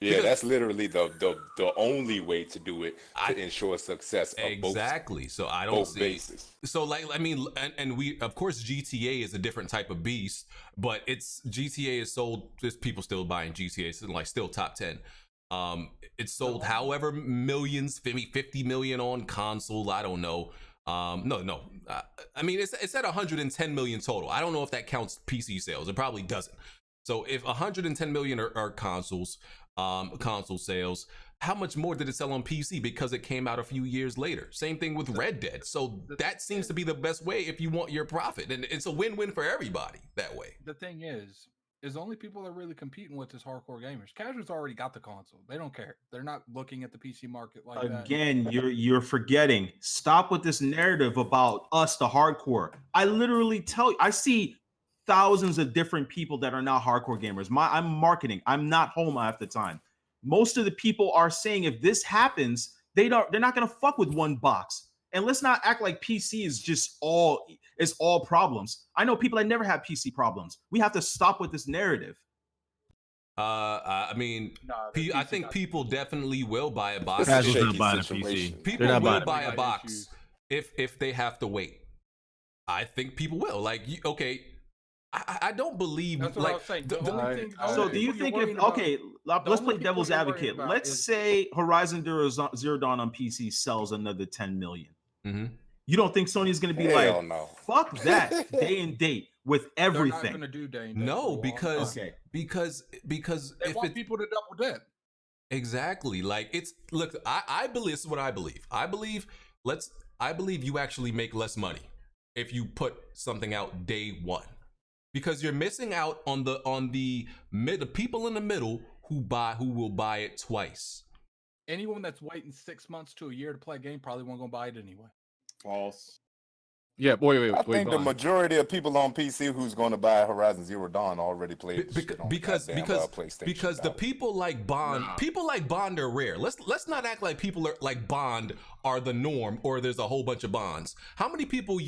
C: That's literally the only way to do it to ensure success of
A: exactly. So I don't see
C: bases.
A: So and we, of course, GTA is a different type of beast, but GTA is sold. There's people still buying GTA. It's like still top 10. It's sold however millions, 50 million on console. I don't know. No. I mean, it's at 110 million total. I don't know if that counts PC sales. It probably doesn't. So if 110 million are consoles, console sales, how much more did it sell on PC because it came out a few years later? Same thing with Red Dead. So that seems to be the best way if you want your profit, and it's a win-win for everybody that way.
J: The thing is the only people that are really competing with is hardcore gamers. Casuals already got the console. They don't care. They're not looking at the PC market like that.
B: Again, you're forgetting. Stop with this narrative about us, the hardcore. I literally tell you, I see thousands of different people that are not hardcore gamers. I'm marketing. I'm not home half the time. Most of the people are saying if this happens, they're not going to fuck with one box. And let's not act like PC is just all problems. I know people that never have PC problems. We have to stop with this narrative.
A: I mean, I think people definitely will buy a box.
I: Casuals not buying a PC.
A: People will buy a box if they have to wait. I think people will. Like, okay, I don't believe.
J: That's what I was saying.
B: So do you think let's play devil's advocate. Let's say Horizon Zero Dawn on PC sells another 10 million.
A: Mm-hmm.
B: You don't think Sony's going to be fuck that day and date with everything?
J: They're not going to do day and date.
A: No, because
J: they
A: if
J: people to double dip.
A: Exactly. Like I believe, this is what I believe. I believe you actually make less money if you put something out day one. Because you're missing out on the people in the middle who will buy it twice.
J: Anyone that's waiting 6 months to a year to play a game probably won't go buy it anyway.
F: False.
G: Yeah, wait.
C: I think the majority of people on PC who's going to buy Horizon Zero Dawn already played
A: because the people like Bond, people like Bond are rare. Let's not act like people like Bond are the norm or there's a whole bunch of Bonds. How many people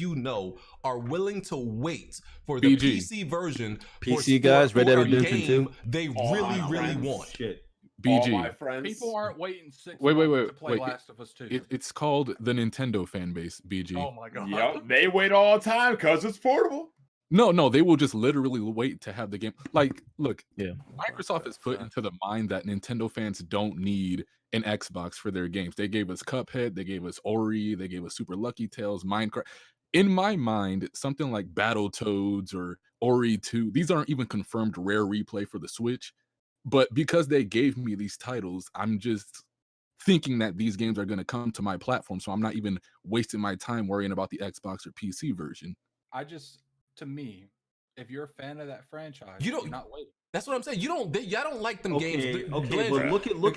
A: are willing to wait for the PC version?
I: PC guys, Red Dead Redemption 2.
A: They really want.
B: Shit.
G: BG.
F: All my friends.
J: People aren't waiting 6 months to play Last of Us 2.
G: It's called the Nintendo fan base, BG.
J: Oh my god.
F: Yep, they wait all the time because it's portable.
G: No, they will just literally wait to have the game. Like, look,
I: yeah,
G: Microsoft has put into the mind that Nintendo fans don't need an Xbox for their games. They gave us Cuphead, they gave us Ori, they gave us Super Lucky Tales, Minecraft. In my mind, something like Battletoads or Ori 2, these aren't even confirmed rare replay for the Switch. But because they gave me these titles, I'm just thinking that these games are going to come to my platform. So I'm not even wasting my time worrying about the Xbox or PC version.
J: To me, if you're a fan of that franchise,
A: you're
J: not waiting.
A: That's what I'm saying. Y'all don't like them games.
B: Okay, but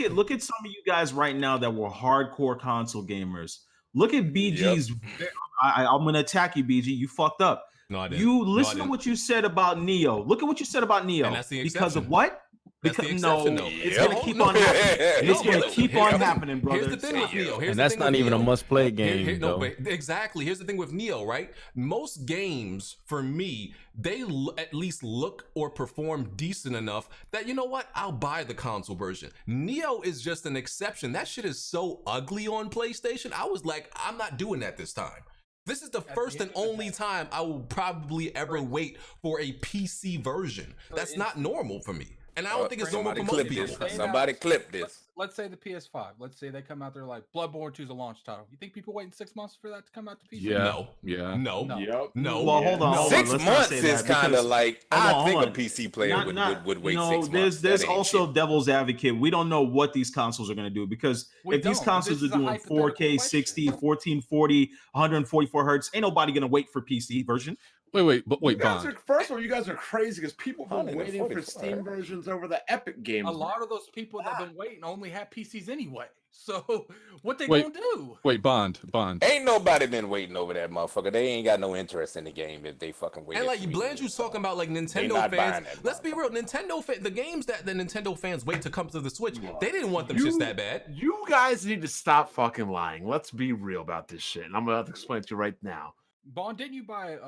B: look at some of you guys right now that were hardcore console gamers. Look at BG's. Yep. I'm gonna attack you, BG. You fucked up.
A: No, I didn't.
B: You listen to what you said about Nioh. Look at what you said about Nioh.
A: And that's the
B: because of what?
A: That's the
B: Because
A: exception,
B: no,
A: though.
B: it's gonna keep on happening. It's gonna keep on happening, brother.
A: Here's the thing with Nioh.
I: And that's not even a must-play game,
A: No,
I: though.
A: but exactly. Here's the thing with Nioh, right? Most games, for me, they at least look or perform decent enough that, you know what? I'll buy the console version. Nioh is just an exception. That shit is so ugly on PlayStation. I was like, I'm not doing that this time. This is the first and only time I will probably ever wait for a PC version. That's not normal for me. And I don't think it's normal for most people.
C: Somebody clip this.
J: Let's say the PS5. Let's say they come out there like Bloodborne 2 is a launch title. You think people waiting 6 months for that to come out to PC?
A: No.
G: Yeah.
A: No.
G: Yep.
A: No.
B: Well, hold on. Hold on.
C: 6
B: Let's not
C: months
B: say
C: is
B: that
C: kind of
B: because-
C: like
B: hold
C: I
B: on,
C: think
B: hold
C: a
B: on.
C: PC player would wait 6 months.
B: There's
C: That ain't
B: also
C: shit.
B: devil's advocate. We don't know what these consoles are going to do because
J: We
B: if these
J: don't.
B: consoles
J: This
B: are
J: is a
B: doing
J: hypothetical
B: 4K,
J: question.
B: 60, 1440, 144 hertz, ain't nobody going to wait for PC version.
K: Wait,
G: You guys first of all, you guys are crazy because people have been waiting for
C: 144.
G: Steam versions over the Epic games.
J: A lot of those people that have been waiting only have PCs anyway. So what they
K: Wait.
J: gonna do?
K: Wait, Bond.
C: Ain't nobody been waiting over that motherfucker. They ain't got no interest in the game if they fucking wait.
A: And like Blanchu's talking about like Nintendo
C: not
A: fans.
C: buying that
A: Let's be real, the games that the Nintendo fans wait to come to the Switch, they didn't want them shits that bad.
G: You guys need to stop fucking lying. Let's be real about this shit. And I'm about to explain it to you right now.
J: Bond, didn't you buy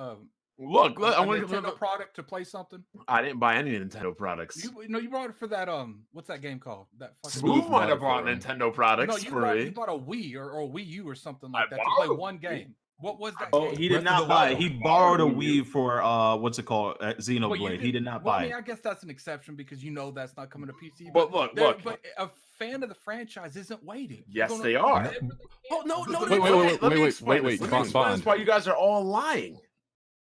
G: Look,
J: a
G: I'm gonna
J: Nintendo product to play something?
G: I didn't buy any Nintendo products.
J: You brought it for that what's that game called? That fucking
G: Smooth might have bought Nintendo products
J: No, you
G: for
J: bought,
G: me.
J: you bought a Wii or Wii U or something like that to
G: bought
J: play
G: a
J: one game. What was that?
B: Oh,
J: game?
B: he did not buy it. He borrowed a Wii for what's it called? Xenoblade. He did not
J: well,
B: buy
J: I mean,
B: it.
J: I guess that's an exception because you know that's not coming to PC.
G: But look.
J: But a fan of the franchise isn't waiting.
G: Yes, they are.
A: Oh no,
K: Wait,
G: Let me explain
K: Bond.
G: why you guys are all lying.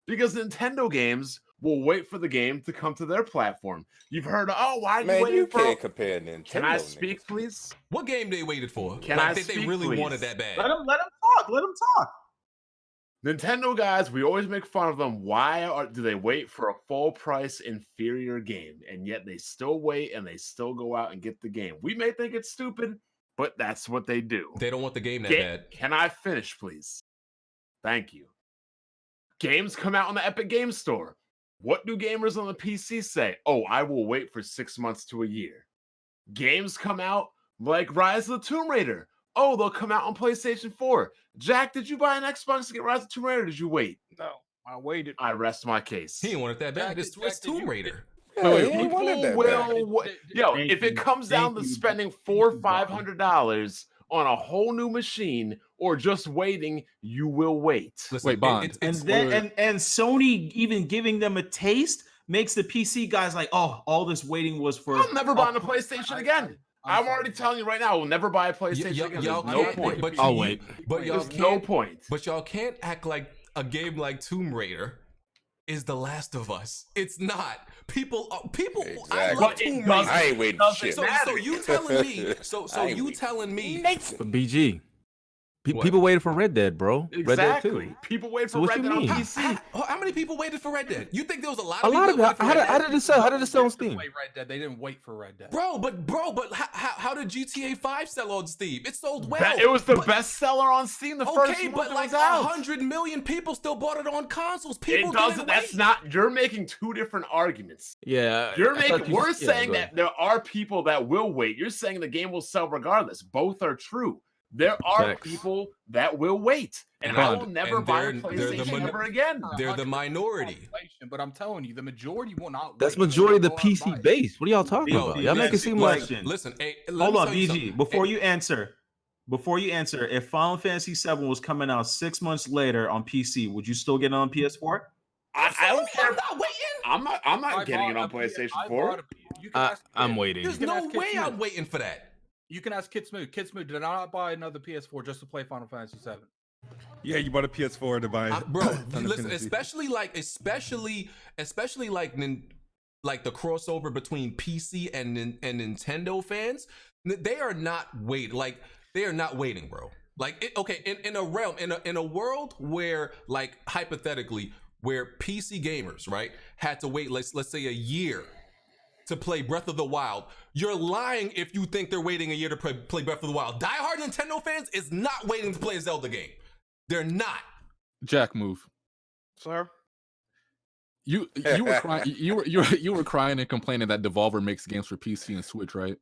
G: Because Nintendo games will wait for the game to come to their platform. You've heard, why are you
C: Man,
G: waiting
C: you
G: for?
C: can't compare Nintendo.
G: Can I
C: niggas.
G: speak, please?
A: What game they waited for?
G: Can
A: like,
G: I
A: they
G: speak,
A: really
G: please?
A: wanted that bad.
B: Let him talk. Let him talk.
G: Nintendo guys, we always make fun of them. Why do they wait for a full price inferior game? And yet they still wait and they still go out and get the game. We may think it's stupid, but that's what they do.
A: They don't want the game that bad.
G: Can I finish, please? Thank you. Games come out on the Epic Games Store. What do gamers on the PC say? Oh, I will wait for 6 months to a year. Games come out like Rise of the Tomb Raider. Oh, they'll come out on PlayStation 4. Jack, did you buy an Xbox to get Rise of the Tomb Raider? Or did you wait?
D: No, I waited.
G: I rest my case.
A: He didn't want it that bad. It's Tomb Raider.
G: People will. Yo, if it comes down to spending $400-500 on a whole new machine or just waiting, you will wait.
A: Listen,
K: Wait, Bond.
B: And Sony even giving them a taste makes the PC guys like, oh, all this waiting was for.
G: I'm never buying a PlayStation again. I'm already telling you right now, I will never buy a PlayStation again.
A: Y'all
G: There's no
A: can't-
G: point.
A: But
I: I'll wait.
A: But y'all
G: There's no
A: can't.
G: point.
A: But y'all can't act like a game like Tomb Raider is The Last of Us. It's not. People. I
C: Exactly.
A: love Tomb Raider.
C: I ain't waiting for shit.
A: So you telling me? So
C: I ain't
A: you
C: waiting.
A: telling me?
I: But BG,
A: What?
I: people waited for Red Dead, bro. Red Dead
G: Exactly.
I: 2.
G: People wait
I: So
G: for
I: what
G: Red
I: you
G: Dead on
I: mean?
G: PC.
A: How many people waited for Red Dead? You think there was a lot
I: A
A: of
I: lot
A: people
I: of
A: that waited for
I: how
A: Red
I: did, how
A: Dead?
I: did it sell? How did it sell on Steam?
J: Play Red Dead. They didn't wait for Red Dead.
A: Bro, but how did GTA 5 sell on Steam? It sold well.
G: It was the
A: but-
G: best seller on Steam the first
A: Okay,
G: month
A: but
G: it
A: like
G: was out.
A: 100 million people still bought it on consoles. People
G: It doesn't.
A: didn't
G: That's
A: wait.
G: not. You're making two different arguments.
I: Yeah,
G: You're
I: I thought
G: making.
I: you-
G: We're
I: yeah,
G: saying
I: go
G: that
I: ahead.
G: there are people that will wait. You're saying the game will sell regardless. Both are true. There are
I: Facts.
G: people that will wait, and I will never
A: and
G: buy a
A: they're the
G: PlayStation ever again.
A: They're the minority.
J: But I'm telling you, the majority will not.
I: That's
J: wait.
I: majority of the
J: They'll go out and buy
I: PC
J: it.
I: base. What are y'all talking
A: Yo,
I: about? Y'all make it seem like
B: question.
A: Listen, hey, let
B: Hold
A: me
B: on,
A: tell you
B: BG.
A: something.
B: Before
A: Hey,
B: you answer, if Final Fantasy VII was coming out 6 months later on PC, would you still get it on PS4?
G: I don't care.
A: I'm not waiting.
G: I'm not
J: I
G: getting it
J: bought
G: on
J: a
G: PlayStation
J: I
G: 4.
J: bought a- you can ask
I: I'm
J: Kid-
I: waiting.
A: There's
J: you can
A: no
J: ask Kid
A: way
J: Smooth.
A: I'm waiting for that.
J: You can ask Kid Smooth. Kid Smooth did not buy another PS4 just to play Final Fantasy VII.
K: Yeah, you bought a PS4 to buy.
A: Bro,
K: Final
A: listen,
K: Fantasy.
A: especially like the crossover between PC and Nintendo fans, they are not waiting. Like they are not waiting, bro. Like in a world where, like, hypothetically, where PC gamers, right, had to wait, let's say a year to play Breath of the Wild, you're lying if you think they're waiting a year to play Breath of the Wild. Die-hard Nintendo fans is not waiting to play a Zelda game. They're not.
K: Jack move.
D: Sir.
K: You were crying. You were crying and complaining that Devolver makes games for PC and Switch, right?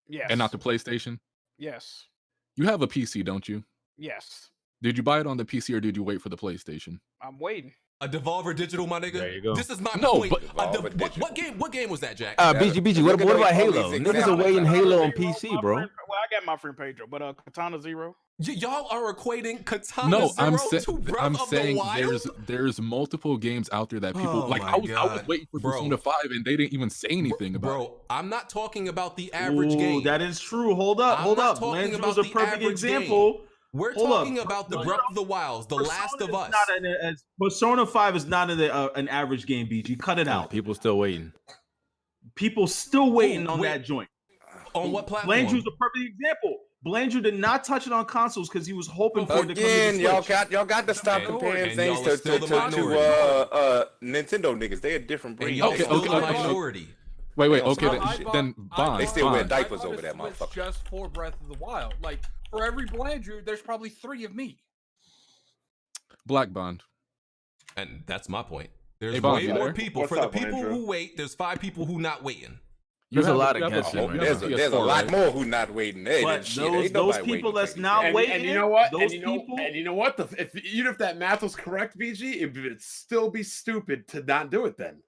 D: Yes.
K: And not the PlayStation.
D: Yes.
K: You have a PC, don't you?
D: Yes.
K: Did you buy it on the PC or did you wait for the PlayStation?
D: I'm waiting.
A: A Devolver Digital, my nigga.
I: There you go.
A: This is my
K: No,
A: point.
K: but-
A: What game was that, Jack?
I: BG, what about Halo? Niggas are waiting Halo on PC, bro.
D: Well, I got my friend Pedro, but Katana Zero.
A: Y'all are equating Katana
K: No,
A: Zero to Breath
K: I'm
A: of
K: saying
A: the Wild?
K: there's multiple games out there that people
A: Oh
K: like.
A: my
K: I was
A: God.
K: waiting for
A: Bro.
K: Persona 5 and they didn't even say anything about it.
A: Bro, I'm not talking about the average game.
B: That is true. Hold up.
A: I'm not talking
B: Landry
A: about
B: was a
A: the
B: perfect
A: average
B: example.
A: We're
B: Hold
A: talking
B: up.
A: about the Breath of the Wilds, The Last of Us.
B: Persona 5 is not an average game, BG. Cut it out.
I: People still waiting.
B: People still waiting on
A: Wait.
B: that joint.
A: On what platform?
B: Blandrew's a perfect example. Blandrew did not touch it on consoles because he was hoping for it to come to
C: Again,
B: the
C: y'all
B: Switch.
C: got to stop
A: And
C: comparing
A: y'all
C: things
A: are
C: to
A: still the minority.
C: Nintendo niggas. They a different
A: And
C: breed.
A: y'all
K: Okay,
A: still the
K: okay.
A: minority.
K: Wait,
C: They
K: okay,
C: on
K: then Bond.
C: They still wear
K: Bond.
C: diapers
J: I bought
C: over
J: a
C: that
J: Switch
C: motherfucker.
J: just for Breath of the Wild. Like for every Blandrew, there's probably 3 of me.
K: Black Bond.
A: And that's my point. There's
K: Hey, Bond,
A: way
K: you
A: more
K: there?
A: people.
E: What's
A: For the
E: up,
A: people
E: Andrew?
A: who wait, there's 5 people who not waiting.
I: There's a
K: have
I: lot
K: you
I: of
K: have
I: guessing.
K: you
I: right
K: have
I: now.
K: a
C: There's a
K: PS4,
C: lot
K: right?
C: more who not waiting. Hey,
B: But
C: shit,
B: those
C: ain't nobody
B: people
C: waiting
B: that's
C: for
B: not
C: anything.
B: waiting,
F: And you know what?
B: those
F: And you know,
B: people-
F: and you know what? Even if that math was correct, BG, it would still be stupid to not do it then.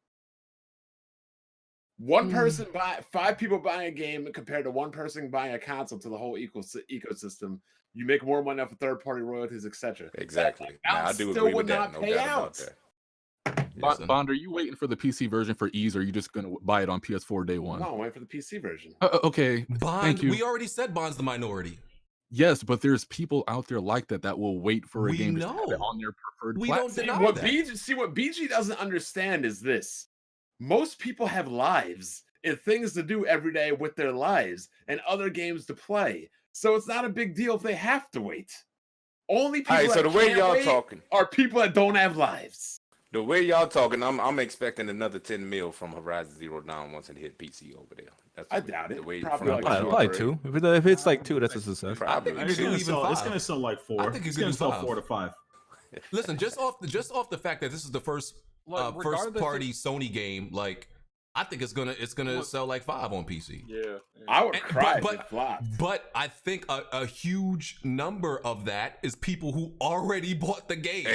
F: One person buy 5 people buying a game compared to one person buying a console to the whole ecosystem. You make more money off of third-party royalties, etc.
C: Exactly. Now, I do
F: still
C: agree
F: would
C: with that.
F: not
C: No
F: pay
C: doubt
F: out.
C: about that.
A: Listen.
K: Bond, are you waiting for the PC version for ease or are you just going to buy it on PS4 day one?
F: No, I'm waiting for the PC version.
K: Okay,
A: Bond,
K: thank you.
A: we already said Bond's the minority.
K: Yes, but there's people out there like that will wait for a
A: We
K: game to have it
A: know.
K: on their preferred
A: We
K: platform.
A: don't
F: See,
A: deny
F: what
A: that.
F: BG doesn't understand is this. Most people have lives and things to do every day with their lives and other games to play. So it's not a big deal if they have to wait. Only people
C: All right, so
F: that
C: the way
F: can't
C: y'all
F: wait
C: talking,
F: are people that don't have lives.
C: the way y'all talking, I'm expecting another 10 mil from Horizon Zero Dawn once it hit PC over there. That's
F: I
C: the-
F: doubt it.
C: the way-
F: Probably
C: from
F: like
C: the way
F: two.
C: y'all-
I: Probably 2. If it's like 2, that's a success.
C: Probably
A: I think
B: It's
A: you
B: gonna
A: even
B: sell. It's
A: 5.
B: gonna sell like 4.
A: I think
B: it's
A: you
B: gonna
A: could do
B: sell
A: 5.
B: 4 to 5.
A: Listen, just off the fact that this is the first
J: Like,
A: first
J: regardless
A: party Sony game, like I think it's gonna sell like 5 on PC.
E: Yeah.
F: I would
A: And-
F: cry
A: but-
F: if it flopped.
A: But I think a huge number of that is people who already bought the game.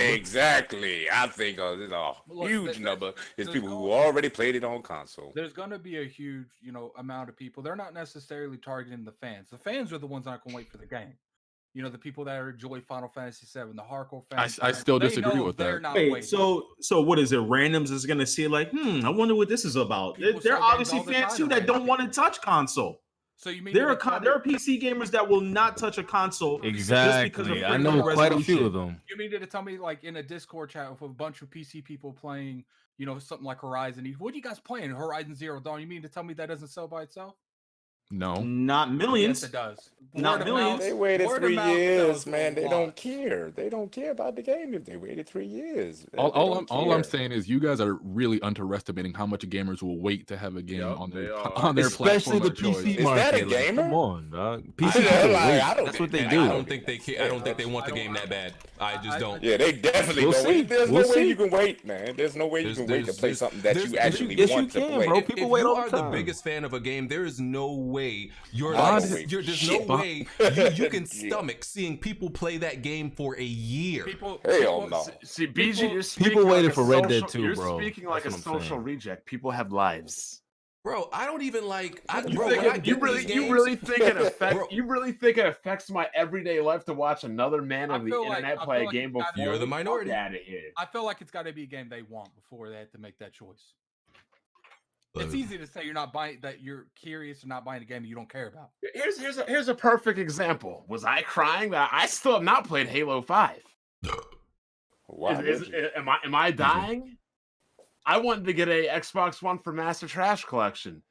C: Exactly. I think there's a
J: Look,
C: huge
J: there-
C: number is
J: there's
C: people who
J: no-
C: already played it on console.
J: There's going to be a huge, amount of people. They're not necessarily targeting the fans. The fans are the ones not going to wait for the game. The people that enjoy Final Fantasy VII, the hardcore fans.
K: I still
J: they
K: disagree
J: know
K: with
J: they're
K: that.
J: not
B: Wait,
J: waiting.
B: so what is it? Randoms is gonna see like, I wonder what this is about.
J: People
B: They're
J: sell games
B: obviously
J: all the
B: fans
J: time
B: too
J: to
B: that don't
J: random
B: want to
J: people.
B: touch console.
J: So you mean
B: There
J: to
B: are
J: tell me-
B: there are PC gamers that will not touch a console just because of
I: Exactly. I
B: frame
I: know
B: rate
I: quite a few
B: resolution.
I: of them.
J: You mean to tell me, like, in a Discord chat with a bunch of PC people playing, something like Horizon? What are you guys playing? Horizon Zero Dawn? You mean to tell me that doesn't sell by itself?
K: No.
B: Not millions.
J: Yes, it does.
B: Not
J: Word of
B: millions.
J: mouth-
C: They waited
J: word of
C: 3
J: mouth
C: years,
J: sells a
C: man. They
J: lot.
C: don't care. They don't care about the game if they waited 3 years. They
K: All
C: don't
K: I'm
C: care.
K: saying is you guys are really underestimating how much gamers will wait to have a game
E: Yep,
K: on
E: they
K: their
E: are.
K: on their
I: Especially
K: platform
I: the
K: of choice.
I: PC
C: Is
I: market.
C: that a
I: like,
C: gamer?
I: come on, dog.
C: I
I: PC
C: know,
I: people
C: like,
I: wait.
C: I don't
I: That's what they
A: And
I: do.
A: I don't think they care. I don't think they want the game that bad. I just don't.
C: Yeah, they definitely
I: We'll
C: don't.
I: see.
C: There's
I: We'll
C: no way
I: see.
C: you can wait, man. There's no way you
A: There's-
C: can wait to
A: there's-
C: play
A: there's-
C: something that
A: there's-
C: you actually
I: yes, you
C: want to
I: can,
C: play.
I: bro.
A: If
I: People wait
A: you
I: all the
A: are the
I: time.
A: biggest fan of a game, there is no way you're
C: Bond
A: like,
C: is-
A: there's no
C: shit.
A: way you can
C: Yeah.
A: stomach seeing people play that game for a year.
J: People,
C: Hell no.
F: See, BG, you're speaking
I: people waited
F: like a
I: for Red Dead
F: social-
I: 2,
F: You're
I: bro.
F: speaking like
I: That's
F: a
I: what I'm
F: social
I: saying.
F: reject. People have lives.
A: Bro, I don't even like.
F: You,
A: Bro,
F: think
A: when I
F: it-
A: get
F: you
A: these
F: really, you
A: games-
F: really think it affects?
A: Bro.
F: You really think it affects my everyday life to watch another man
J: I
F: on the
J: feel like-
F: internet
J: I
F: play
J: feel
F: a
J: like
F: game
J: it's gotta
F: before?
A: You're the
F: Fuck
A: minority.
F: Out of here.
J: I feel like it's got to be a game they want before they have to make that choice. It's
A: Listen.
J: easy to say you're not buying that you're curious or not buying a game you don't care about.
F: Here's a perfect example. Was I crying that I still have not played Halo 5?
C: Why would you?
F: Am I dying? I wanted to get a Xbox One for Master Trash Collection.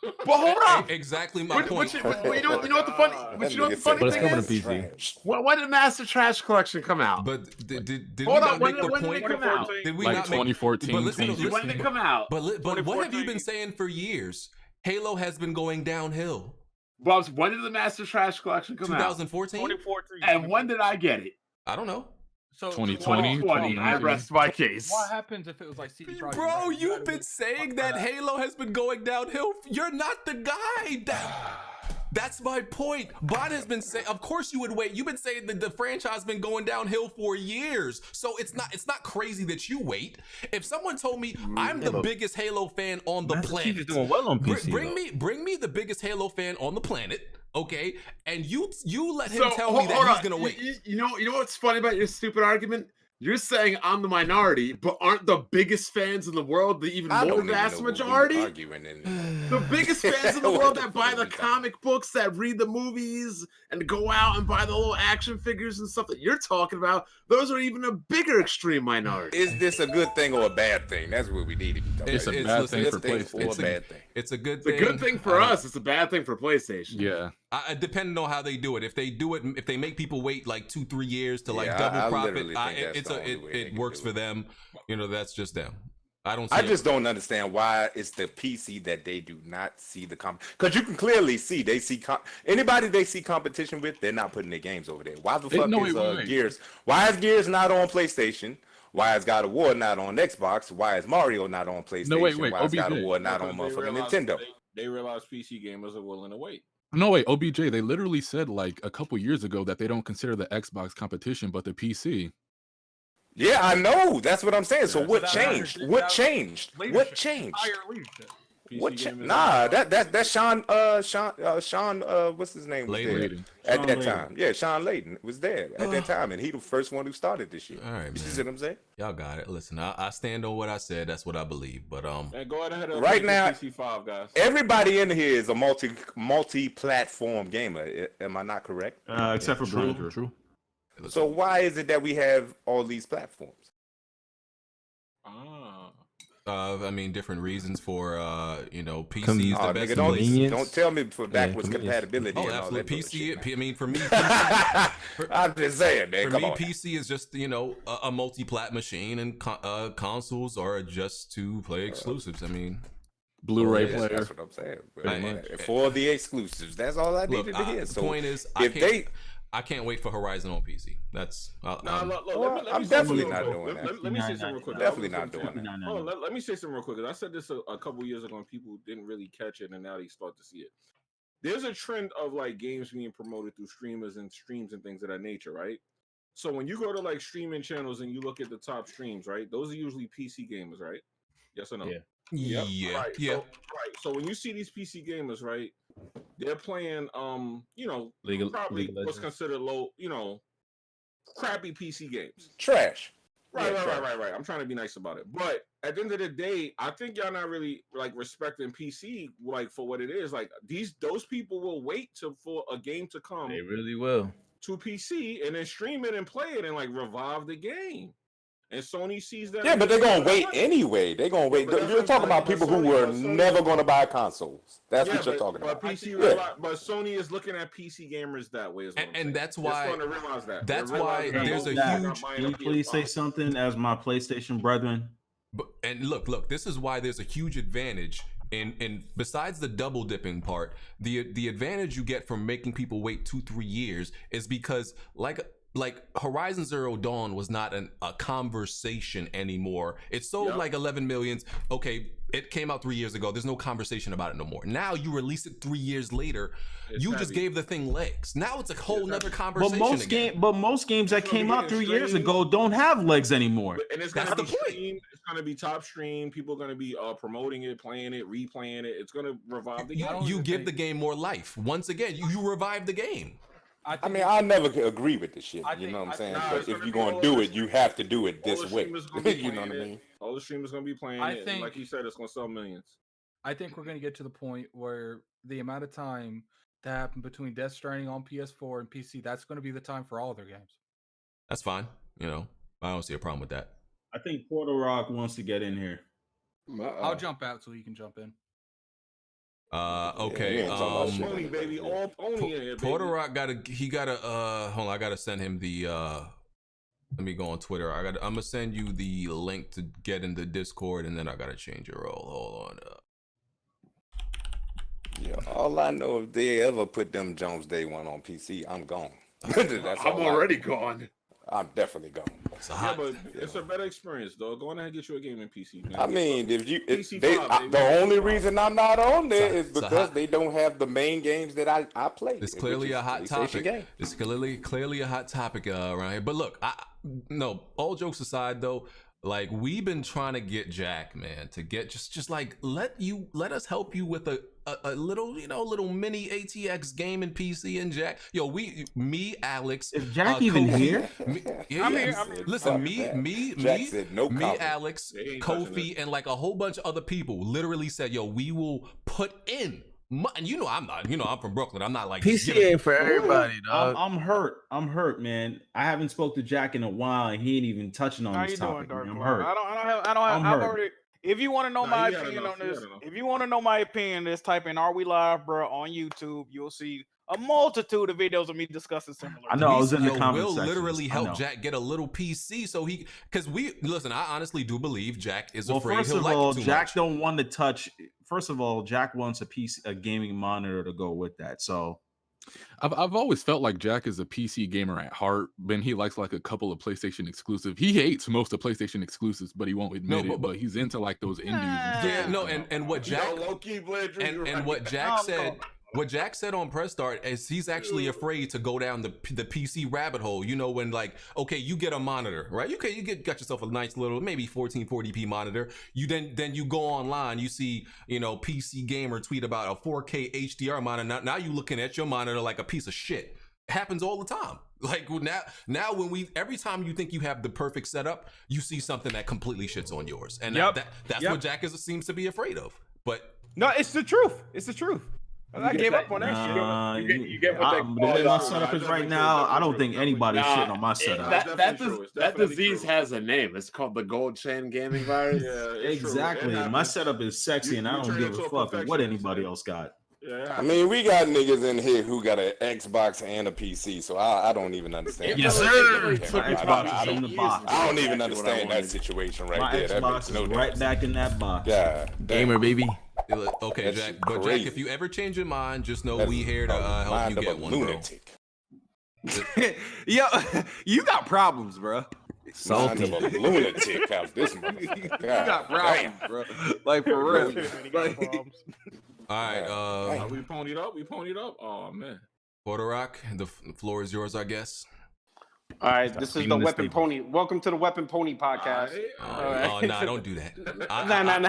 F: But hold up.
A: Exactly my
F: Which-
A: point.
F: which- you know what the funny?
C: That
F: You know what the
C: nigga
F: funny
C: said
I: But it's
F: thing
I: coming
F: is?
I: to PC.
C: Trash.
F: When did Master Trash Collection come out?
A: But did we
F: Hold
A: not
F: on, when
A: make the
F: did
A: point?
F: it come out?
A: Did we
K: Like
A: not make?
K: 2014,
A: But listen,
K: 2015.
F: When did it come out?
A: But what have you
D: 2014.
A: been saying for years? Halo has been going downhill.
F: Bubs, when did the Master Trash Collection come out?
A: 2014.
D: 2014.
F: And when did I get it?
A: I don't know.
J: So
K: 2020.
G: I rest my case.
J: What happens if it was like CD Projekt
A: Bro,
J: Red?
A: you've been saying that Halo has been going downhill. You're not the guy. That's my point. Bond has been saying, of course you would wait. You've been saying that the franchise has been going downhill for years. So it's not crazy that you wait. If someone told me I'm the biggest Halo fan on the planet,
I: doing well on PC.
A: bring me the biggest Halo fan on the planet, okay? And you let him tell me that he's gonna wait.
G: You know what's funny about your stupid argument? You're saying I'm the minority, but aren't the biggest fans in the world the even more vast majority? The biggest fans in the world that buy the comic books, that read the movies, and go out and buy the little action figures and stuff that you're talking about, those are even a bigger extreme minority.
C: Is this a good thing or a bad thing? That's what we need to be talking
K: It's
C: about.
K: a bad thing for PlayStation.
C: Or a bad thing.
A: It's a good
G: It's a
A: thing.
G: good thing for us. It's a bad thing for PlayStation.
K: Yeah.
A: Depending on how they do it. If they do it, if they make people wait like 2-3 years to like
C: Yeah,
A: double
C: I
A: profit,
C: literally think that's the only way they
A: it
C: can
A: works
C: do
A: for
C: it.
A: them. You know, that's just them. I
C: just don't understand why it's the PC that they do not see the because you can clearly see they see anybody they see competition with, they're not putting their games over there. Why the fuck is Gears? Why is Gears not on PlayStation? Why is God of War not on Xbox? Why is Mario not on PlayStation?
K: No, wait.
C: Why is God of
K: OBJ.
C: War not on motherfucking Nintendo?
E: They realize PC gamers are willing to wait.
K: No, wait, OBJ, they literally said like a couple years ago that they don't consider the Xbox competition, but the PC.
C: Yeah, I know. That's what I'm saying. So what
J: that
C: changed?
J: leadership-
C: What
J: that
C: changed? What
J: leadership,
C: changed?
J: Higher leadership.
C: What nah, that's Sean what's his name was there
K: Layden.
C: at
B: Sean
C: that
B: Layden.
C: time. Yeah, Sean Layden was there at that time, and he the first one who started this shit.
A: All right,
C: You see
A: man.
C: what I'm saying?
A: Y'all got it. Listen, I stand on what I said. That's what I believe. But
E: And go ahead and
C: Right now-
E: PC5 guys.
C: Everybody in here is a multi-platform gamer. Am I not correct?
B: Except for Brian.
K: True.
C: So why is it that we have all these platforms?
A: I mean, different reasons for PC
I: Con-
A: is the
C: Oh,
A: best.
C: nigga,
I: Convenience.
C: don't tell me for backwards
I: convenience.
C: compatibility.
A: Oh,
C: and all
A: absolutely.
C: that
A: PC.
C: bullshit,
A: I mean, for me,
C: man. I'm just saying, man.
A: for
C: Come
A: me,
C: on.
A: PC is just a multi-plat machine, and consoles are just to play exclusives. I mean,
K: Blu-ray
C: Yes,
K: player.
C: That's what I'm saying.
A: Right.
C: For the exclusives, that's all I needed to hear.
A: the
C: So
A: point is, I can't wait for Horizon on PC. That's
E: Nah,
C: I'm definitely not doing that.
E: Let me say something real quick.
C: Definitely not doing that.
E: Hold on, let me say something real quick. 'Cause I said this a couple years ago, and people didn't really catch it, and now they start to see it. There's a trend of like games being promoted through streamers and streams and things of that nature, right? So when you go to like streaming channels and you look at the top streams, right? Those are usually PC gamers, right? Yes or no?
F: Yeah.
A: yeah,
E: Right.
A: yeah.
E: So when you see these PC gamers, right, they're playing
F: League
E: probably
F: of
E: what's
F: Legends.
E: considered low, crappy PC games.
C: Trash.
E: Right.
C: Yeah,
E: I'm trying to be nice about it. But at the end of the day, I think y'all not really like respecting PC like for what it is. Like those people will wait for a game to come
F: They really will.
E: to PC and then stream it and play it and like revive the game. And Sony sees that.
C: Yeah, but they're gonna wait anyway. They're gonna wait.
E: But that's
C: You're
E: what
C: talking
E: I'm
C: about
E: saying.
C: people who
E: But
C: were
E: Sony-
C: never gonna buy consoles. That's what you're
E: but,
C: talking
E: but
C: about.
E: But Sony is looking at PC gamers that way as well.
A: And that's
E: They're
A: why.
E: starting to realize that.
A: That's
E: They're
A: why
E: realizing
A: there's
E: that
A: a
E: most people are
A: huge.
E: buying
B: Can
E: a
B: you please say
E: PS5.
B: something as my PlayStation brethren?
A: And look, this is why there's a huge advantage in besides the double dipping part, the advantage you get from making people wait 2-3 years is because like Horizon Zero Dawn was not a conversation anymore. It sold like 11 millions. Okay, it came out 3 years ago. There's no conversation about it no more. Now you release it 3 years later. You just gave the thing legs. Now it's a whole nother conversation.
B: But most games that came out 3 years ago don't have legs anymore.
E: And it's gonna be streamed. It's gonna be top stream. People are gonna be promoting it, playing it, replaying it. It's gonna revive the game.
A: You give the game more life. Once again, you revive the game.
C: I mean, I never agree with the shit. You know what I'm saying? But if you're gonna do it, you have to do it this way. You know what I mean?
E: All the streamers gonna be playing it. And like you said, it's gonna sell millions.
J: I think we're going to get to the point where the amount of time that happened between Death Stranding on PS4 and PC, that's going to be the time for all of their games.
A: That's fine. I don't see a problem with that.
B: I think Portal Rock wants to get in here.
J: I'll jump out so you can jump in.
A: Okay.
E: Pony, baby, all pony in here, baby.
A: Porter Rock hold on, I gotta send him the let me go on Twitter. I'm gonna send you the link to get in the Discord, and then I gotta change your role. Hold on.
C: Yeah, all I know, if they ever put them Jones Day one on PC, I'm gone. I'm
G: already gone.
C: I'm definitely gone.
E: Yeah, but it's a better experience, though. Go on ahead and get you a gaming PC. Man.
C: I mean, if you,
E: PC5,
C: the only reason I'm not on there is because they don't have the main games that I play.
A: It's clearly a hot topic. It's clearly a hot topic around here. But look, no, all jokes aside though, like we've been trying to get Jack, man, to get just like let us help you with a little, little mini ATX gaming PC and Jack. Yo, me, Alex.
B: Is Jack even
A: Kofi,
B: here?
D: I'm here.
A: Listen, me, Alex, Kofi,
B: it.
A: and like a whole bunch of other people literally said, yo, we will put in. And I'm not, I'm from Brooklyn. I'm not like
I: PC ain't for everybody, dog.
B: I'm hurt, man. I haven't spoke to Jack in a while, and he ain't even touching on
D: How
B: this
D: you
B: topic.
D: doing,
B: I'm
D: Dark
B: hurt.
D: I don't have. I've already. If you want to know my opinion on this, if you want to know my opinion, just type in "Are We Live, bro?" on YouTube. You'll see a multitude of videos of me discussing similar.
B: I know. I was in the comments
A: Will
B: section.
A: literally help Jack get a little PC so because listen. I honestly do believe Jack is afraid.
B: First
A: he'll
B: of
A: like
B: all,
A: it too
B: Jack
A: much.
B: don't want to touch. First of all, Jack wants a gaming monitor to go with that. So
K: I've always felt like Jack is a PC gamer at heart. Ben, he likes like a couple of PlayStation exclusive. He hates most of PlayStation exclusives, but he won't admit it. But he's into like those indies.
A: Yeah, no, and what Jack what Jack said. What Jack said on press start is he's actually afraid to go down the PC rabbit hole. When like, okay, you get a monitor, right? You got yourself a nice little maybe 1440p monitor. You then you go online, you see PC Gamer tweet about a 4K HDR monitor. Now you looking at your monitor like a piece of shit. It happens all the time. Like now when every time you think you have the perfect setup, you see something that completely shits on yours, and that's what Jack seems to be afraid of. But
F: no, it's the truth. It's the truth. I gave up on that shit.
B: You get what my setup is right now. I don't think anybody's shitting on my setup.
G: That disease has a name. It's called the gold chain gaming virus.
B: Yeah, exactly. My setup is sexy, and I don't give a fuck what anybody else got.
C: I mean, we got niggas in here who got an Xbox and a PC, so I don't even understand.
I: Yes, sir.
C: I don't even understand that situation right there.
B: My Xbox is right back in that box.
C: Yeah,
I: gamer baby.
A: Okay, Jack. But Jack, if you ever change your mind, just know we here to help you get one,
C: lunatic.
F: Yo, you got problems, bro.
C: Salty. Mind of a lunatic out this motherfucker.
F: You got problems, bro. Like for real.
A: All right.
E: We ponied up. Oh man.
A: Puerto Rock, the floor is yours, I guess.
L: All right, this is the Weapon Pony. Welcome to the Weapon Pony podcast.
A: Oh, no, don't do that.
L: No.
A: I'm not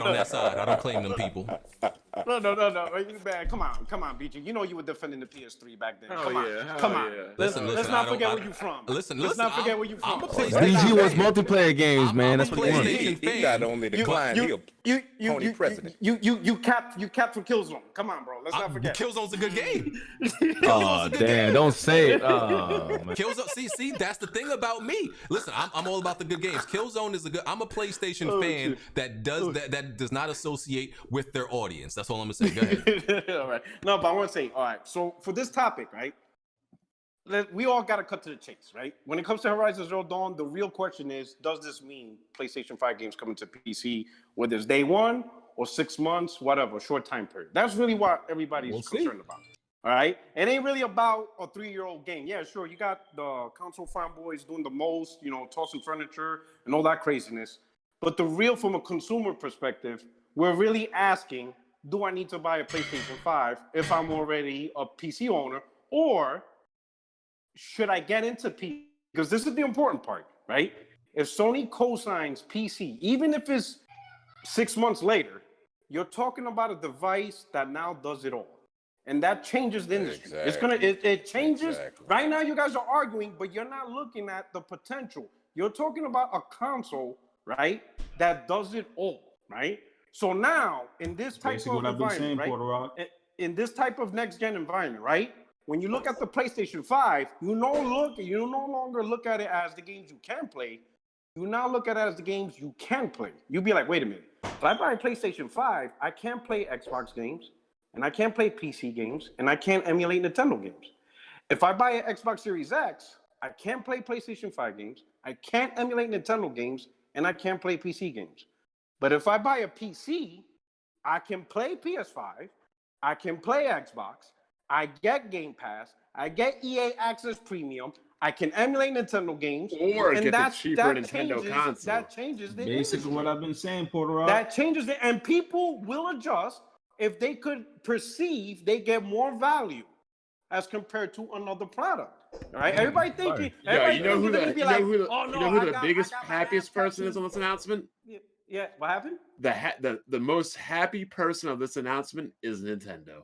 A: on that side. I don't claim them people.
L: No. You bad. Come on, BG. You know you were defending the PS3 back then. Come on.
A: Listen,
L: let's not forget where you from. Let's not forget where you from.
I: BG wants multiplayer games, man. That's what he wants.
C: He not only declined. Pony president.
L: You capped for Killzone. Come on, bro. Let's not forget.
A: Killzone's a good game.
I: Oh damn! Don't say it. Oh, man.
A: Killzone. See, that's the thing about me. Listen, I'm all about the good games. Killzone is a good. I'm a PlayStation fan that does not associate with their audience. That's all I'm gonna say. Go ahead.
L: All right. No, but I want to say, all right. So for this topic, right? We all got to cut to the chase, right? When it comes to Horizon Zero Dawn, the real question is, does this mean PlayStation 5 games coming to PC, whether it's day one or 6 months, whatever, short time period? That's really what everybody's concerned about. All right? It ain't really about a 3-year-old game. Yeah, sure, you got the console fanboys doing the most, tossing furniture and all that craziness. But from a consumer perspective, we're really asking, do I need to buy a PlayStation 5 if I'm already a PC owner, or should I get into PC? Because this is the important part, right? If Sony co-signs PC, even if it's 6 months later, you're talking about a device that now does it all. And that changes the industry. Exactly. It changes. Exactly. Right now, you guys are arguing, but you're not looking at the potential. You're talking about a console, right, that does it all, right? So now, in this type of environment, right? In this type of next-gen environment, right? When you look at the PlayStation 5, you no longer look at it as the games you can play. You now look at it as the games you can play. You'll be like, wait a minute. If I buy a PlayStation 5, I can't play Xbox games, and I can't play PC games, and I can't emulate Nintendo games. If I buy an Xbox Series X, I can't play PlayStation 5 games, I can't emulate Nintendo games, and I can't play PC games. But if I buy a PC, I can play PS5, I can play Xbox, I get Game Pass, I get EA Access Premium, I can emulate Nintendo games,
G: or
L: and
G: get the
L: that
G: cheaper Nintendo
L: changes,
G: console.
L: That changes the
B: Basically,
L: industry.
B: what I've been saying, Porter.
L: That changes it, and people will adjust if they could perceive they get more value as compared to another product. All right, everybody thinking.
G: Yeah, you know who the
L: the
G: biggest, happiest person is on this announcement?
L: Yeah, what happened?
G: The most happy person of this announcement is Nintendo.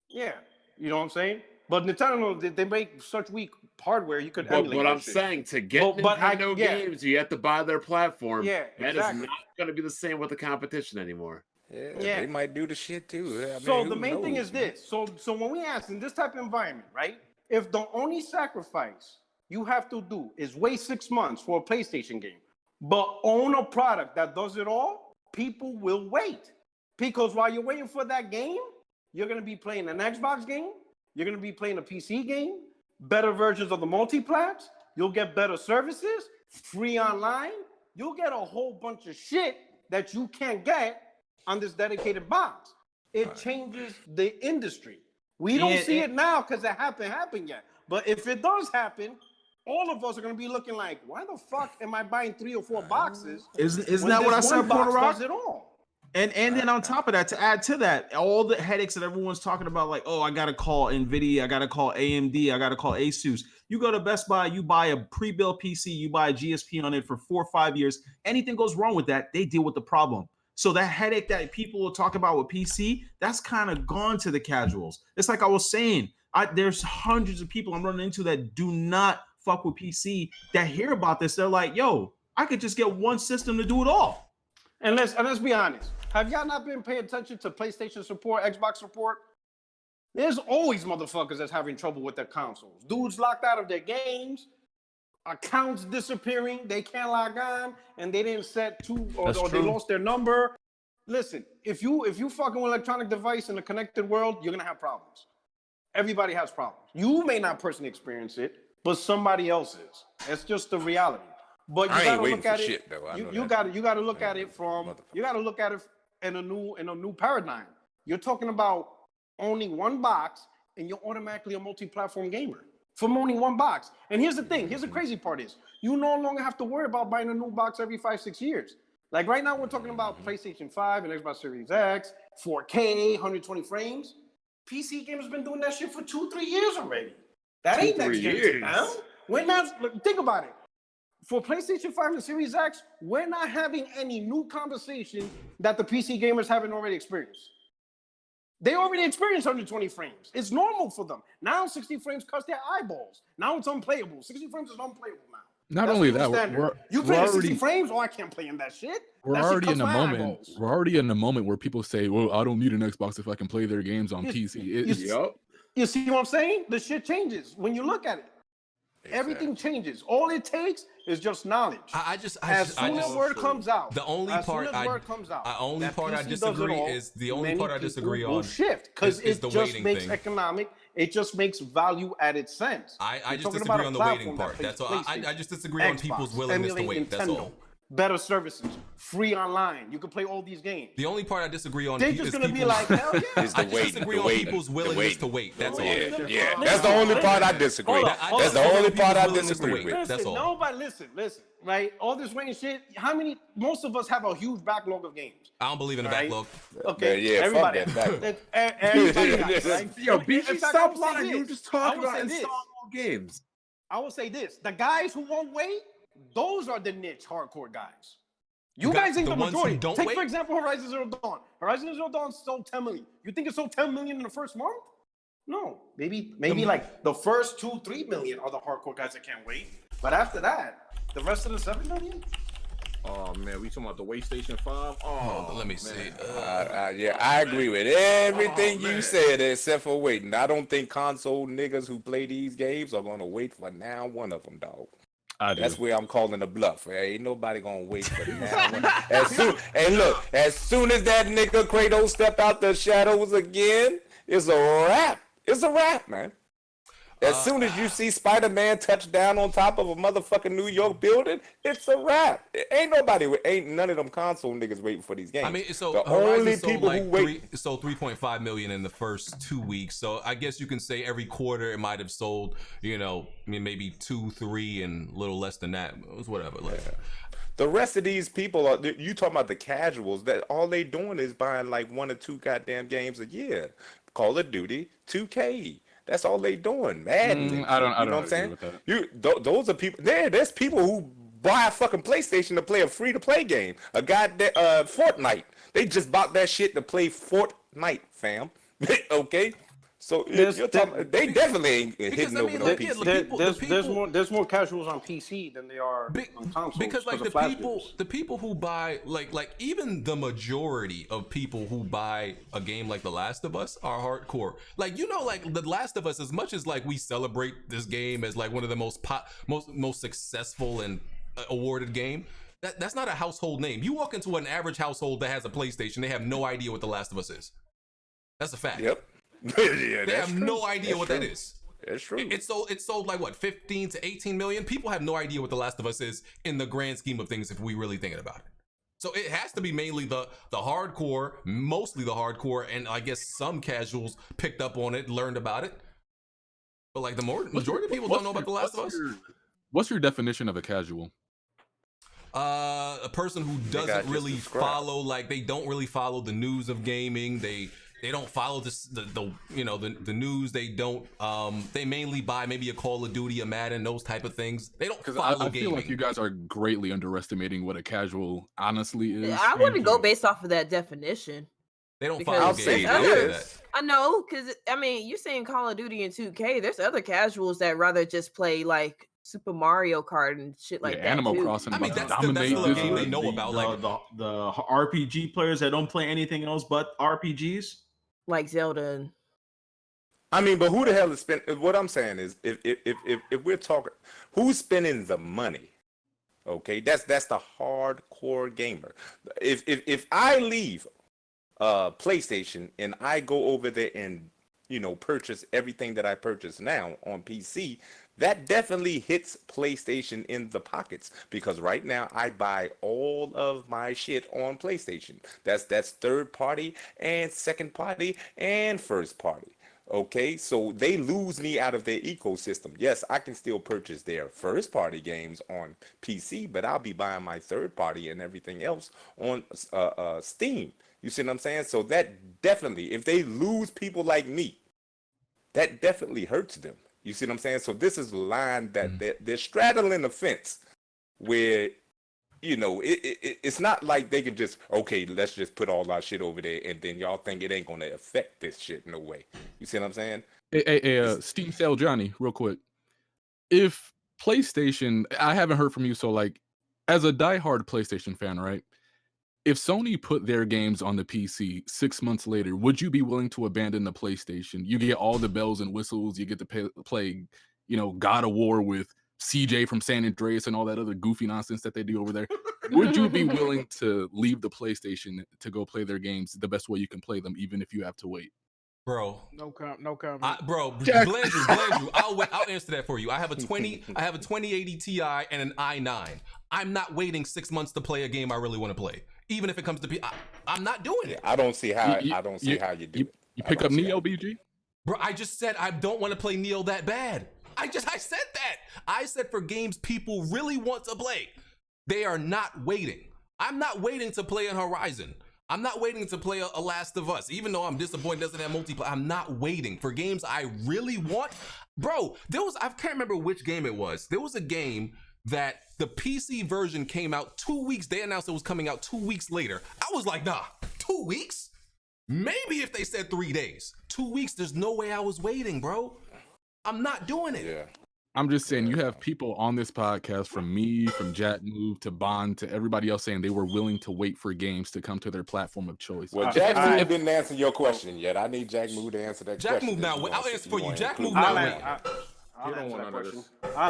L: Yeah, you know what I'm saying? But Nintendo, they make such weak hardware, you could emulate.
G: But I'm saying, to get Nintendo games, you have to buy their platform.
L: Yeah,
G: that is not going to be the same with the competition anymore.
C: Yeah, they might do the shit too. I mean,
L: so the main thing is this. So when we ask in this type of environment, right? If the only sacrifice you have to do is wait 6 months for a PlayStation game, but own a product that does it all, people will wait. Because while you're waiting for that game, you're going to be playing an Xbox game, you're going to be playing a PC game, better versions of the multiplats, you'll get better services, free online, you'll get a whole bunch of shit that you can't get on this dedicated box. It changes the industry. We don't see it now because it hasn't happened yet. But if it does happen, all of us are going to be looking like, why the fuck am I buying 3 or 4 boxes?
B: Isn't that what I said, Porter Rock?
L: Does it all?
B: And then on top of that, to add to that, all the headaches that everyone's talking about, like, oh, I got to call NVIDIA, I got to call AMD, I got to call Asus. You go to Best Buy, you buy a pre-built PC, you buy a GSP on it for 4 or 5 years. Anything goes wrong with that, they deal with the problem. So that headache that people will talk about with PC, that's kind of gone to the casuals. It's like I was saying, there's hundreds of people I'm running into that do not fuck with PC that hear about this. They're like, yo, I could just get one system to do it all.
L: And let's be honest. Have y'all not been paying attention to PlayStation support, Xbox support? There's always motherfuckers that's having trouble with their consoles. Dudes locked out of their games, accounts disappearing, they can't log on, and they didn't set or they lost their number. Listen, if you fucking with electronic device in a connected world, you're gonna have problems. Everybody has problems. You may not personally experience it, but somebody else is. It's just the reality. But you gotta look at it. You gotta look at it from. You gotta look at it in a new paradigm. You're talking about owning one box, and you're automatically a multi-platform gamer from owning one box. And here's the thing. Here's the crazy part is you no longer have to worry about buying a new box every 5-6 years. Like right now, we're talking about PlayStation 5 and Xbox Series X, 4K, 120 frames. PC gamers have been doing that shit for 2-3 years already. That ain't next gen now. We're not. Think about it. For PlayStation 5 and Series X, we're not having any new conversation that the PC gamers haven't already experienced. They already experienced 120 frames. It's normal for them. Now 60 frames cuts their eyeballs. Now it's unplayable. 60 frames is unplayable now.
K: Not only that,
L: you play 60 frames? Oh, I can't play in that shit.
K: We're already in a moment. We're already in a moment where people say, "Well, I don't need an Xbox if I can play their games on PC."
L: You see what I'm saying? The shit changes when you look at it. Everything changes. All it takes is just knowledge. As soon as word comes out,
A: the only part I disagree on
L: will shift because it just makes economic. It just makes value added sense.
A: I just disagree on the waiting part. That's all. I just disagree on people's willingness to wait. That's all.
L: Better services, free online. You can play all these games.
A: The only part I disagree on
L: they're just gonna be like, hell yeah.
C: Is the wait.
A: Disagree on people's willingness to wait. That's all.
C: Yeah. That's the only part I disagree. That's the only part I disagree with.
L: That's all. Nobody listen. Right? All this waiting shit. Most of us have a huge backlog of games.
A: I don't believe in the backlog.
L: Okay.
C: Yeah.
L: Everybody. Everybody has, right?
G: Yo, BG, stop lying. You were just talking about installing more games.
L: I will say this: the guys who won't wait. Those are the niche hardcore guys. You guys ain't the majority. Take, for example, Horizon Zero Dawn. Horizon Zero Dawn sold 10 million. You think it sold 10 million in the first month? No. Maybe like the first 2-3 million are the hardcore guys that can't wait. But after that, the rest of the 7 million?
E: Oh, man. We talking about the PlayStation 5? Oh,
A: let me see.
C: Yeah, I agree with everything you said except for waiting. I don't think console niggas who play these games are going to wait for now one of them, dog. That's where I'm calling a bluff. Ain't nobody gonna wait for that. As soon as that nigga Kratos step out the shadows again, it's a wrap. It's a wrap, man. As soon as you see Spider-Man touch down on top of a motherfucking New York building, it's a wrap. Ain't none of them console niggas waiting for these games.
A: I mean, so
C: the only people who wait.
A: Sold 3.5 million in the first 2 weeks. So I guess you can say every quarter it might have sold, maybe 2, 3, and a little less than that. It was whatever. Like,
C: the rest of these people are, you talking about the casuals, that all they doing is buying like 1 or 2 goddamn games a year. Call of Duty, 2K. That's all they doing. Madden.
K: I don't
C: know what I'm saying?
K: with that.
C: Those are people. There's people who buy a fucking PlayStation to play a free-to-play game. A goddamn Fortnite. They just bought that shit to play Fortnite, fam. Okay. So they definitely ain't hitting over no PC.
L: There's more casuals on PC than they are on consoles.
A: Because like the people who buy like even the majority of people who buy a game like The Last of Us are hardcore. Like like The Last of Us, as much as like we celebrate this game as like one of the most successful and awarded game, that's not a household name. You walk into an average household that has a PlayStation, they have no idea what The Last of Us is. That's a fact.
C: Yep.
A: Yeah, they have no idea what that is.
C: That's true.
A: It's sold like what, 15 to 18 million? People have no idea what The Last of Us is in the grand scheme of things if we really thinking about it. So it has to be mainly the hardcore, mostly the hardcore, and I guess some casuals picked up on it, learned about it. But like the majority of people don't know about The Last of Us.
K: What's your definition of a casual?
A: A person who doesn't really follow, like they don't really follow the news of gaming. They don't follow the news. They don't. They mainly buy maybe a Call of Duty, a Madden, those type of things. They don't follow
K: I
A: gaming.
K: feel like you guys are greatly underestimating what a casual honestly is.
H: I wouldn't go based off of that definition.
A: They don't follow gaming.
H: I know, because I mean, you're saying Call of Duty and 2K. There's other casuals that rather just play like Super Mario Kart and shit like that.
K: Animal
H: too.
K: Crossing.
A: I mean, that's still a game they know about. Like
B: the RPG players that don't play anything else but RPGs.
H: Like Zelda.
C: I mean, but who the hell is spending? What I'm saying is, if we're talking, who's spending the money? Okay, that's the hardcore gamer. If I leave PlayStation and I go over there and purchase everything that I purchase now on PC, that definitely hits PlayStation in the pockets, because right now I buy all of my shit on PlayStation. That's third party and second party and first party. Okay, so they lose me out of their ecosystem. Yes, I can still purchase their first party games on PC, but I'll be buying my third party and everything else on Steam. You see what I'm saying? So that definitely, if they lose people like me, that definitely hurts them. You see what I'm saying? So this is a line that they're straddling the fence where, it's not like they can just, okay, let's just put all our shit over there and then y'all think it ain't going to affect this shit no way. You see what I'm saying?
K: Hey, Steam Sale Johnny, real quick. If PlayStation, I haven't heard from you, so like, as a diehard PlayStation fan, right? If Sony put their games on the PC 6 months later, would you be willing to abandon the PlayStation? You get all the bells and whistles. You get to play, God of War with CJ from San Andreas and all that other goofy nonsense that they do over there. Would you be willing to leave the PlayStation to go play their games the best way you can play them, even if you have to wait?
A: Bro,
D: no comment.
A: Blend you. I'll answer that for you. I have a 2080 Ti and an i9. I'm not waiting 6 months to play a game I really want to play. Even if it comes to I'm not doing it.
C: I don't see how you do it.
K: You pick up Nioh, BG?
A: Bro, I just said I don't want to play Nioh that bad. I said that. I said for games people really want to play, they are not waiting. I'm not waiting to play on Horizon. I'm not waiting to play a Last of Us, even though I'm disappointed it doesn't have multiplayer. I'm not waiting for games I really want. Bro, I can't remember which game it was. There was a game that the PC version came out 2 weeks. They announced it was coming out 2 weeks later. I was like, nah, 2 weeks? Maybe if they said 3 days. 2 weeks, there's no way I was waiting, bro. I'm not doing it.
C: Yeah.
K: I'm just saying, you have people on this podcast, from me, from Jack Move to Bond to everybody else, saying they were willing to wait for games to come to their platform of choice.
C: Well, Jack Move didn't answer your question yet. I need Jack Move to answer that question.
A: Jack Move now. I'll answer for you. Jack Move
L: I'll
A: now.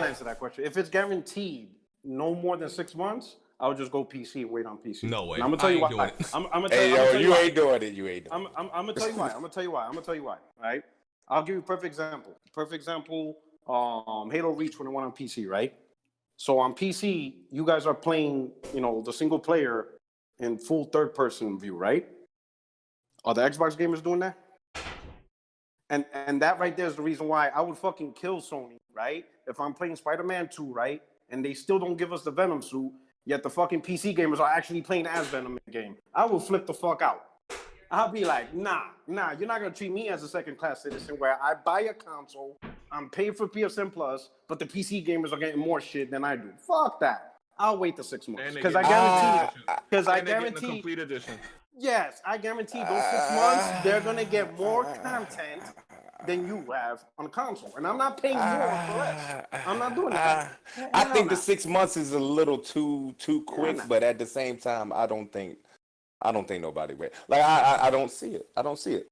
L: answer that question. If it's guaranteed no more than 6 months, I would just go PC and wait on PC.
A: No way.
L: And I'm gonna tell you why.
C: You ain't doing it. You ain't doing it.
L: I'm gonna tell you why. I'm gonna tell you why. Right? I'll give you a perfect example. Halo Reach when it went on PC, right? So on PC, you guys are playing, the single player in full third-person view, right? Are the Xbox gamers doing that? And that right there is the reason why I would fucking kill Sony, right? If I'm playing Spider-Man 2, right? And they still don't give us the Venom suit, yet the fucking PC gamers are actually playing as Venom in the game. I will flip the fuck out. I'll be like, nah, you're not gonna treat me as a second-class citizen where I buy a console, I'm paid for PSN Plus, but the PC gamers are getting more shit than I do. Fuck that. I'll wait the 6 months because I guarantee.
E: The complete edition.
L: Yes, I guarantee those 6 months they're gonna get more content than you have on a console, and I'm not paying more for less. I'm not doing that.
C: I think the 6 months is a little too quick, but at the same time, I don't think nobody will. Like I don't see it.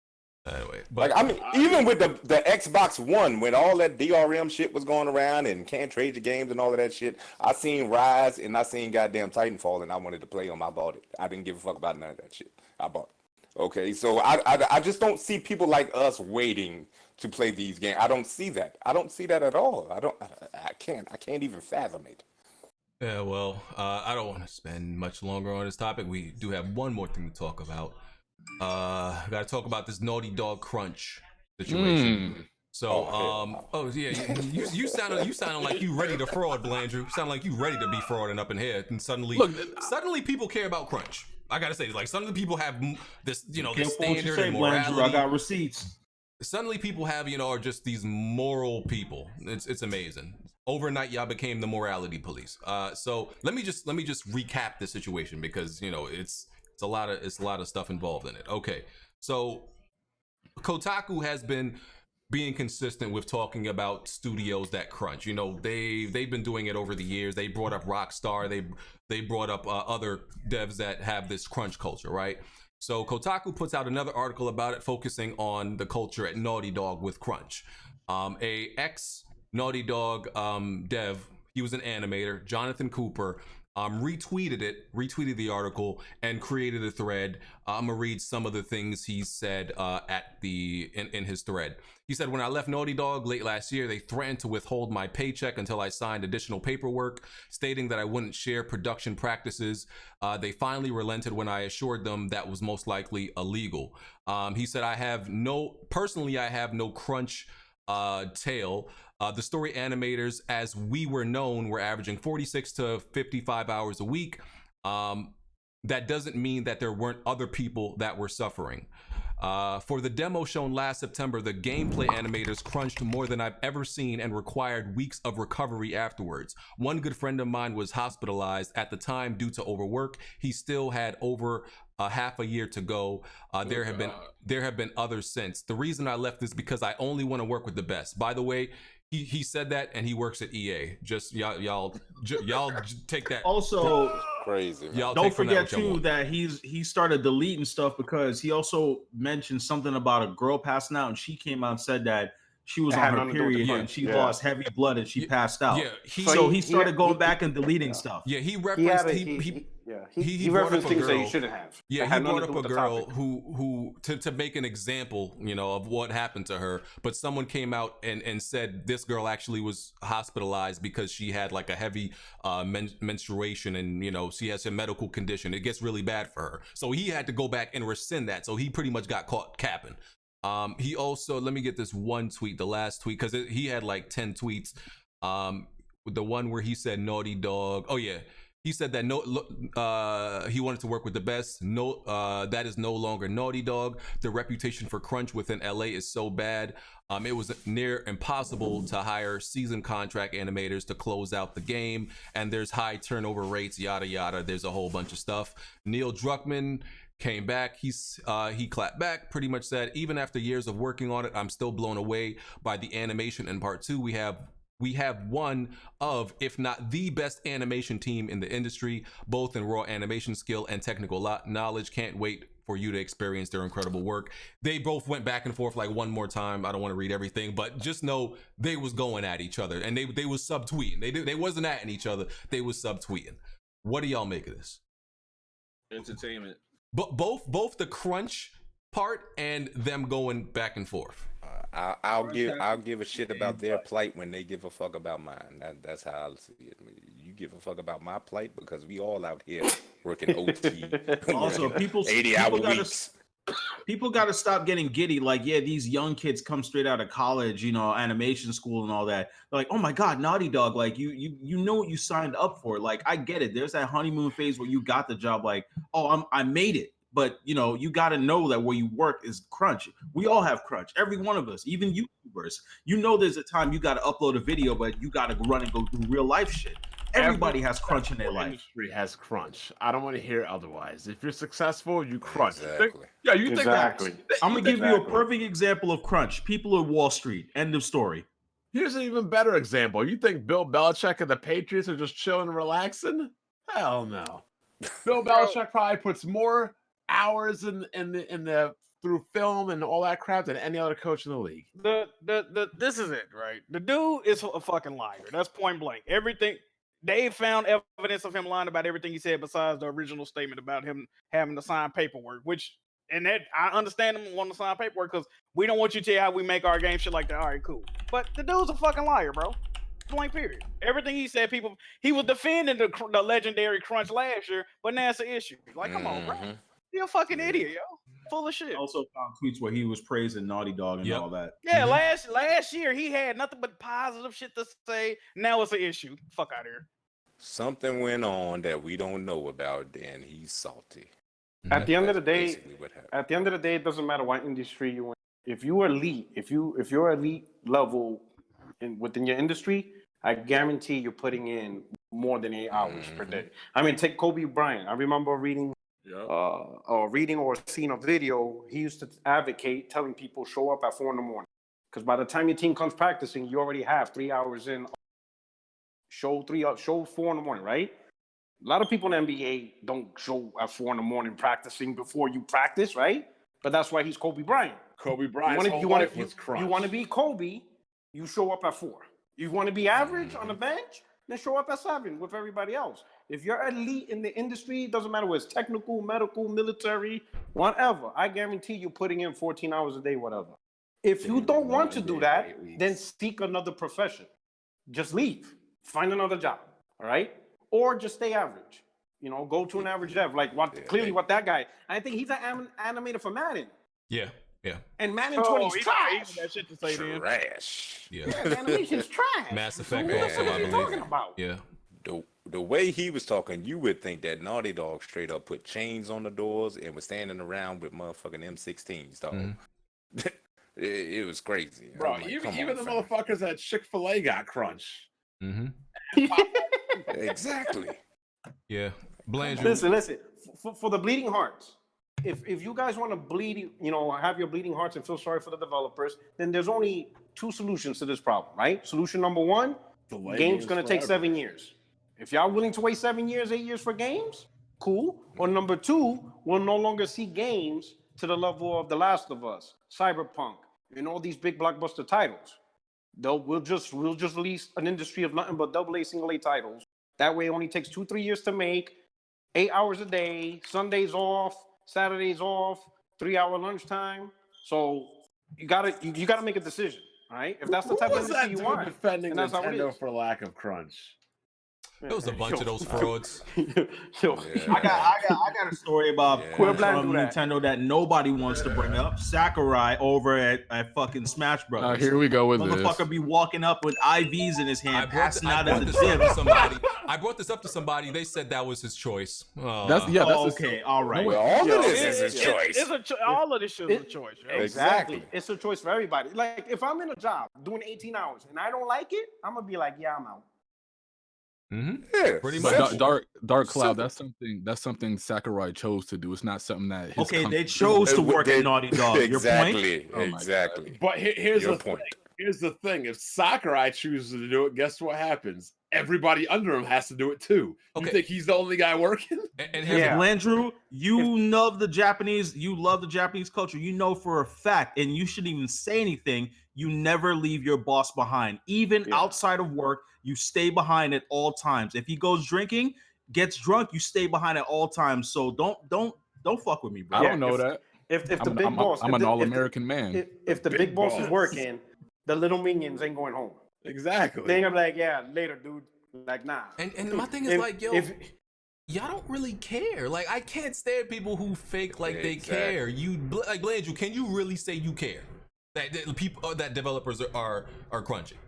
A: Anyway,
C: but like, I mean, even with the Xbox One, when all that DRM shit was going around and can't trade your games and all of that shit, I seen Rise and I seen goddamn Titanfall, and I wanted to play them. I bought it. I didn't give a fuck about none of that shit. I bought it. Okay, so I just don't see people like us waiting to play these games. I don't see that. I don't see that at all. I can't even fathom it.
A: Yeah, well, I don't want to spend much longer on this topic. We do have one more thing to talk about. Got to talk about this Naughty Dog crunch situation. So, you sounded like you ready to fraud, Blandrew. You sound like you ready to be frauding up in here, and suddenly people care about crunch. I gotta say, like, suddenly people have this, this standard and morality.
B: Blandrew, I got receipts.
A: Suddenly people have, are just these moral people. It's amazing. Overnight, y'all became the morality police. So let me just recap the situation because it's a lot of stuff involved in it. Okay, so Kotaku has been being consistent with talking about studios that crunch. They've been doing it over the years. They brought up Rockstar. They brought up other devs that have this crunch culture, right? So Kotaku puts out another article about it, focusing on the culture at Naughty Dog with crunch. A ex Naughty Dog dev, he was an animator, Jonathan Cooper, retweeted the article and created a thread. I'm gonna read some of the things he said in his thread. He said, "When I left Naughty Dog late last year, they threatened to withhold my paycheck until I signed additional paperwork stating that I wouldn't share production practices. They finally relented when I assured them that was most likely illegal." He said, I have no crunch tale. The story animators, as we were known, were averaging 46 to 55 hours a week. That doesn't mean that there weren't other people that were suffering. For the demo shown last September, the gameplay animators crunched more than I've ever seen and required weeks of recovery afterwards. One good friend of mine was hospitalized at the time due to overwork. He still had over half a year to go. There have been others since. The reason I left is because I only want to work with the best. By the way, he said that, and he works at EA. Just y'all take that.
B: Also,
C: crazy.
B: Y'all don't forget too that he started deleting stuff because he also mentioned something about a girl passing out, and she came out and said that she was on her period and she lost heavy blood and she passed out. Yeah, he started going back and deleting stuff.
A: Yeah, he referenced
L: he referenced things that he shouldn't have.
A: Yeah, he brought up a girl who to make an example, of what happened to her. But someone came out and said this girl actually was hospitalized because she had like a heavy menstruation, and she has a medical condition. It gets really bad for her. So he had to go back and rescind that. So he pretty much got caught capping. He also, let me get this one tweet, the last tweet, because he had like 10 tweets. The one where he said Naughty Dog. Oh yeah. He said that he wanted to work with the best. That is no longer Naughty Dog. The reputation for crunch within LA is so bad. It was near impossible to hire season contract animators to close out the game, and there's high turnover rates, yada yada. There's a whole bunch of stuff. Neil Druckmann came back. He clapped back, pretty much said, even after years of working on it, I'm still blown away by the animation in part 2. We have one of, if not the best animation team in the industry, both in raw animation skill and technical knowledge. Can't wait for you to experience their incredible work. They both went back and forth like one more time. I don't want to read everything, but just know they was going at each other, and they was subtweeting. They wasn't at each other. They was subtweeting. What do y'all make of this?
E: Entertainment.
A: But both the crunch part and them going back and forth.
C: I'll give a shit about their plight when they give a fuck about mine. That's how I see it. You give a fuck about my plight because we all out here working OT.
B: Also,
C: people 80-hour weeks.
B: People got to stop getting giddy. Like, yeah, these young kids come straight out of college, you know, animation school and all that. They're like, oh my God, Naughty Dog, like you know what you signed up for. Like, I get it. There's that honeymoon phase where you got the job, like, oh, I made it. But you know, you got to know that where you work is crunch. We all have crunch. Every one of us, even YouTubers. You know, there's a time you got to upload a video, but you got to run and go do real life shit. Everybody has crunch in their life.
G: Industry has crunch. I don't want to hear otherwise. If you're successful, you crunch.
C: Exactly.
G: You think
L: Exactly.
B: I'm gonna give you a perfect example of crunch. People at Wall Street. End of story.
G: Here's an even better example. You think Bill Belichick and the Patriots are just chilling and relaxing? Hell no. Bill Belichick probably puts more hours in the through film and all that crap than any other coach in the league.
D: This is it, right? The dude is a fucking liar. That's point blank. Everything. They found evidence of him lying about everything he said besides the original statement about him having to sign paperwork, and that I understand him wanting to sign paperwork because we don't want you to tell you how we make our game, shit like that. All right, cool. But the dude's a fucking liar, bro. Blank period. Everything he said, he was defending the legendary crunch last year, but now it's an issue. Like, come on, bro. You're a fucking idiot, yo. Full of shit.
B: Also found tweets where he was praising Naughty Dog and all that.
D: Yeah, last year he had nothing but positive shit to say. Now it's an issue. Fuck out of here.
C: Something went on that we don't know about, and he's salty.
L: At the end of the day, it doesn't matter what industry you in. If you're elite, if you're elite level within your industry, I guarantee you're putting in more than 8 hours per day. I mean, take Kobe Bryant. I remember reading or seeing a video. He used to advocate telling people show up at 4 in the morning because by the time your team comes practicing, you already have 3 hours in. Show 4 in the morning, right? A lot of people in the NBA don't show at 4 in the morning practicing before you practice, right? But that's why he's Kobe Bryant.
G: Kobe Bryant's whole life was crunch.
L: You want to be Kobe, you show up at 4. You want to be average on the bench, then show up at 7 with everybody else. If you're elite in the industry, it doesn't matter whether it's technical, medical, military, whatever. I guarantee you're putting in 14 hours a day, whatever. If you don't want to do that, then seek another profession. Just leave. Find another job, all right? Or just stay average. You know, go to an average dev. Like what that guy. I think he's an animator for Madden.
A: Yeah.
L: And Madden 20 is trash.
D: That shit to say
C: Trash.
A: Yeah.
L: The animation's trash.
A: Mass Effect
L: So
A: also,
L: what
A: I
L: are you
A: believe.
L: talking about?
A: Yeah.
C: The way he was talking, you would think that Naughty Dog straight up put chains on the doors and was standing around with motherfucking M16s, dog. It was crazy.
G: Bro,
C: like,
G: even the motherfuckers at Chick-fil-A got crunch.
C: Exactly.
A: Yeah. Blandrew.
L: Listen. For the bleeding hearts, if you guys want to bleed, you know, have your bleeding hearts and feel sorry for the developers, then there's only 2 solutions to this problem, right? Solution number 1, game's going to take 7 years. If y'all willing to wait 7 years, 8 years for games, cool. Or number 2, we'll no longer see games to the level of The Last of Us, Cyberpunk, and all these big blockbuster titles. We'll just release an industry of nothing but AA, single A titles. That way it only takes 2-3 years to make, 8 hours a day, Sundays off, Saturdays off, 3-hour lunchtime. So you gotta make a decision, all right? If that's the type of industry you want,
G: defending
L: and that's how it
G: Nintendo
L: is.
G: for lack of crunch.
A: There was a bunch of those frauds.
B: I got a story about from Nintendo that nobody wants to bring up. Sakurai over at fucking Smash Brothers.
K: Here we go with
B: Motherfucker
K: this.
B: be walking up with IVs in his hand, passing out at the gym.
A: I brought this up to somebody. They said that was his choice.
K: That's
B: okay. All right.
C: Well, all of this is his choice.
D: All of this shit is a choice. Yo.
L: Exactly. It's a choice for everybody. Like if I'm in a job doing 18 hours and I don't like it, I'm gonna be like, yeah, I'm out.
C: Yeah,
A: pretty
K: But
A: much.
K: Dark Cloud, that's something Sakurai chose to do. It's not something that his
B: they chose to work at Naughty Dog.
C: Exactly.
B: Your point?
C: Exactly.
G: But here's
C: Your
G: the
C: point.
G: thing. Here's the thing. If Sakurai chooses to do it, guess what happens? Everybody under him has to do it too. You think he's the only guy working?
A: And here's
B: Landrew, you love the Japanese culture. You know for a fact, and you shouldn't even say anything. You never leave your boss behind, even outside of work. You stay behind at all times. If he goes drinking, gets drunk, you stay behind at all times. So don't fuck with me, bro.
K: I don't know that.
L: if the big boss,
K: I'm an all-American man.
L: If the big boss is working, the little minions ain't going home.
G: Exactly.
L: They ain't gonna be like, yeah, later, dude. Like, nah.
A: And my thing is like, yo, y'all don't really care. Like, I can't stand people who fake like they care. You like Blandrew, can you really say you care that people that developers are crunching?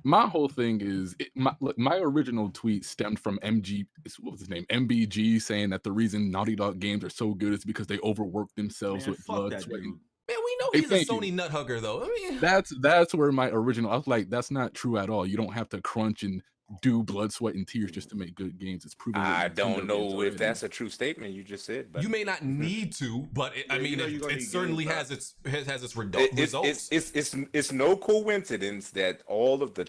K: My whole thing is my original tweet stemmed from what was his name? MBG, saying that the reason Naughty Dog games are so good is because they overwork themselves with blood, sweat.
A: Man, we know he's a Sony nut hugger though. I mean,
K: that's where my original. I was like, that's not true at all. You don't have to crunch and do blood, sweat, and tears just to make good games. It's proven.
C: I don't know if that's a true statement you just said, but
A: you may not need to, but it certainly has its results.
C: It's no coincidence that all of the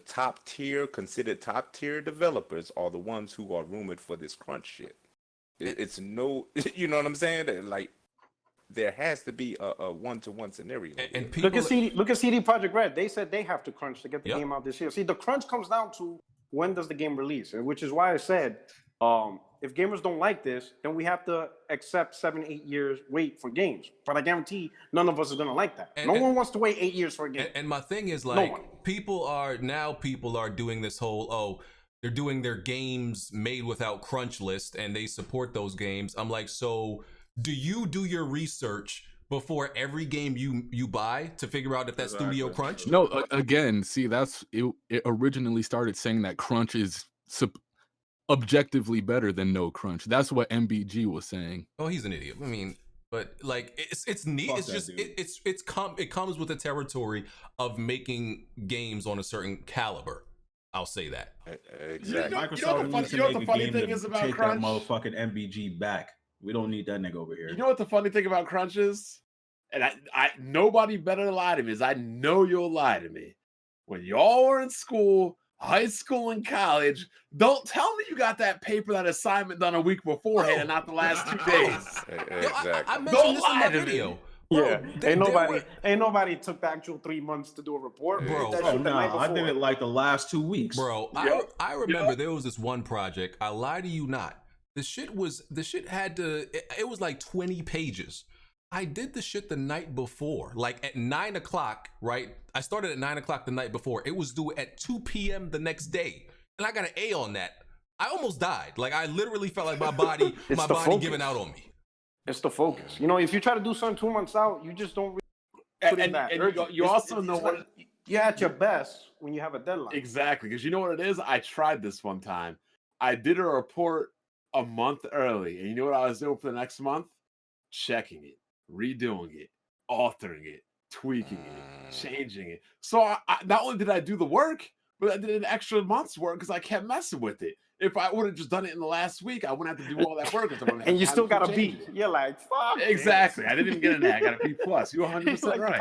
C: considered top tier developers are the ones who are rumored for this crunch shit. It's no, you know what I'm saying? Like, there has to be a one-to-one scenario.
L: And people look at CD Projekt Red. They said they have to crunch to get the game out this year. See, the crunch comes down to when does the game release, and which is why I said, if gamers don't like this, then we have to accept 7-8 years wait for games. But I guarantee none of us are gonna like that. No one wants to wait 8 years for a game.
A: And my thing is like, people are doing this whole they're doing their games made without crunch list, and they support those games. I'm like, so do you do your research before every game you buy to figure out if that studio crunch?
K: No, again, see, that's it originally started saying that crunch is objectively better than no crunch. That's what MBG was saying.
A: Oh, he's an idiot. I mean, but like, it's neat. It's just it comes with the territory of making games on a certain caliber. I'll say that.
C: Exactly.
B: Microsoft needs to make a game to take that motherfucking MBG back. We don't need that nigga over here.
G: You know what the funny thing about crunch is? And I nobody better lie to me, is I know you'll lie to me. When y'all were in school, high school and college, don't tell me you got that paper, that assignment done a week beforehand and not the last 2 days.
C: Exactly.
A: I mentioned this in my video. Bro,
L: ain't nobody took the actual 3 months to do a report,
A: bro.
B: I did it like the last 2 weeks,
A: bro. I remember there was this one project. I lie to you not. The shit was like 20 pages. I did the shit the night before, like at 9 o'clock, right? I started at 9 o'clock the night before. It was due at 2 p.m. the next day. And I got an A on that. I almost died. Like, I literally felt like my body giving out on me.
L: It's the focus. You know, if you try to do something 2 months out, you just don't really put in that.
G: And you also know what
L: you're at your best when you have a deadline.
G: Exactly, because you know what it is? I tried this one time. I did a report a month early, and you know what I was doing for the next month? Checking it, redoing it, altering it, tweaking it, changing it. So I not only did I do the work, but I did an extra month's work because I kept messing with it. If I would have just done it in the last week, I wouldn't have to do all that work.
L: And you still got a B. You're like, fuck.
G: Exactly. I didn't even get an A. I got a B+. You're 100%
L: like,
G: right.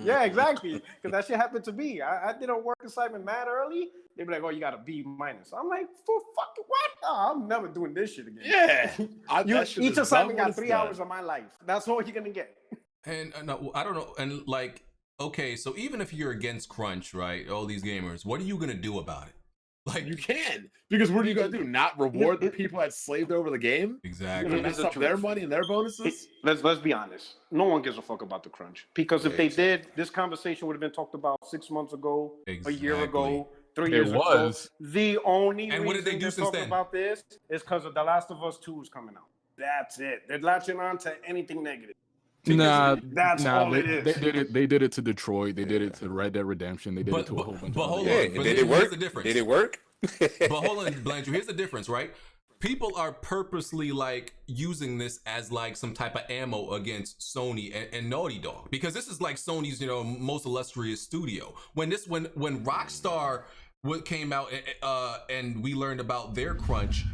L: Yeah, exactly. Because that shit happened to me. I did a work assignment mad early. They'd be like, oh, you got a B-. I'm like, for fucking what? Oh, I'm never doing this shit again.
G: Yeah.
L: Each assignment got 3 hours of my life. That's all you're going to get.
A: And no, I don't know. And like, okay, so even if you're against crunch, right, all these gamers, what are you going to do about it?
G: Like, you can, because what are you gonna do? Not reward the people that slaved over the game?
A: Exactly.
G: You're gonna mess up their money and their bonuses?
L: Let's be honest. No one gives a fuck about the crunch, because if they did, this conversation would have been talked about 6 months ago, a year ago, 3 years ago. The only reason they're talking about this is because of The Last of Us 2 is coming out. That's it. They're latching on to anything negative. That's all it is.
K: They did it to Detroit. They did it to Red Dead Redemption. They did it to a whole bunch of
A: hold
K: other
A: on.
C: Did it work? Did it work?
A: But hold on, Blanchard. Here's the difference, right? People are purposely like using this as like some type of ammo against Sony and Naughty Dog, because this is like Sony's, most illustrious studio. When Rockstar came out and we learned about their crunch,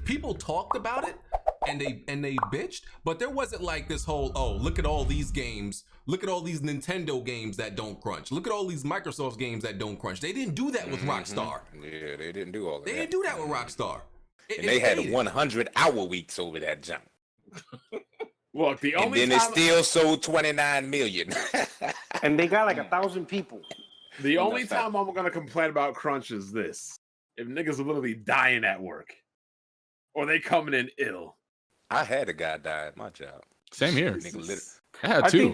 A: people talked about it and they bitched, but there wasn't like this whole, oh, look at all these games, look at all these Nintendo games that don't crunch, look at all these Microsoft games that don't crunch. They didn't do that with Rockstar.
C: Yeah, they didn't do all of that.
A: They didn't do that with Rockstar.
C: And they had 100-hour weeks over that jump.
G: Look,
C: and then it still sold 29 million.
L: And they got like 1,000 people.
G: The only time I'm gonna complain about crunch is this: if niggas are literally dying at work, or they coming in ill.
C: I had a guy die at my job.
K: Same here.
C: Nigga lit-
K: I had
L: I
K: two.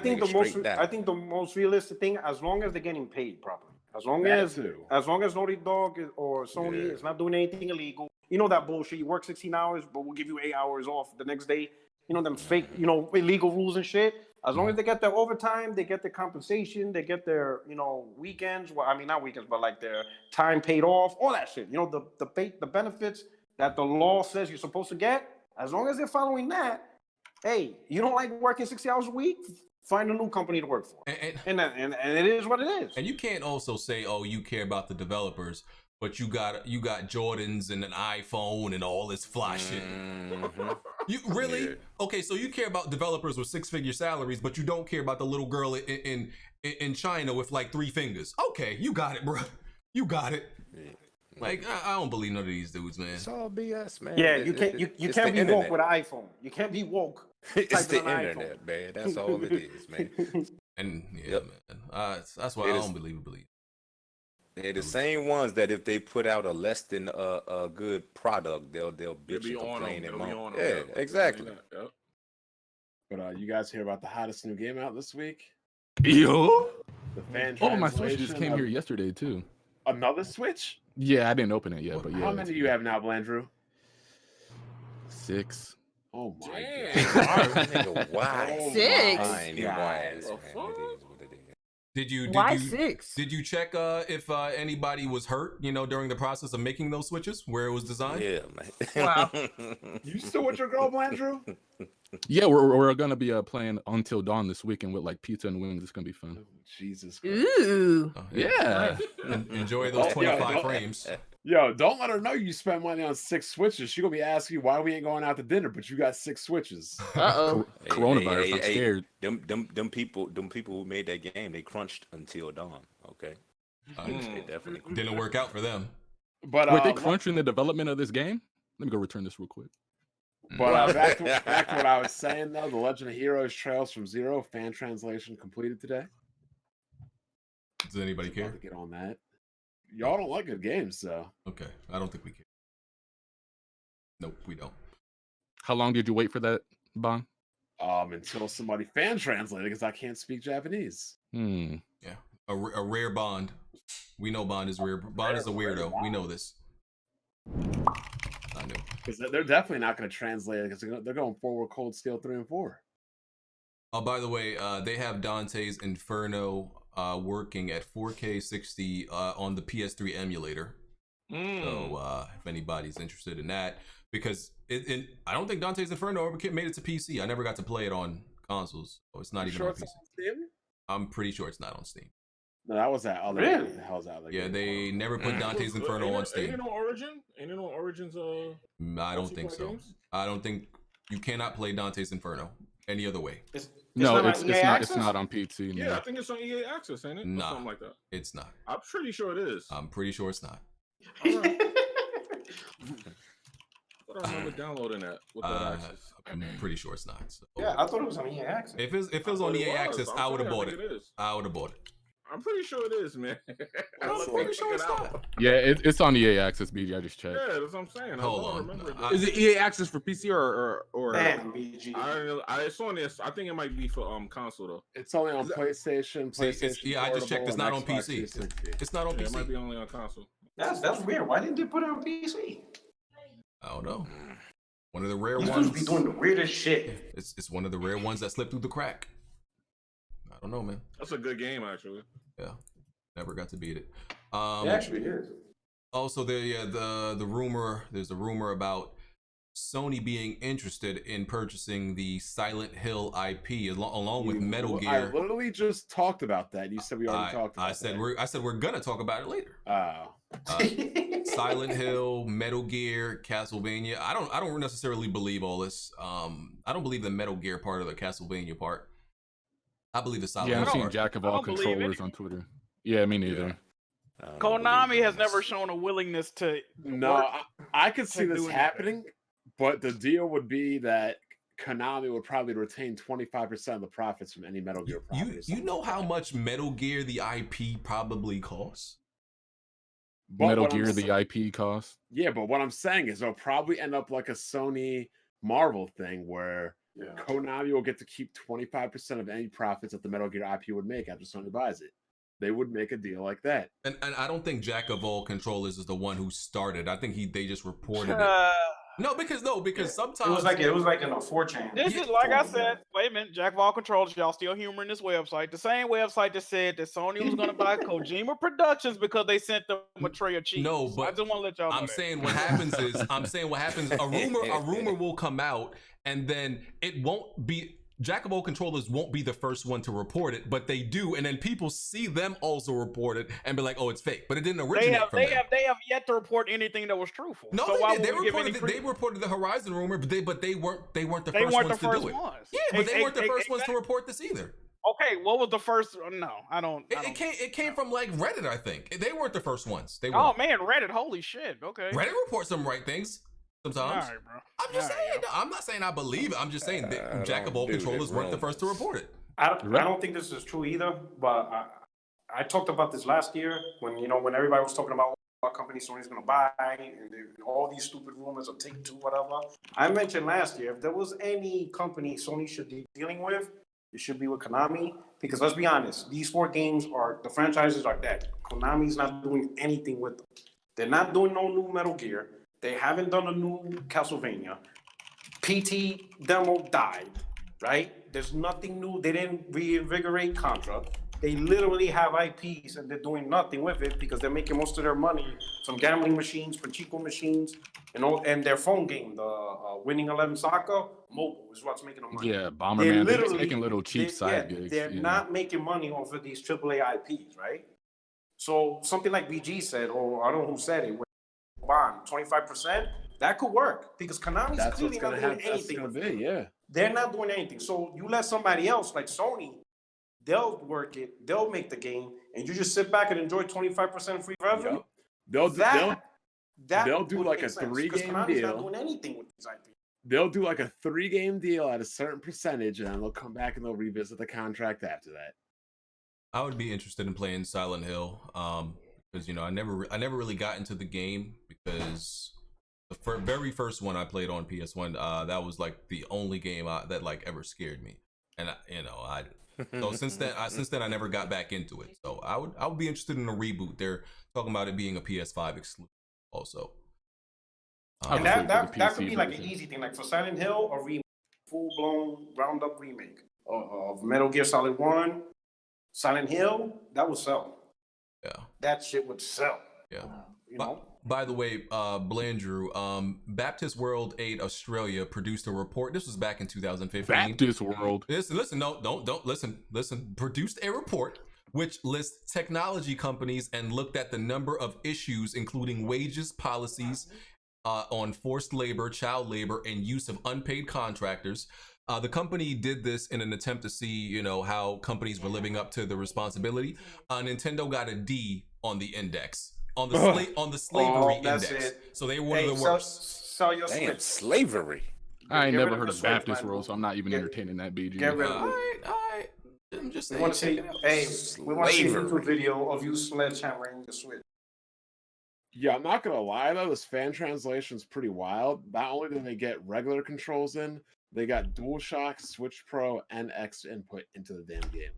L: think
C: Nigga straight
L: the most realistic thing, as long as they're getting paid properly, as long
F: That
L: as
F: too.
L: Naughty Dog or Sony is not doing anything illegal. You know that bullshit. You work 16 hours, but we'll give you 8 hours off the next day. You know them fake, illegal rules and shit. As long as they get their overtime, they get their compensation, they get their, weekends. Well, I mean not weekends, but like their time paid off, all that shit. The benefits that the law says you're supposed to get. As long as they're following that, hey, you don't like working 60 hours a week? Find a new company to work for. And it is what it is.
A: And you can't also say, oh, you care about the developers, but you got Jordans and an iPhone and all this fly shit. You really? Yeah. Okay, so you care about developers with 6-figure salaries, but you don't care about the little girl in China with like 3 fingers. Okay, you got it, bro. You got it. Yeah. Like I don't believe none of these dudes, man.
C: It's all BS, man.
L: Yeah, you can't be woke with an iPhone. You can't be woke.
C: It's the internet, man. That's all it is, man.
A: And man, that's why I don't believe.
C: They're the same ones that if they put out a less than a good product, they'll bitch and complain and moan. Yeah, exactly.
F: Yep. But you guys hear about the hottest new game out this week?
K: Yo.
F: The fan.
K: Oh, my Switch just came here yesterday too.
F: Another Switch?
K: Yeah, I didn't open it yet, but yeah.
F: How many do you have now, Blandrew?
K: 6.
F: Oh my
C: God! Why?
H: 6.
A: Did you
H: Why 6?
A: Did you check if anybody was hurt, during the process of making those switches where it was designed?
C: Yeah, man.
H: Wow.
F: You still with your girl, Blandrew?
K: Yeah, we're gonna be playing Until Dawn this weekend with like pizza and wings. It's gonna be fun.
F: Oh, Jesus Christ.
H: Ooh.
K: Yeah.
A: Enjoy those 25 frames.
F: Yo, don't let her know you spent money on 6 switches. She gonna be asking you why we ain't going out to dinner, but you got 6 switches.
K: Coronavirus. I'm scared.
C: Them people who made that game, they crunched Until Dawn. Okay. They definitely
A: didn't work out for them.
F: But
K: wait, they crunching the development of this game? Let me go return this real quick.
F: But back to what I was saying though, The Legend of Heroes Trails from Zero fan translation completed today.
A: Does anybody care?
F: To get on that. Y'all don't like good games, so.
A: Okay, I don't think we care. Nope, we don't.
K: How long did you wait for that, Bon?
F: Until somebody fan translated because I can't speak Japanese.
A: Yeah, a rare Bond. We know Bond is rare. Bond is a weirdo. We know this. I know.
F: Because they're definitely not going to translate it because they're going forward Cold Steel 3 and 4.
A: Oh, by the way, they have Dantes Inferno working at 4K 60 on the PS3 emulator. So if anybody's interested in that, because I don't think Dantes Inferno ever made it to PC. I never got to play it on consoles, so it's not even on PC. I'm pretty sure it's not on Steam.
F: No, that was that other.
L: Really?
F: The hell's that?
A: Yeah, they never put Dantes Inferno on Steam.
E: Ain't it on Origin? Ain't it on Origins?
A: I don't think so. Games? I don't think you cannot play Dantes Inferno any other way.
K: It's not on PC. No.
E: Yeah, I think it's on EA Access, ain't it?
A: Nah,
E: or something like that.
A: It's not.
E: I'm pretty sure it is.
A: I'm pretty sure it's not.
E: But I remember downloading that with that access.
A: I'm pretty sure it's not. So.
L: Yeah, I thought it was on EA Access.
A: If it was on EA Access, I would have bought it. I would have bought it.
E: I'm pretty sure it is, man.
A: I'm pretty sure it's not.
K: Yeah, it's on EA Access, BG. I just checked.
E: Yeah, that's what I'm saying.
A: Hold on.
F: Is it EA Access for PC or?
L: Damn, BG.
E: It's on this. I think it might be for console though.
F: It's only on PlayStation.
A: Yeah, I just checked. It's not on PC. It's not on PC.
E: It might be only on console.
L: That's weird. Why didn't they put it on PC?
A: I don't know. One of the rare
L: These
A: ones.
L: Be doing the weirdest shit.
A: It's one of the rare ones that slipped through the crack. I don't know, man.
E: That's a good game, actually.
A: Yeah, never got to beat it.
L: It actually is.
A: Also, there's a rumor about Sony being interested in purchasing the Silent Hill IP along with Metal Gear.
F: I literally just talked about that. You said we already talked about that.
A: I said we're gonna talk about it later.
F: Oh.
A: Silent Hill, Metal Gear, Castlevania. I don't necessarily believe all this. I don't believe the Metal Gear part of the Castlevania part. I believe the Silent Hill
K: I've seen
A: part.
K: Jack of all controllers on Twitter. Yeah, me neither.
C: Yeah.
D: Konami has never shown a willingness to.
F: No, I could see this happening, but the deal would be that Konami would probably retain 25% of the profits from any Metal Gear property.
A: You know how much Metal Gear the IP probably costs?
K: Metal Gear the IP costs?
F: Yeah, but what I'm saying is they'll probably end up like a Sony Marvel thing where
G: Konami will get to keep 25% of any profits that the Metal Gear IP would make after Sony buys it. They would make a deal like that.
A: And I don't think Jack of all controllers is the one who started. I think they just reported it. No, because sometimes
L: it was like in a 4chan.
D: This is like I said. Wait a minute, Jack of all controllers. Y'all still humoring this website? The same website that said that Sony was going to buy Kojima Productions because they sent them a tray of cheese.
A: No, but
D: I just want to let y'all know.
A: I'm saying what happens. A rumor will come out, and then it won't be. Jack of all controllers won't be the first one to report it, but they do, and then people see them also report it and be like, "Oh, it's fake," but it didn't originate from them.
D: They have yet to report anything that was truthful.
A: No,
D: so
A: they reported the Horizon rumor, but they weren't the first
D: weren't
A: ones
D: the
A: to
D: first
A: do it.
D: ones.
A: Yeah, but they weren't the first ones to report this either.
D: Okay, what was the first? No, I don't.
A: It came from like Reddit, I think. They weren't the first ones. They
D: oh man, Reddit! Holy shit! Okay,
A: Reddit reports some right things. Sometimes.
D: All right, bro.
A: I'm just saying. No, I'm not saying I believe it. I'm just saying that Jack of all controllers weren't the first to report it.
L: I don't think this is true either. But I talked about this last year when everybody was talking about what company Sony's going to buy and all these stupid rumors of Take-Two, whatever. I mentioned last year if there was any company Sony should be dealing with, it should be with Konami. Because let's be honest, these 4 games the franchises are dead. Konami's not doing anything with them. They're not doing no new Metal Gear. They haven't done a new Castlevania. PT demo died, right? There's nothing new. They didn't reinvigorate Contra. They literally have IPs and they're doing nothing with it because they're making most of their money from gambling machines, pachinko machines, and their phone game, the Winning 11 Soccer mobile is what's making them money.
K: Yeah, Bomberman. They're making little cheap side gigs.
L: They're not making money off of these AAA IPs, right? So something like BG said, or I don't know who said it, bond 25%, that could work because Konami's clearly not doing anything. They're not doing anything. So you let somebody else like Sony, they'll work it, they'll make the game, and you just sit back and enjoy 25% free revenue.
G: They'll do like a 3-game
L: Konami's
G: deal.
L: Not doing anything with these IPs.
G: They'll do like a 3-game deal at a certain percentage, and then they'll come back and they'll revisit the contract after that.
A: I would be interested in playing Silent Hill, because I never really got into the game because the very first one I played on PS1, that was like the only game that like ever scared me, and so since then I never got back into it. So I would be interested in a reboot. They're talking about it being a PS5 exclusive also.
L: And that could be like an easy thing, like for Silent Hill, a remake, full-blown round-up remake of Metal Gear Solid 1, Silent Hill, that would sell.
A: Yeah.
L: That shit would sell.
A: Yeah. By the way, Blandrew, Baptist World Aid Australia produced a report. This was back in 2015.
K: Baptist World.
A: Listen, no, don't listen. Produced a report which lists technology companies and looked at the number of issues, including wages, policies on forced labor, child labor, and use of unpaid contractors. The company did this in an attempt to see, how companies were living up to the responsibility. Nintendo got a D on the index, on the slavery index. So they were one of the worst.
L: Sell your
C: Damn, slavery.
K: I ain't never heard of Baptist World, so I'm not even entertaining that BG.
L: Get rid of it.
A: All right. I'm just saying.
L: We want to see a YouTube video of you sledgehammering the Switch.
G: Yeah, I'm not gonna lie though, this fan translation is pretty wild. Not only did they get regular controls in, they got DualShock, Switch Pro, and X input into the damn game.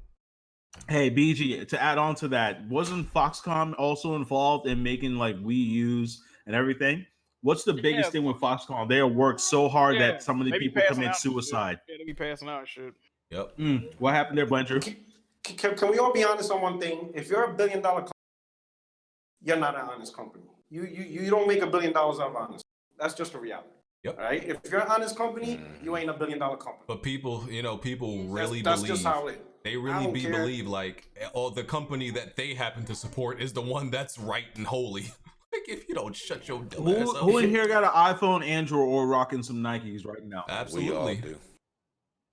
B: Hey, BG, to add on to that, wasn't Foxconn also involved in making like Wii U's and everything? What's the biggest thing with Foxconn? They worked so hard that some of the people commit suicide.
D: Yeah, they be passing out shit.
A: Yep.
B: What happened there, Blanchard?
L: Can we all be honest on one thing? If you're $1 billion company, you're not an honest company. You don't make $1 billion out of honest. That's just a reality.
A: Yep.
L: Right? If you're an honest company, you ain't $1 billion company.
A: But people really
L: that's
A: believe.
L: Just how it.
A: They really believe like, the company that they happen to support is the one that's right and holy. Like if you don't shut your dumb ass up.
B: Who in here got an iPhone, Android, or rocking some Nikes right now?
A: Absolutely.
C: We all do.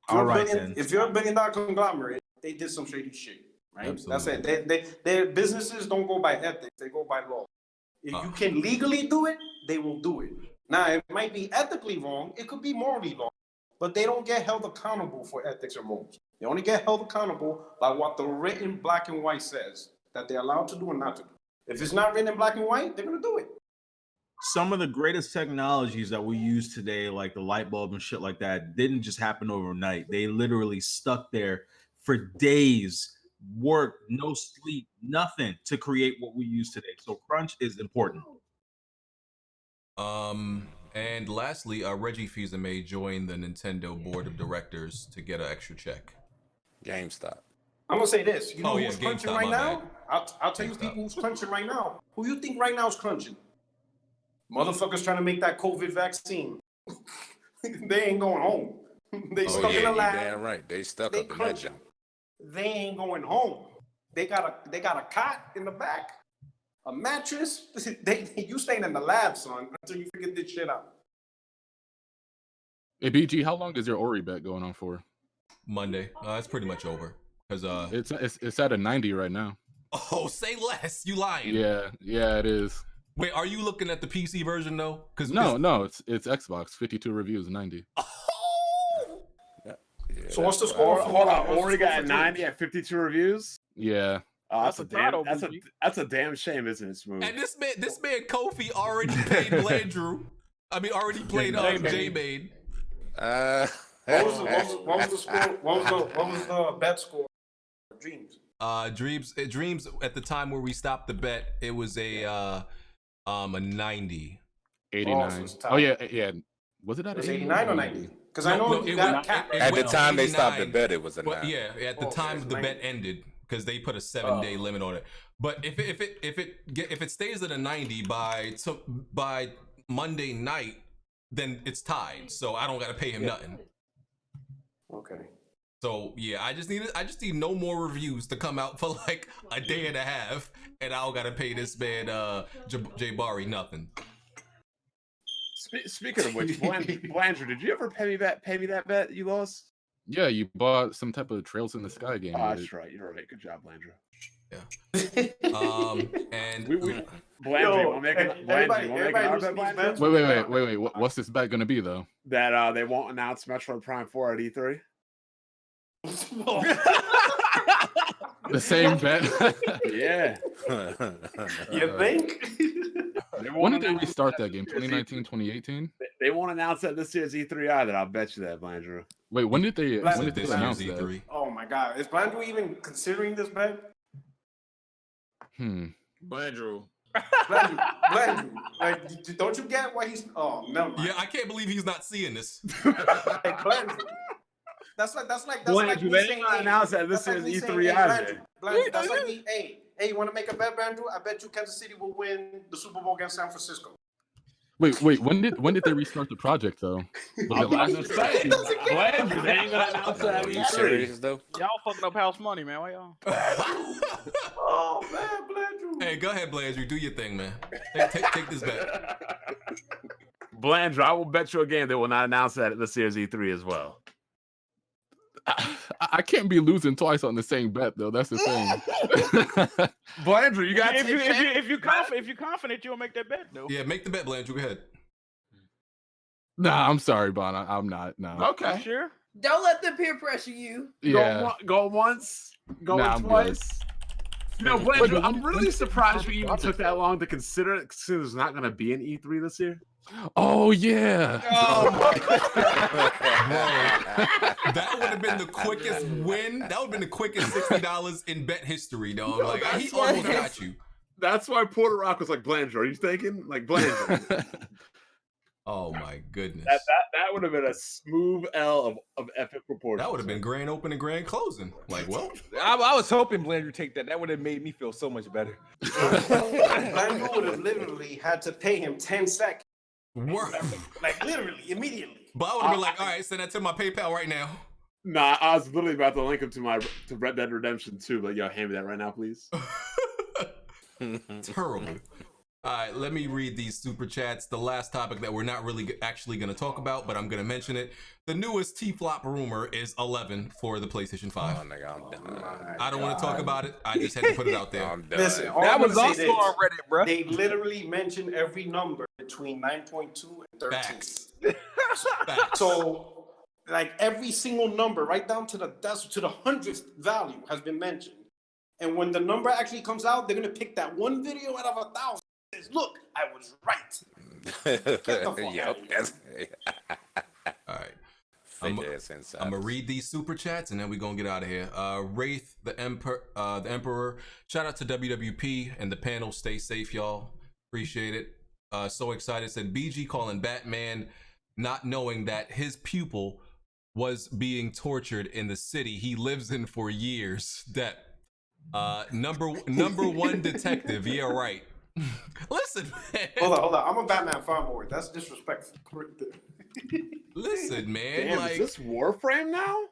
B: All right, then.
L: If you're $1 billion conglomerate, they did some shady shit, right?
A: Absolutely.
L: That's it. Their businesses don't go by ethics; they go by law. If you can legally do it, they will do it. Now, it might be ethically wrong; it could be morally wrong, but they don't get held accountable for ethics or morals. They only get held accountable by what the written black and white says that they're allowed to do and not to do. If it's not written in black and white, they're gonna do it.
B: some of the greatest technologies that we use today, like the light bulb and shit like that, didn't just happen overnight. They literally stuck there for days, work, no sleep, nothing to create what we use today. So crunch is important.
A: And lastly, Reggie Fils Aime joined the Nintendo board of directors to get an extra check.
C: GameStop.
L: I'm gonna say this. You know
A: Oh,
L: who's
A: yeah,
L: crunching
A: GameStop,
L: right
A: my
L: now?
A: bad.
L: I'll tell you
A: GameStop.
L: people who's crunching right now. Who you think right now is crunching? Motherfuckers trying to make that COVID vaccine. They ain't going home. They stuck in the
C: you
L: lab.
C: damn right. They stuck
L: They
C: up in that
L: crunching.
C: jump.
L: They ain't going home. They got a cot in the back, a mattress. You staying in the lab, son, until you figure this shit out.
K: Hey, BG, how long is your Ori bet going on for?
A: Monday. It's pretty much over. Cause
K: it's at a 90 right now.
A: Oh, say less. You lying?
K: Yeah, it is.
A: Wait, are you looking at the PC version though? Cause
K: no, it's Xbox. 52 reviews, 90.
L: So what's the score?
G: Hold on, Ori got a 90 at 52 reviews.
K: Yeah.
G: Oh,
D: That's a title, BG.
G: that's a damn shame, isn't it, Smooth?
A: And this man Kofi already played Blandrew. I mean, already played J-Maid.
L: What was the score? What was the bet score? Dreams.
A: Dreams at the time where we stopped the bet, it was a 90.
K: 89. Oh yeah. Was it at
L: 89 or 90? Because I know you got a cap.
C: At the time they
A: 89.
C: stopped the bet, it was a 9.
A: But yeah, at the time the bet ended because they put a 7-day limit on it. But if it stays at a 90 by Monday night, then it's tied. So I don't got to pay him nothing.
L: Okay.
A: So yeah, I just need no more reviews to come out for like a day and a half, and I don't got to pay this man Jay Bari nothing.
G: Speaking of which, Blandrew, did you ever pay me that bet you lost?
K: Yeah, you bought some type of Trails in the Sky game.
G: Oh, that's right. You're right. Good job, Blandrew.
A: Yeah. And
G: Blandrew, you want to make an bet?
K: Wait. What's this bet gonna be though?
G: That they won't announce Metroid Prime 4 at E3.
K: The same bet.
G: Yeah.
L: You think?
K: When did they restart that game? 2019, 2018?
G: They won't announce that this year's E3 either. I'll bet you that, Blandrew.
K: Wait, when did they announce
A: E3?
K: that?
L: Oh my God, is Blandrew even considering this bet?
E: Blandrew.
L: Blandrew. Like, don't you get why he's? Oh, never mind.
A: Yeah, I can't believe he's not seeing this.
L: Like, Blandrew. That's like
G: Blandrew,
L: me
G: they
L: saying,
G: didn't announce that this
L: that's like
G: is
L: me
G: E3
L: saying,
G: either.
L: Blandrew, that's like me. Hey, you want to make a bet, Blandrew? I bet you Kansas City will win the Super Bowl against San Francisco.
K: Wait, when did they restart the project though?
G: Blandrew, they ain't gonna announce that.
C: Are you serious though?
D: Y'all fucking up house money, man. Why y'all?
L: Oh man, Blandrew.
A: Hey, go ahead, Blandrew. Do your thing, man. Take this bet.
G: Blandrew, I will bet you a game they will not announce that at this year's E3 as well.
K: I can't be losing twice on the same bet though. That's the thing.
G: Blandrew, you got
D: if you're confident you'll make that bet though.
A: Yeah, make the bet, Blandrew. Go ahead.
K: Nah, I'm sorry, Bon. I'm not. No.
G: Okay.
D: Sure.
H: Don't let them peer pressure you.
K: Yeah.
G: Go once. Go twice. You know, Blandrew, I'm really surprised we even took that long to consider it, considering there's not going to be an E3 this year.
K: Oh yeah.
A: That would have been the quickest win. That would have been the quickest $60 in bet history, dog. Like he almost got you.
G: That's why Porter Rock was like, Blandrew, are you thinking? Like Blandrew.
A: Oh my goodness.
G: That would have been a smooth L of epic proportions.
A: That would have been grand opening and grand closing. Like, well,
F: I was hoping Blandrew take that. That would have made me feel so much better.
L: Blandrew would have literally had to pay him 10 seconds. Like literally, immediately.
A: But I would have been like, all right, send that to my PayPal right now.
G: Nah, I was literally about to link him to Red Dead Redemption 2, but yo, hand me that right now, please.
A: Terrible. All right, let me read these super chats. The last topic that we're not really actually going to talk about, but I'm going to mention it. The newest T-flop rumor is 11 for the PlayStation 5.
C: Oh, nigga, I'm done.
A: I don't want to talk about it. I just had to put it out there.
C: I'm done.
L: Listen,
F: That was also on Reddit, bro.
L: They literally mentioned every number between 9.2 and 13.
A: Facts. Facts.
L: So, like every single number, right down to the 100th value, has been mentioned. And when the number actually comes out, they're gonna pick that one video out of 1,000. Look, I was right. Get the fuck
C: Yep.
L: out
A: All right.
C: Fake ass inside.
A: I'm gonna read these super chats and then we're gonna get out of here. Wraith the Emperor. Shout out to WWP and the panel. Stay safe, y'all. Appreciate it. So excited. Said BG calling Batman, not knowing that his pupil was being tortured in the city he lives in for years. That number one detective. Yeah, right. Listen, man.
L: Hold on. I'm a Batman fanboy. That's disrespectful.
A: Listen, man.
G: Damn,
A: like,
G: is this Warframe now?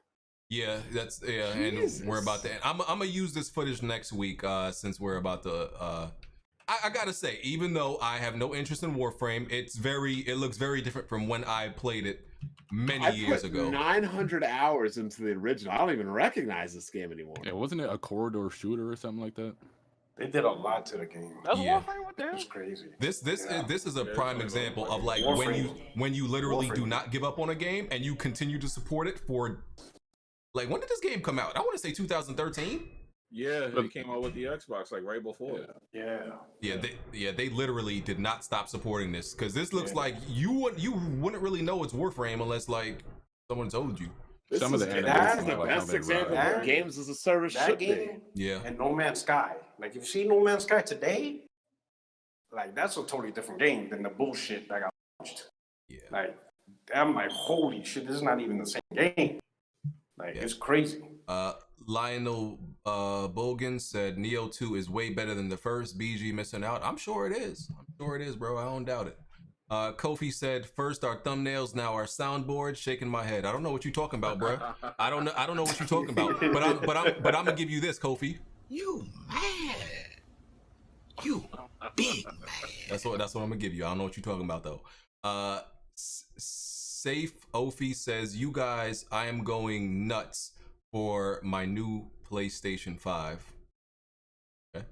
A: Yeah, that's
G: Jesus.
A: and we're about to end. I'm gonna use this footage next week since we're about to. I gotta say, even though I have no interest in Warframe, it looks very different from when I played it many years ago.
G: 900 hours into the original. I don't even recognize this game anymore.
K: Yeah, wasn't it a corridor shooter or something like that?
L: They did a lot to the game.
D: That's
A: Yeah.
D: Warframe. What the hell?
L: It's crazy.
A: This is a prime example of like
L: Warframe.
A: when you literally do
L: Warframe.
A: not give up on a game and you continue to support it for like, when did this game come out? I want to say 2013.
E: Yeah, they came out with the Xbox like right before.
L: Yeah.
A: They literally did not stop supporting this because this looks like you wouldn't really know it's Warframe unless like someone told you.
G: This
K: Some of
G: is
K: the
G: that's
K: animations,
G: the
K: like how
G: best
K: they
G: example
K: ride.
G: of what games as a service
L: That
G: should be.
L: game
A: Yeah.
L: and No Man's Sky. Like, if you see No Man's Sky today, like, that's a totally different game than the bullshit that got launched.
A: Yeah.
L: Like, I'm like, holy shit, this is not even the same game. Like, it's crazy.
A: Lionel Bogan said Nioh 2 is way better than the first. BG missing out. I'm sure it is. Bro. I don't doubt it. Kofi said, first our thumbnails, now our soundboard. Shaking my head. I don't know what you're talking about, bro. I don't know what you're talking about. But I'm gonna give you this, Kofi.
M: You mad? You big mad.
A: That's what I'm gonna give you. I don't know what you're talking about though. Safe Ophi says, you guys, I am going nuts for my new PlayStation 5. Okay.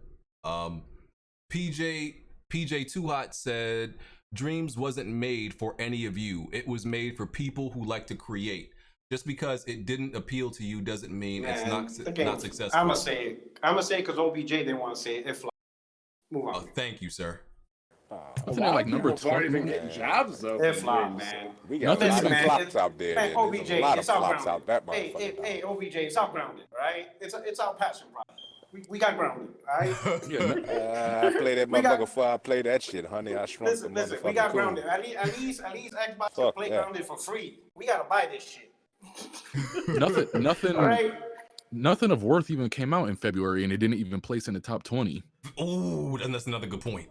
A: PJ Too Hot said, Dreams wasn't made for any of you. It was made for people who like to create. Just because it didn't appeal to you doesn't mean it's not successful.
L: I'm gonna say because OBJ didn't want to say it. If move on.
A: Thank you, sir.
K: Wasn't it like number
G: People aren't
K: 20?
G: even getting jobs though.
L: It
G: for
L: flop,
G: games.
L: man.
C: We got a lot of flops out there.
L: Man,
C: There's
L: OBJ,
C: a lot of
L: it's out
C: flops
L: grounded.
C: out that motherfucker.
L: Hey, OBJ, it's out grounded, right? It's our passion project. We got grounded, all right?
C: I play that motherfucker before I play that shit, honey. I shrunk the
L: Listen,
C: motherfucker.
L: we got
C: cool.
L: grounded. At least Xbox can
C: Fuck
L: play
C: that.
L: grounded for free. We gotta buy this shit.
K: Nothing.
L: All right.
K: Nothing of worth even came out in February, and it didn't even place in the top 20.
A: Ooh, that's another good point.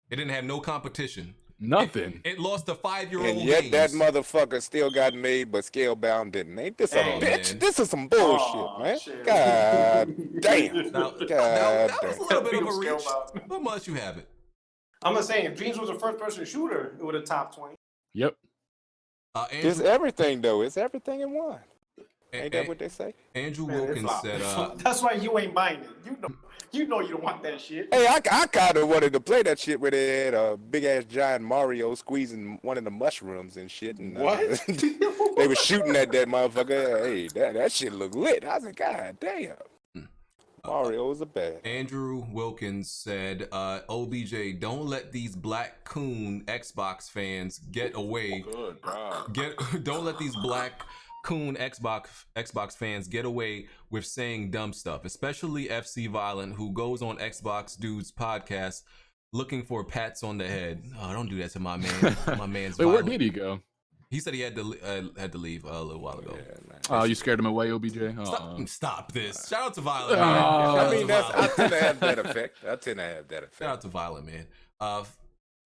A: It didn't have no competition.
K: Nothing.
A: It lost to 5-year-old
C: And yet
A: games.
C: that motherfucker still got made, but Scalebound didn't. Ain't this a
L: Hey,
C: bitch?
A: man.
C: This is some bullshit, man.
L: shit.
C: God damn.
A: Now,
C: God
A: that was a
C: damn.
A: little bit of a
L: People
A: reach,
L: scale out.
A: but much you have it.
L: I'm just saying, if Dreams was a first-person shooter, it would have top 20.
K: Yep.
C: It's
A: Andrew,
C: everything, though. It's everything in one. Ain't that what they say?
A: Andrew
L: Man, it
A: Wilkins
L: flop.
A: said,
L: That's why you ain't buying it. You know you don't want that shit.
C: Hey, I kind of wanted to play that shit where they had a big-ass giant Mario squeezing one of the mushrooms and shit. And,
G: What?
C: they were shooting at that motherfucker. Hey, that shit looked lit. I was like, God damn. Mario was a bad.
A: Andrew Wilkins said, OBJ, don't let these black coon Xbox fans get away.
E: Good God.
A: Don't let these black coon Xbox fans get away with saying dumb stuff, especially FC Violent, who goes on Xbox Dude's podcast looking for pats on the head. Oh, don't do that to my man. My man's
K: Wait, where
A: violent.
K: did he go?
A: He said he had to leave a little while ago.
K: Oh, you scared him away, OBJ?
A: Stop this. Shout out to Violent.
C: I mean, I tend to have that effect.
A: Shout out to Violent, man.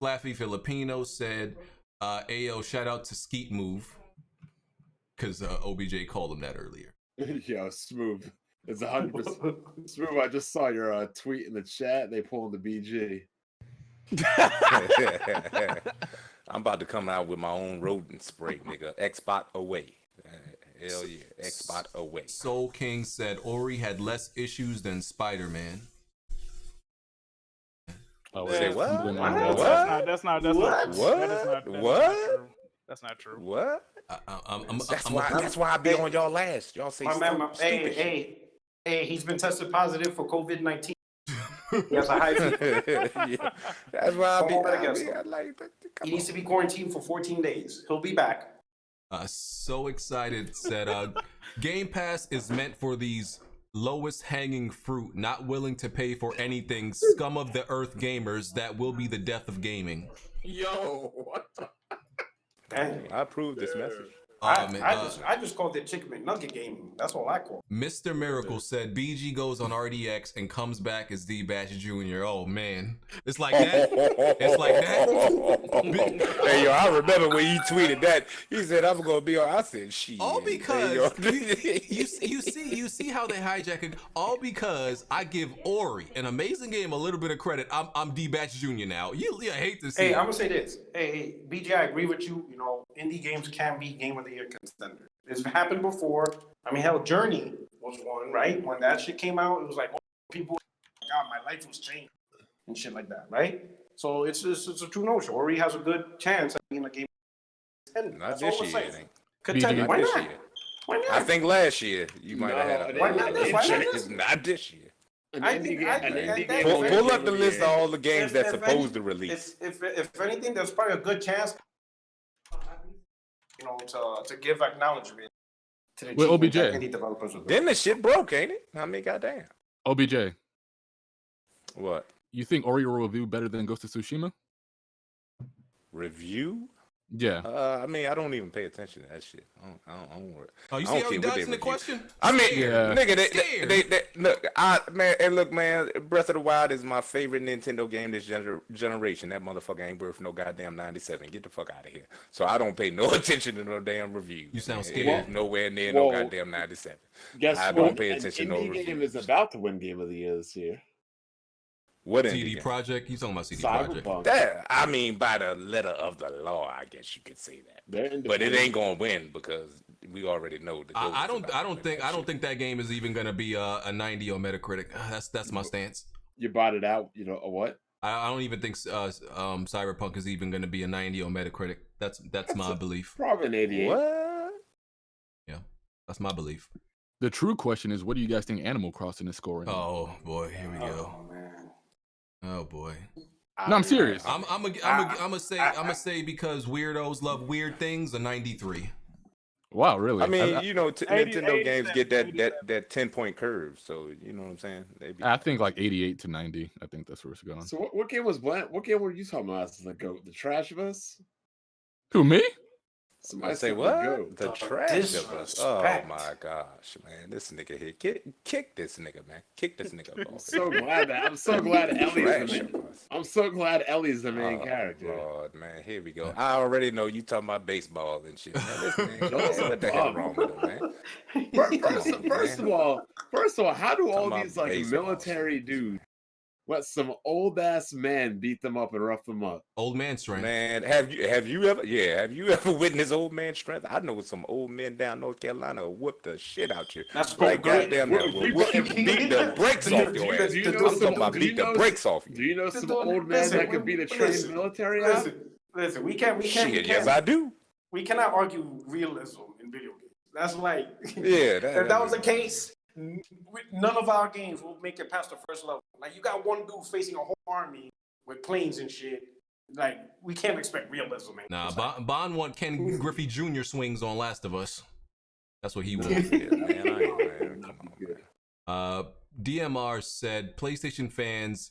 A: Flaffy Filipino said, Ayo, shout out to Skeet Move. Because OBJ called him that earlier.
G: Yo, Smooth. It's 100%. Smooth, I just saw your tweet in the chat. They pulling the BG.
C: I'm about to come out with my own rodent spray, nigga. Xbot away. Hell yeah. Xbot away.
A: Soul King said Ori had less issues than Spider-Man.
K: Oh,
C: Say what?
D: That's not true. That's not true.
C: What?
A: That's
C: why I be on y'all last. Y'all say
L: My man,
C: stupid shit.
L: hey, he's been tested positive for COVID-19. He has a high fever.
C: Yeah. That's why
L: Come home
C: I
L: again,
C: like that.
L: He needs to be quarantined for 14 days. He'll be back.
A: So excited. Said Game Pass is meant for these lowest hanging fruit, not willing to pay for anything, scum of the earth gamers that will be the death of gaming.
E: Yo, what the?
L: Dang.
C: I approve this message.
L: I just called it Chicken McNugget gaming. That's all I call it.
A: Mr. Miracle said BG goes on RDX and comes back as D Bash Jr. Oh man, it's like that. It's like that.
C: Hey yo, I remember when he tweeted that. He said I'm gonna be on. I said shit.
A: All because
C: hey,
A: you see how they hijack it. All because I give Ori, an amazing game, a little bit of credit. I'm D Batch Jr. now. You hate to see.
L: Hey,
A: it.
L: I'm gonna say this. Hey, BG, I agree with you. You know, indie games can be Game of the Year contender. It's happened before. I mean, hell, Journey was one, right? When that shit came out, it was like, oh, people, God, my life was changed and shit like that, right? So it's a true notion. Ori has a good chance of being a game contender.
C: Not
L: That's all
C: this
L: we're
C: year.
L: saying. Contender. Why not? Why not?
C: I think last year you might have had a.
L: Why not this? Why not this?
C: It's not this year.
L: Pull
C: up the list of all the games that's supposed to release.
L: If anything, there's probably a good chance, you know, to give acknowledgement to the
K: OBJ.
L: indie developers.
C: Then the shit broke, ain't it? I mean, goddamn.
K: OBJ.
C: What?
K: You think Ori will review better than Ghost of Tsushima?
C: Review?
K: Yeah.
C: I mean, I don't even pay attention to that shit. I don't worry.
A: Oh, you see how he dodging the question?
C: I mean,
A: Scared.
C: nigga,
A: Scared.
C: they look, man. Breath of the Wild is my favorite Nintendo game this generation. That motherfucker ain't worth no goddamn 97. Get the fuck out of here. So I don't pay no attention to no damn reviews.
A: You sound
C: man.
A: scared.
C: It is nowhere near no goddamn 97.
N: Guess
C: I
N: what?
C: don't pay attention to no
N: An indie
C: reviews.
N: game is about to win Game of the Year this year.
C: What
A: CD Projekt? You talking about CD Projekt?
C: That, I mean, by the letter of the law, I guess you could say that. But it ain't gonna win because we already know.
A: I don't think that game is even gonna be a 90 on Metacritic. That's my stance.
N: You bought it out. You know what?
A: I don't even think Cyberpunk is even gonna be a 90 on Metacritic. That's my belief.
N: Probably an 88.
C: What?
A: Yeah, that's my belief.
K: The true question is, what do you guys think Animal Crossing is scoring?
A: Oh boy, here we go. Oh boy.
K: No, I'm serious.
A: I'm gonna say because weirdos love weird things, a 93.
K: Wow, really?
C: I mean, you know, Nintendo games get that 10-point curve, so you know what I'm saying.
K: I think like 88 to 90. I think that's where it's going.
N: So what game was what game were you talking about? The goat, the trash of us?
K: Who, me?
C: Somebody say what? The trash of us. Oh my gosh, man! This nigga here, kick this nigga, man! Kick this nigga off.
N: I'm so glad Ellie's the main. I'm so glad Ellie's the main character.
C: Lord, man, here we go. I already know you talking about baseball and shit. Man, this man, what the hell wrong with him, man?
N: First of all, how do all these like military dudes let some old ass men beat them up and rough them up?
A: Old man strength.
C: Man, have you ever witnessed old man strength? I know some old men down North Carolina will whoop the shit out you.
L: That's
C: like goddamn, beat the brakes off your ass. I'm talking about beat the brakes off you.
N: Do you know some old men that could beat a trained military out?
L: Listen, we can't.
C: Shit, yes, I do.
L: We cannot argue realism in video games. That's like,
C: yeah.
L: If that was the case, none of our games will make it past the first level. Like, you got one dude facing a whole army with planes and shit. Like, we can't expect realism, man.
A: Nah, Bond want Ken Griffey Jr. swings on Last of Us. That's what he wants. DMR said PlayStation fans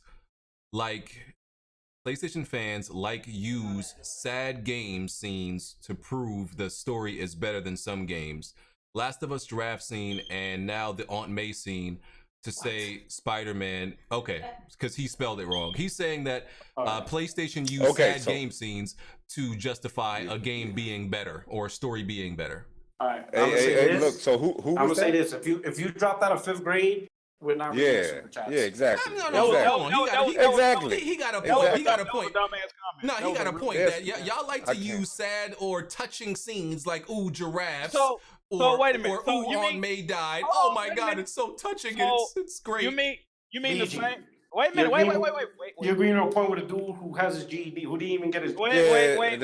A: use sad game scenes to prove the story is better than some games. Last of Us draft scene and now the Aunt May scene to say Spider-Man. Okay, because he spelled it wrong. He's saying that PlayStation used game scenes to justify a game being better or a story being better.
L: All right.
C: Hey, look. So who
L: I'm gonna say this: if you dropped out of 5th grade, we're not.
C: Yeah, exactly.
A: Exactly. He got a point. He got a point. No, he got a point that y'all like to use sad or touching scenes like ooh giraffes.
D: So wait a minute.
A: Or ooh, Aunt May died. Oh my God, it's so touching. It's great.
D: You mean the same? Wait a minute. Wait.
L: You're agreeing to a point with a dude who has his GED, who didn't even get his.
D: Wait.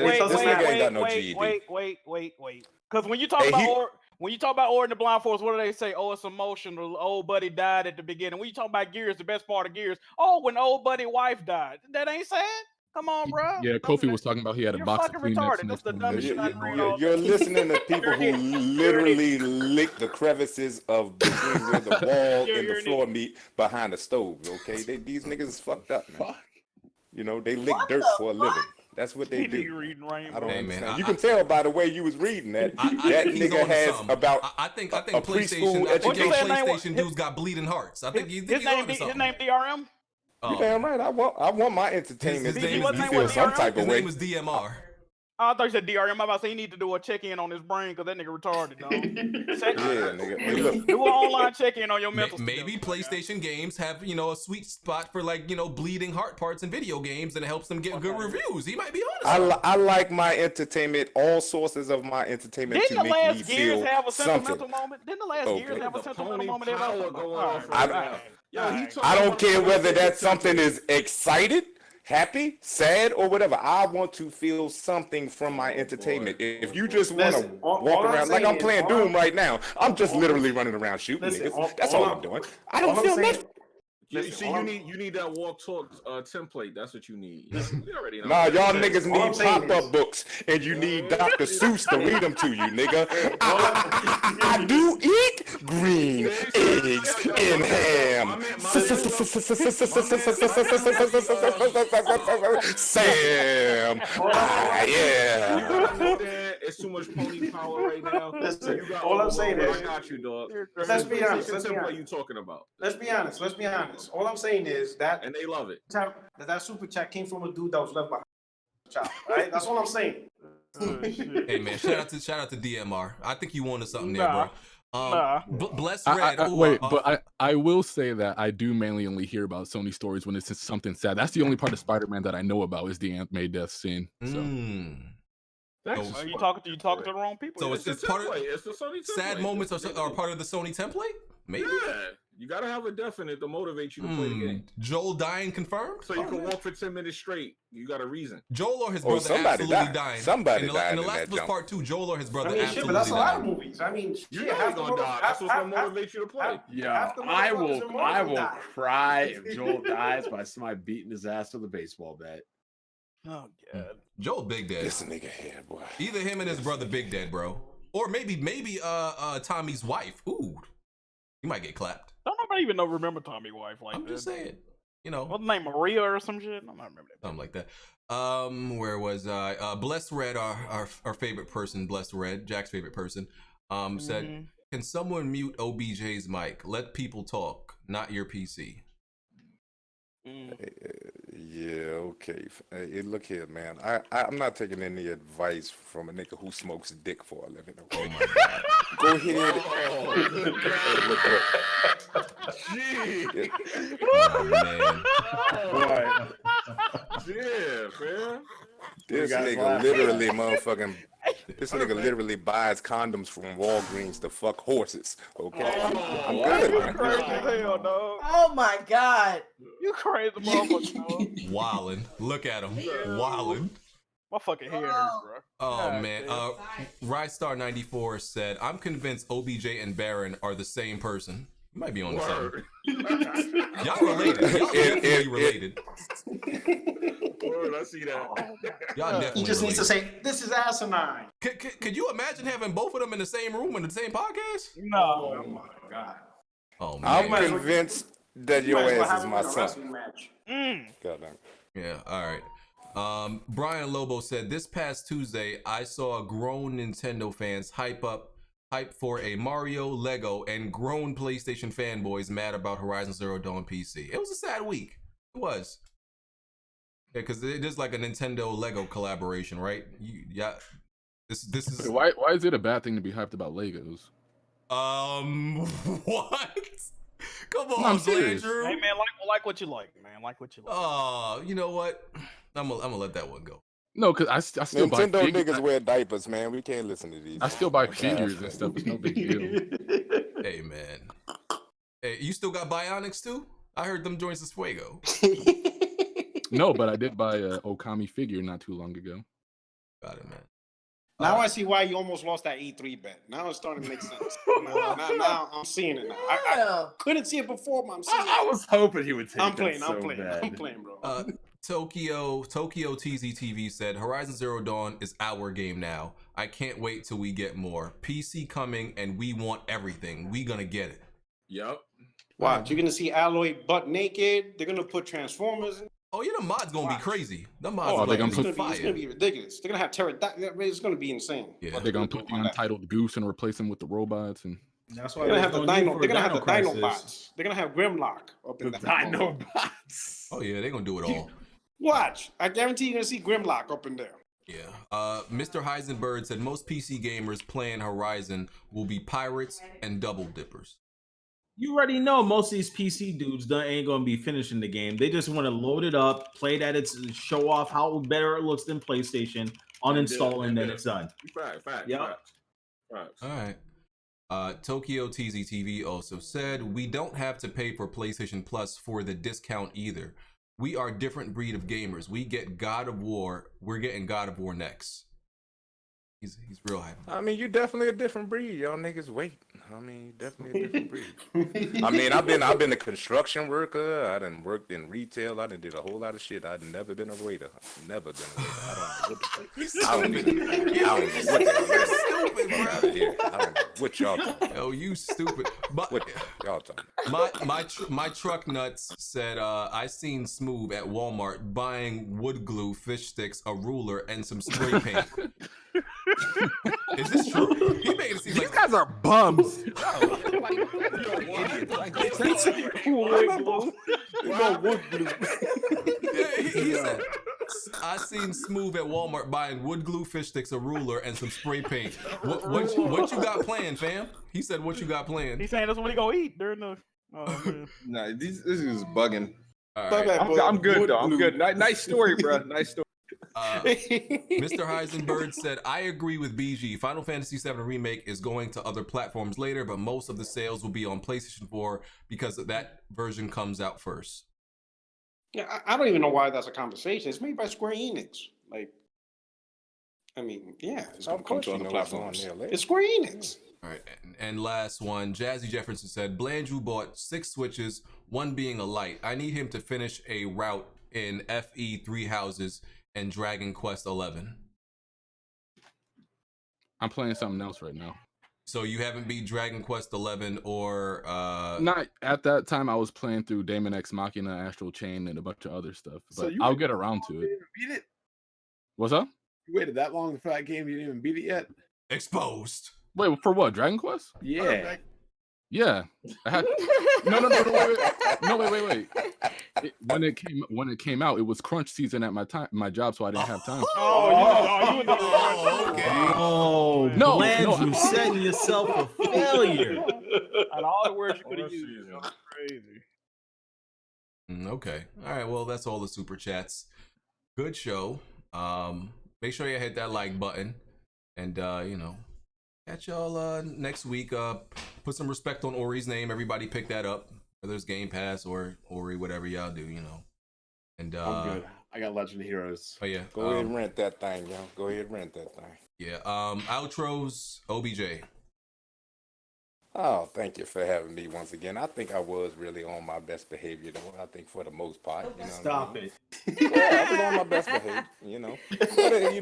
D: Because when you talk about when you talk about Ori and the Blind Force, what do they say? Oh, it's emotional. Old buddy died at the beginning. When you talk about Gears, the best part of Gears, oh, when old buddy wife died. That ain't sad. Come on, bro.
K: Yeah, Kofi was talking about he had a
D: You're
K: box of
D: fucking
K: Kleenex
D: retarded.
K: next
D: That's the
K: to him.
D: dumbest shit I've read all
C: You're
D: day.
C: listening to people who literally lick the crevices of between where the wall and the floor meet behind the stove. Okay, these niggas is fucked up, man. You know, they lick dirt for a living. That's what they do. I don't understand. You can tell by the way you was reading that that nigga has about.
A: I think
C: a
A: PlayStation.
C: preschool
A: I think
C: education.
A: PlayStation dudes got bleeding hearts. I think he's
D: His name DRM.
C: You damn right. I want my entertainment to
D: name
C: make me feel some type of
A: His
C: way.
A: name was DMR.
D: I thought you said DRM. I'm about to say you need to do a check-in on his brain because that nigga retarded, dog.
C: Yeah, nigga. Hey, look.
D: Do an online check-in on your mental.
A: Maybe PlayStation games have, a sweet spot for bleeding heart parts in video games, and it helps them get good reviews. He might be honest.
C: I like my entertainment, all sources of my entertainment
D: Didn't
C: to
D: the
C: make me
D: last Gears
C: feel
D: have a sentimental
C: something.
D: moment? Didn't the last Gears have a sentimental moment?
C: I don't care whether that something is excited, happy, sad, or whatever. I want to feel something from my entertainment. If you just want to walk around like I'm playing Doom right now, I'm just literally running around shooting niggas. That's all I'm doing. I don't feel nothing.
E: You need that walk talk template. That's what you need. We already know.
C: Nah, y'all niggas need pop-up books, and you need Dr. Seuss to read them to you, nigga. I do eat green eggs and ham. Sam.
E: Yeah. It's too much pony power right now.
L: Listen, all I'm saying is,
E: I got you, dog.
L: Let's be honest.
E: What you talking about?
L: Let's be honest. All I'm saying is that,
E: and they love it.
L: That super chat came from a dude that was left behind. Child, right? That's all I'm saying.
A: Hey man, shout out to DMR. I think you wanted something there, bro. Bless Red.
K: But I will say that I do mainly only hear about Sony stories when it's something sad. That's the only part of Spider-Man that I know about is the Aunt May death scene. So.
D: You talking to the wrong people.
A: So it's part of
E: it's the Sony template.
A: Sad moments are part of the Sony template. Maybe.
E: Yeah, you gotta have a definite to motivate you to play the game.
A: Joel dying confirmed.
E: So you can walk for 10 minutes straight. You got a reason.
A: Joel or his brother absolutely dying.
C: Somebody
A: died. In the
C: in
A: Last of Us Part 2, Joel or his brother absolutely
L: but that's a lot of
A: died.
L: movies. I mean,
E: you know he's gonna die. That's what's gonna motivate you to play.
N: Yeah, I will cry if Joel dies by somebody beating his ass with a baseball bat.
D: Oh god,
A: Joel Big Dead.
C: This nigga here, boy.
A: Either him and his brother Big Dead, bro, or maybe Tommy's wife. Ooh, you might get clapped.
D: Don't nobody even remember Tommy's wife like
A: I'm just saying. What's
D: the name, Maria or some shit? I don't remember that.
A: Something like that. Where was I? Bless Red, our favorite person, Bless Red, Jack's favorite person, said, "Can someone mute OBJ's mic? Let people talk, not your PC."
C: Yeah, okay. Hey, look here, man. I'm not taking any advice from a nigga who smokes dick for a living. Okay? Oh my God. Go ahead.
E: Gee.
A: Oh man.
E: Yeah, man.
C: This nigga literally motherfucking. This nigga literally buys condoms from Walgreens to fuck horses. Okay, I'm good, man.
D: Crazy as hell, dog.
H: Oh my god.
D: You crazy motherfucker, dog.
A: Wildin'. Look at him. Wildin'.
D: My fucking hair hurts, bro.
A: Oh man. Rystar94 said, "I'm convinced OBJ and Baron are the same person." You might be on something. Y'all related. Y'all definitely related.
E: Word, I see that.
A: Y'all definitely
L: He just needs to
A: related.
L: say, "This is asinine."
A: Could you imagine having both of them in the same room in the same podcast?
D: No.
L: Oh my god.
A: Oh man.
C: I'm convinced that your ass is my son. God damn.
A: Yeah. All right. Brian Lobo said, "This past Tuesday, I saw grown Nintendo fans hype for a Mario, Lego, and grown PlayStation fanboys mad about Horizon Zero Dawn PC. It was a sad week. It was. Yeah, because it is like a Nintendo Lego collaboration, right? This is
K: Why is it a bad thing to be hyped about Legos?
A: What? Come
K: No,
A: on,
K: I'm serious.
A: Andrew.
D: Hey man, like what you like, man. Like what you like.
A: You know what? I'm gonna let that one go.
K: No, because I still buy
C: Nintendo
K: figures.
C: niggas wear diapers, man. We can't listen to these.
K: I still buy figures and stuff. It's no big deal.
A: Hey man. Hey, you still got Bionics too? I heard them joints is fuego.
K: No, but I did buy a Okami figure not too long ago.
A: Got it, man.
L: Now I see why you almost lost that E3 bet. Now it's starting to make sense. now I'm seeing it now. I couldn't see it before, but I'm seeing it.
N: I was hoping he would take
L: I'm
N: that
L: playing,
N: so
L: I'm playing,
N: bad.
L: I'm playing, bro.
A: Tokyo TZTV said Horizon Zero Dawn is our game now. I can't wait till we get more. PC coming and we want everything. We gonna get it.
E: Yep.
L: Watch, you're gonna see Alloy butt naked. They're gonna put Transformers in.
A: Oh, yeah, the mod's gonna be crazy. The mod's
E: Oh,
A: gonna
E: they're
A: be
E: gonna
A: fire.
L: It's gonna be ridiculous. They're gonna have pterodactyl. It's gonna be insane.
A: Yeah.
K: They're gonna put the Untitled Goose and replace him with the robots, and
B: that's
L: They're gonna have the Dino. They're gonna have the Dino bots. They're gonna have Grimlock up in
N: The
L: that.
N: Dino bots.
A: Oh yeah, they're gonna do it all.
L: Watch, I guarantee you're gonna see Grimlock up in there.
A: Yeah. Mr. Heisenberg said most PC gamers playing Horizon will be pirates and double dippers.
B: You already know most of these PC dudes ain't gonna be finishing the game. They just want to load it up, play it at its, show off how better it looks than PlayStation, uninstall, and then it's done.
E: Fact.
B: Yep.
E: Facts.
A: All right. Tokyo TZTV also said we don't have to pay for PlayStation Plus for the discount either. We are a different breed of gamers. We get God of War. We're getting God of War next. He's real hype.
C: I mean, you're definitely a different breed. Y'all niggas wait. I mean, definitely a different breed. I mean, I've been a construction worker. I done worked in retail. I done did a whole lot of shit. I've never been a waiter. Never been a waiter. I don't know what y'all talking.
A: Oh, you stupid. But
C: what y'all talking?
A: My truck nuts said I seen Smooth at Walmart buying wood glue, fish sticks, a ruler, and some spray paint. Is this true? He made it seem
I: These
A: like
I: guys are bums.
A: He said, I seen Smooth at Walmart buying wood glue, fish sticks, a ruler, and some spray paint. What you got planned, fam? He said, what you got planned?
D: He's saying that's what he gonna eat during the. Oh, man.
F: Nah, this is bugging.
A: All right.
F: I'm good though. I'm good. Nice story, bro. Nice story.
A: Mr. Heisenberg said, I agree with BG. Final Fantasy VII Remake is going to other platforms later, but most of the sales will be on PlayStation 4 because that version comes out first.
L: Yeah, I don't even know why that's a conversation. It's made by Square Enix. Like, I mean, yeah, it's gonna come to other platforms. It's Square Enix.
A: All right, and last one, Jazzy Jefferson said, Blandrew bought 6 Switches, one being a light. I need him to finish a route in FE 3 houses and Dragon Quest 11.
K: I'm playing something else right now.
A: So you haven't beat Dragon Quest 11 or
K: not at that time. I was playing through Daemon X Machina, Astral Chain, and a bunch of other stuff. But
N: So
K: I'll get around to it.
N: Beat it?
K: What's up?
N: You waited that long for that game? You didn't even beat it yet?
A: Exposed.
K: Wait, for what? Dragon Quest?
N: Yeah.
K: Yeah. I had wait. When it came out, it was crunch season at my job, so I didn't have time.
A: Okay.
B: Oh,
K: No,
B: Blandrew, setting yourself a failure.
D: Out of all the words you could have used, that's crazy.
A: Okay. All right. Well, that's all the super chats. Good show. Make sure you hit that like button, and catch y'all next week. Put some respect on Ori's name. Everybody pick that up, whether it's Game Pass or Ori, whatever y'all do, And
N: I'm good. I got Legend of Heroes.
A: Oh yeah.
C: Go ahead and rent that thing, yo. Go ahead and rent that thing.
A: Yeah. Outros. OBJ.
C: Oh, thank you for having me once again. I think I was really on my best behavior, though. I think for the most part.
B: Stop it.
C: Yeah, I was on my best behavior,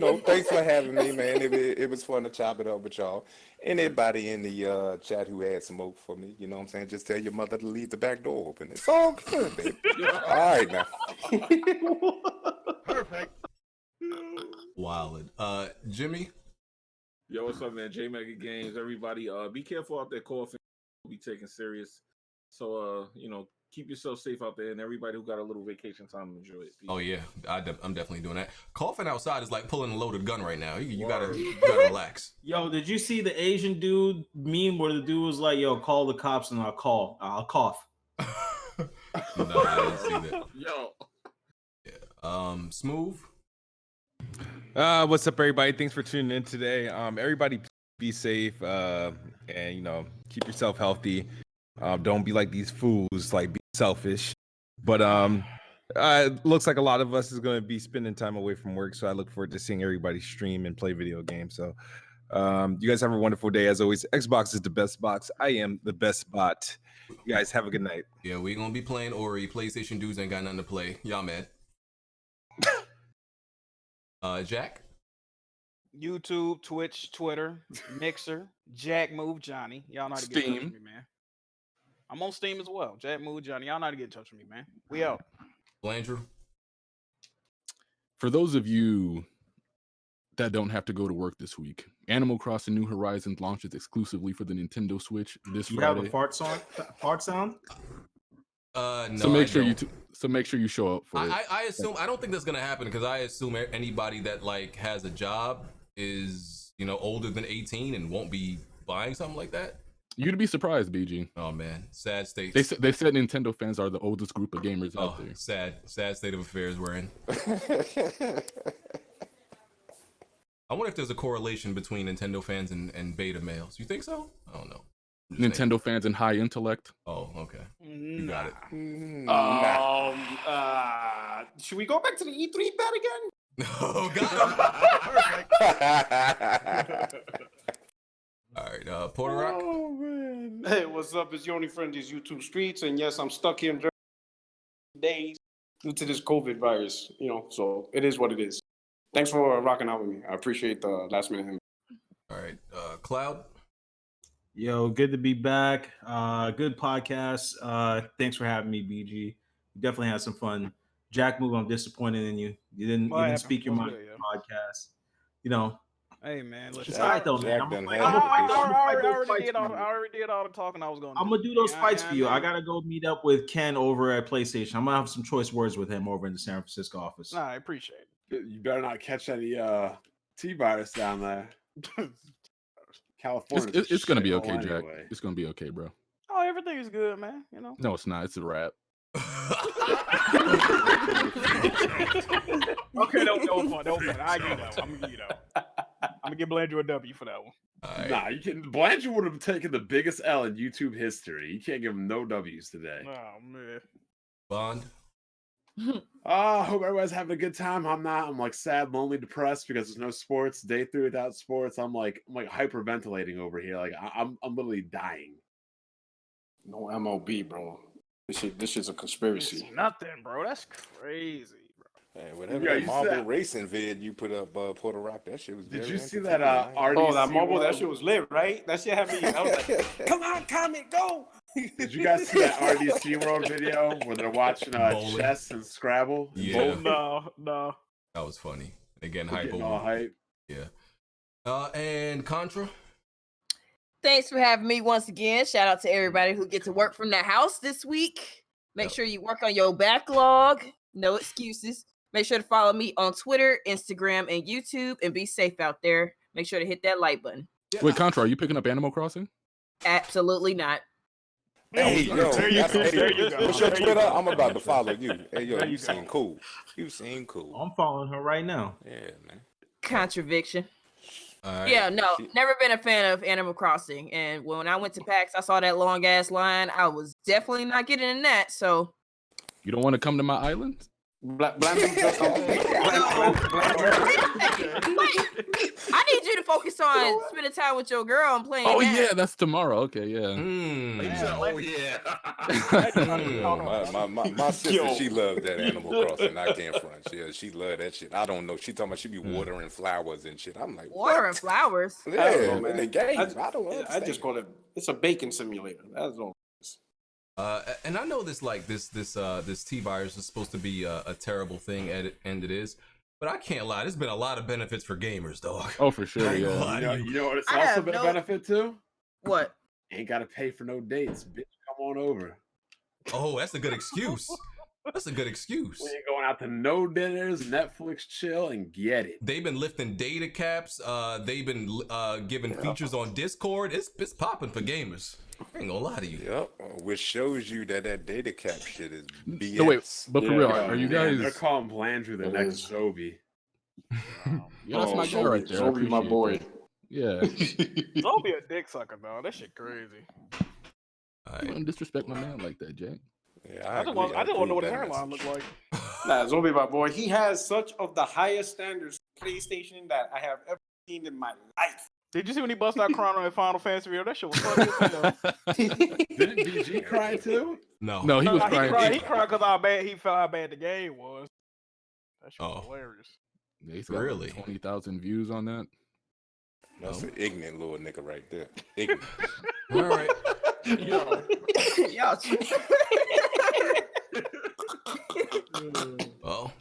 C: But, thanks for having me, man. It was fun to chop it up with y'all. Anybody in the chat who had smoke for me, you know what I'm saying? Just tell your mother to leave the back door open. It's all good, baby. All right, now.
D: Perfect.
A: Wild. Jimmy.
E: Yo, what's up, man? J Mega Games, everybody. Be careful out there coughing. Be taken serious. So, keep yourself safe out there, and everybody who got a little vacation time, enjoy it. Peace.
A: Oh yeah, I'm definitely doing that. Coughing outside is like pulling a loaded gun right now. You gotta relax.
B: Yo, did you see the Asian dude meme where the dude was like, "Yo, call the cops and I'll cough."
A: No, I didn't see that.
E: Yo.
A: Yeah. Smooth.
F: What's up, everybody? Thanks for tuning in today. Everybody be safe, and keep yourself healthy. Don't be like these fools, like be selfish. But Looks like a lot of us is going to be spending time away from work, so I look forward to seeing everybody stream and play video games. So, you guys have a wonderful day. As always, Xbox is the best box. I am the best bot. You guys have a good night.
A: Yeah, we gonna be playing Ori. PlayStation dudes ain't got nothing to play. Y'all mad? Jack?
D: YouTube, Twitch, Twitter, Mixer, Jack Move Johnny. Y'all know how to get in touch with me, man. I'm on Steam as well. Jack Move Johnny. Y'all know how to get in touch with me, man. We out.
A: Blandrew?
K: For those of you that don't have to go to work this week, Animal Crossing New Horizons launches exclusively for the Nintendo Switch this
B: You
K: Friday.
B: have a fart sound? Fart sound?
A: No.
K: So make sure you show up for it.
A: I assume I don't think that's gonna happen because I assume anybody that like has a job is older than 18 and won't be buying something like that.
K: You'd be surprised, BG.
A: Oh man, sad state.
K: They said Nintendo fans are the oldest group of gamers out there.
A: Sad state of affairs we're in. I wonder if there's a correlation between Nintendo fans and beta males. You think so? I don't know.
K: Nintendo fans and high intellect.
A: Oh, okay. You got it.
L: Should we go back to the E3 bet again?
A: Oh God. All right, Porter Rock.
L: Oh man. Hey, what's up? It's your only friend, these YouTube streets, and yes, I'm stuck here in Jersey days due to this COVID virus. So it is what it is. Thanks for rocking out with me. I appreciate the last minute.
A: All right, Cloud.
B: Yo, good to be back. Good podcast. Thanks for having me, BG. You definitely had some fun. Jack Move, I'm disappointed in you. You didn't speak your mind on the podcast.
D: Hey man, listen.
B: It's all right though, man.
D: I already did all the talking I was going to do.
B: I'm gonna do those fights for you. I gotta go meet up with Ken over at PlayStation. I'm gonna have some choice words with him over in the San Francisco office.
D: Nah, I appreciate it.
N: You better not catch any T-virus down there. California.
K: It's gonna be okay, Jack. It's gonna be okay, bro.
D: Oh, everything is good, man.
K: No, it's not. It's a wrap.
D: Okay, don't fun. I give that one. I'm gonna give Blandrew a W for that one.
N: Right. Nah, Blanchard would have taken the biggest L in YouTube history. You can't give him no W's today.
D: Oh man.
A: Bond.
N: I hope everybody's having a good time. I'm not. I'm like sad, lonely, depressed because there's no sports. Day 3 without sports. I'm like hyperventilating over here. Like I'm literally dying.
L: No MLB, bro. This shit's a conspiracy.
D: It's nothing, bro. That's crazy, bro.
C: Hey, whatever Marvel racing vid you put up, Porter Rock, that shit was.
N: Did
C: very
N: you see that?
L: That Marvel, that shit was lit, right? That shit had me. I was like, "Come on, Comet, go!"
N: Did you guys see that RDC World video where they're watching chess and Scrabble?
A: Yeah.
D: No.
A: That was funny. Again,
N: hype. All hype.
A: Yeah. And Contra.
H: Thanks for having me once again. Shout out to everybody who get to work from the house this week. Make sure you work on your backlog. No excuses. Make sure to follow me on Twitter, Instagram, and YouTube, and be safe out there. Make sure to hit that like button.
K: Wait, Contra, are you picking up Animal Crossing?
H: Absolutely not.
C: Hey, yo,
D: there you go.
C: What's your Twitter? I'm about to follow you. Hey, yo, you seem cool. You seem cool.
B: I'm following her right now.
C: Yeah, man.
H: Contradiction.
A: Right.
H: Yeah, no, never been a fan of Animal Crossing. And when I went to PAX, I saw that long ass line. I was definitely not getting in that. So
K: you don't want to come to my island?
H: I need you to focus on spending time with your girl and playing.
K: Oh
H: that.
K: yeah, that's tomorrow. Okay, yeah.
N: Oh yeah.
C: My sister, she loves that Animal Crossing. I can't front. She love that shit. I don't know. She talking about she be watering flowers and shit. I'm like,
H: watering flowers.
C: Yeah, in the game. I don't understand.
L: I just call it. It's a bacon simulator. That's all.
A: And I know this T-virus is supposed to be a terrible thing, and it is. But I can't lie. There's been a lot of benefits for gamers, dog.
K: Oh, for sure. Yeah.
N: You know what? It's also been a benefit too.
H: What?
N: Ain't got to pay for no dates, bitch. Come on over.
A: Oh, that's a good excuse. That's a good excuse.
N: We ain't going out to no dinners, Netflix chill, and get it.
A: They've been lifting data caps. They've been giving features on Discord. It's popping for gamers. I ain't gonna lie to you.
C: Yep, which shows you that data cap shit is BS.
K: No, wait, but for real, are you guys?
N: They're calling Blandrew the next Zobi.
K: Yeah, that's my guy right there.
L: Zobi, my boy.
K: Yeah.
D: Don't be a dick sucker, dog. That shit crazy.
K: Don't disrespect my man like that, Jack.
C: Yeah,
D: I just want to know what his hairline looked like.
L: Nah, Zombie my boy. He has such of the highest standards for PlayStation that I have ever seen in my life.
D: Did you see when he bust out crying on that Final Fantasy video? That shit was funny as hell.
N: Didn't BG cry too?
A: No.
K: No, he was
D: Nah,
K: crying.
D: He cried because how bad he felt how bad the game was. That shit was hilarious.
K: Yeah, he's got
A: Really?
K: 20,000 views on that.
C: That's an ignorant little nigga right there. Ignorant.
A: All right.
H: Y'all.
A: Well,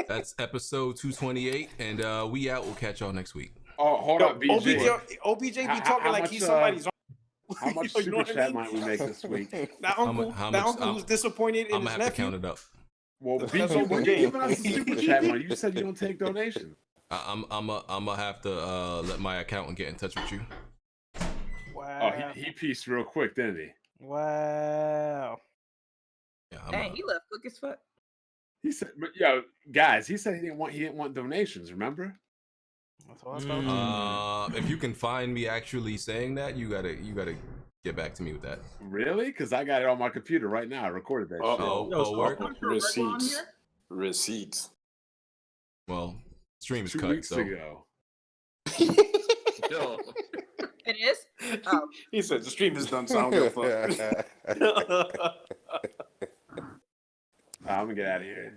A: that's episode 228, and we out. We'll catch y'all next week.
N: Oh, hold up, BJ.
L: OBJ be talking like he's somebody's.
N: How much
L: You know
N: super
L: what I
N: chat
L: mean?
N: might we make this week?
L: That uncle, who's disappointed in
A: I'm
L: his
A: gonna have to
L: nephew.
A: count it up.
N: Well,
L: That's
N: BJ, when you
L: OBJ.
N: giving us a super chat money, you said you don't take donations.
A: I'm gonna have to let my accountant get in touch with you.
L: Wow.
N: Oh, he pieced real quick, didn't he?
L: Wow.
A: Yeah,
H: Dang, he left quick as fuck.
N: He said, but yo, guys, he said he didn't want donations. Remember?
L: That's what I thought.
A: If you can find me actually saying that, you gotta get back to me with that.
N: Really? Because I got it on my computer right now. I recorded that shit.
A: Word?
L: Receipts. Receipts.
A: Well, stream's
N: 2
A: cut,
N: weeks
A: so.
N: ago.
C: Yo.
H: It is? Oh.
L: He said the stream is done, so I don't give a fuck.
N: I'm gonna get out of here.